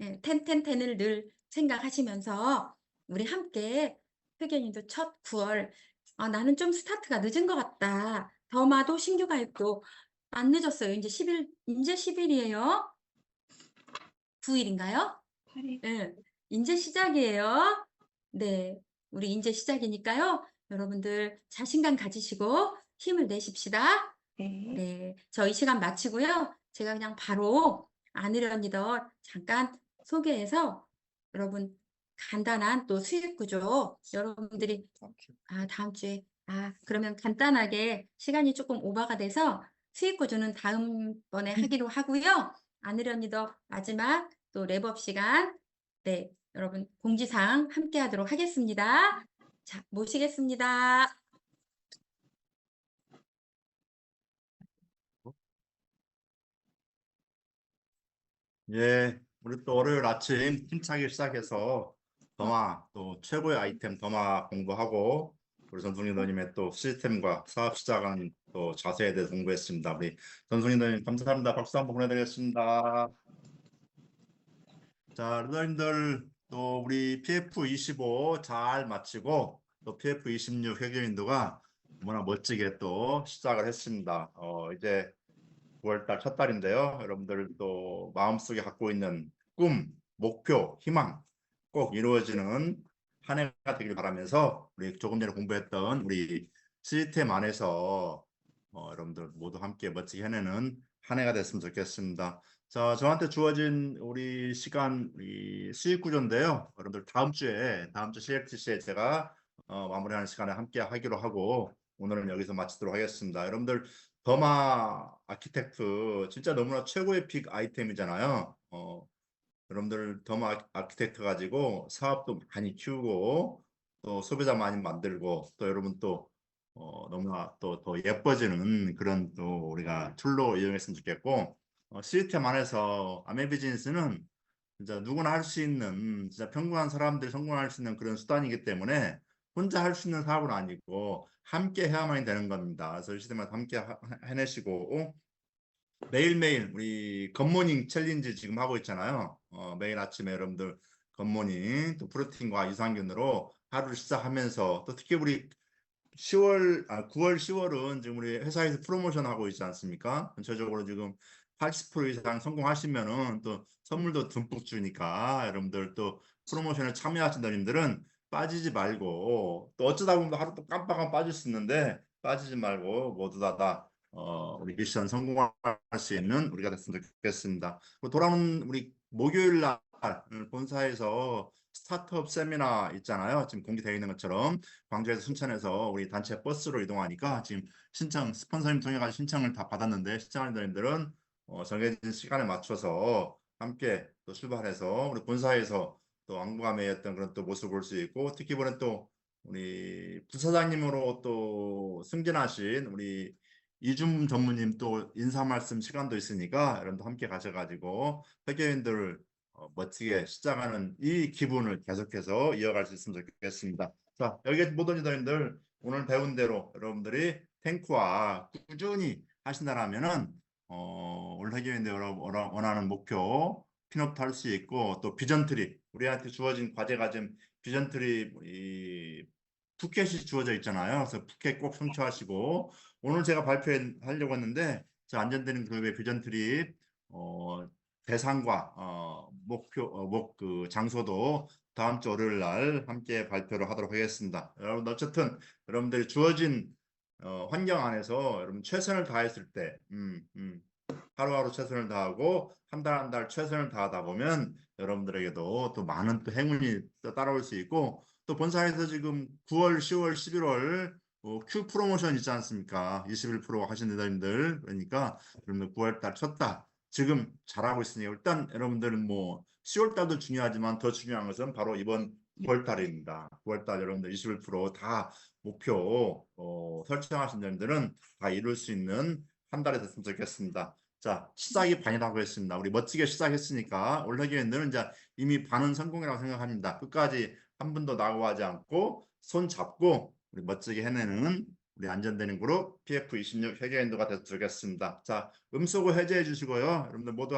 예, 10을 늘 생각하시면서 우리 함께 회계님도 첫 9월 나는 좀 스타트가 늦은 것 같다. 더마도 신규 가입도 안 늦었어요. 이제 10일, 이제 10일이에요. 9일인가요? 8일. 네, 이제 시작이에요. 네, 우리 이제 시작이니까요. 여러분들 자신감 가지시고 힘을 내십시다. 네. 네, 저희 시간 마치고요. 제가 그냥 바로 안으련 리더 잠깐 소개해서 여러분 간단한 또 수익 구조 여러분들이 다음 주에 그러면 간단하게 시간이 조금 오버가 돼서 수익 구조는 다음번에 하기로 하고요. 안으련 리더 마지막 또 랩업 시간 네, 여러분 공지사항 함께 하도록 하겠습니다. 자, 모시겠습니다. 예, 우리 또 월요일 아침 힘차게 시작해서 더마 또 최고의 아이템 더마 공부하고 우리 전승희 리더님의 또 시스템과 사업 시작하는 또 자세에 대해서 공부했습니다. 우리 전승희 리더님 감사합니다. 박수 한번 보내드리겠습니다. 자, 리더님들 또 우리 PF25 잘 마치고 또 PF26 회계인도가 너무나 멋지게 또 시작을 했습니다. 이제 9월달 첫 달인데요. 여러분들 또 마음속에 갖고 있는 꿈, 목표, 희망 꼭 이루어지는 한 해가 되길 바라면서 우리 조금 전에 공부했던 우리 시스템 안에서 여러분들 모두 함께 멋지게 해내는 한 해가 됐으면 좋겠습니다. 자, 저한테 주어진 우리 시간 이 수익 구조인데요. 여러분들 다음 주 CFTC에 제가 마무리하는 시간에 함께 하기로 하고 오늘은 여기서 마치도록 하겠습니다. 여러분들 더마 아키텍트 진짜 너무나 최고의 빅 아이템이잖아요. 여러분들 더마 아키텍트 가지고 사업도 많이 키우고 또 소비자 많이 만들고 또 여러분 또 너무나 또 더 예뻐지는 그런 또 우리가 툴로 이용했으면 좋겠고 시스템 안에서 아메 비즈니스는 진짜 누구나 할 수 있는 진짜 평범한 사람들이 성공할 수 있는 그런 수단이기 때문에 혼자 할 수 있는 사업은 아니고 함께 해야만 되는 겁니다. 그래서 이 시스템을 함께 해내시고 매일매일 우리 굿모닝 챌린지 지금 하고 있잖아요. 매일 아침에 여러분들 굿모닝 또 프로틴과 유산균으로 하루를 시작하면서 또 특히 우리 9월 10월은 지금 우리 회사에서 프로모션 하고 있지 않습니까? 전체적으로 지금 80% 이상 성공하시면은 또 선물도 듬뿍 주니까 여러분들 또 프로모션에 참여하신 분들은 빠지지 말고 또 어쩌다 보면 하루 또 깜빡 빠질 수 있는데 빠지지 말고 모두 우리 미션 성공할 수 있는 우리가 됐으면 좋겠습니다. 돌아오는 우리 목요일 날 본사에서 스타트업 세미나 있잖아요. 지금 공개되어 있는 것처럼 광주에서 순천에서 우리 단체 버스로 이동하니까 지금 신청 스폰서님 통해 가지고 신청을 다 받았는데 시청자님들은 정해진 시간에 맞춰서 함께 또 출발해서 우리 본사에서 또 왕부감의 어떤 그런 또 모습을 볼 수 있고, 특히 이번에 또 우리 부사장님으로 또 승진하신 우리 이준 전무님 또 인사 말씀 시간도 있으니까 여러분도 함께 가셔가지고 회계인들 멋지게 시작하는 이 기분을 계속해서 이어갈 수 있으면 좋겠습니다. 자, 여기 모든 리더님들 오늘 배운 대로 여러분들이 탱크와 꾸준히 하신다라면은 오늘 회계인들 원하는 목표 핀업도 할 수 있고, 또 비전트리 우리한테 주어진 과제가 좀 비전트리 이 푸켓이 주어져 있잖아요. 그래서 푸켓 꼭 성취하시고, 오늘 제가 발표하려고 했는데 저 안전되는 그룹의 비전트리 대상과 목표 그 장소도 다음 주 월요일 날 함께 발표를 하도록 하겠습니다. 여러분 어쨌든 여러분들이 주어진 환경 안에서 여러분 최선을 다했을 때 하루하루 최선을 다하고 한 달 한 달 최선을 다하다 보면 여러분들에게도 또 많은 또 행운이 또 따라올 수 있고, 또 본사에서 지금 9월, 10월, 11월 Q 프로모션 있지 않습니까? 21% 하신 리더님들, 그러니까 여러분들 9월 달 첫 달 지금 잘하고 있으니 일단 여러분들은 뭐 10월 달도 중요하지만 더 중요한 것은 바로 이번 9월 달입니다. 9월 달 여러분들 21%다 목표 설정하신 분들은 다 이룰 수 있는 한 달이 됐으면 좋겠습니다. 자, 시작이 반이라고 했습니다. 우리 멋지게 시작했으니까 올 회계인들은 이제 이미 반은 성공이라고 생각합니다. 끝까지 한 분도 낙오하지 않고 손 잡고 우리 멋지게 해내는 우리 안전되는 그룹 PF26 회계인도가 됐으면 좋겠습니다. 자, 음소거 해제해 주시고요. 여러분들 모두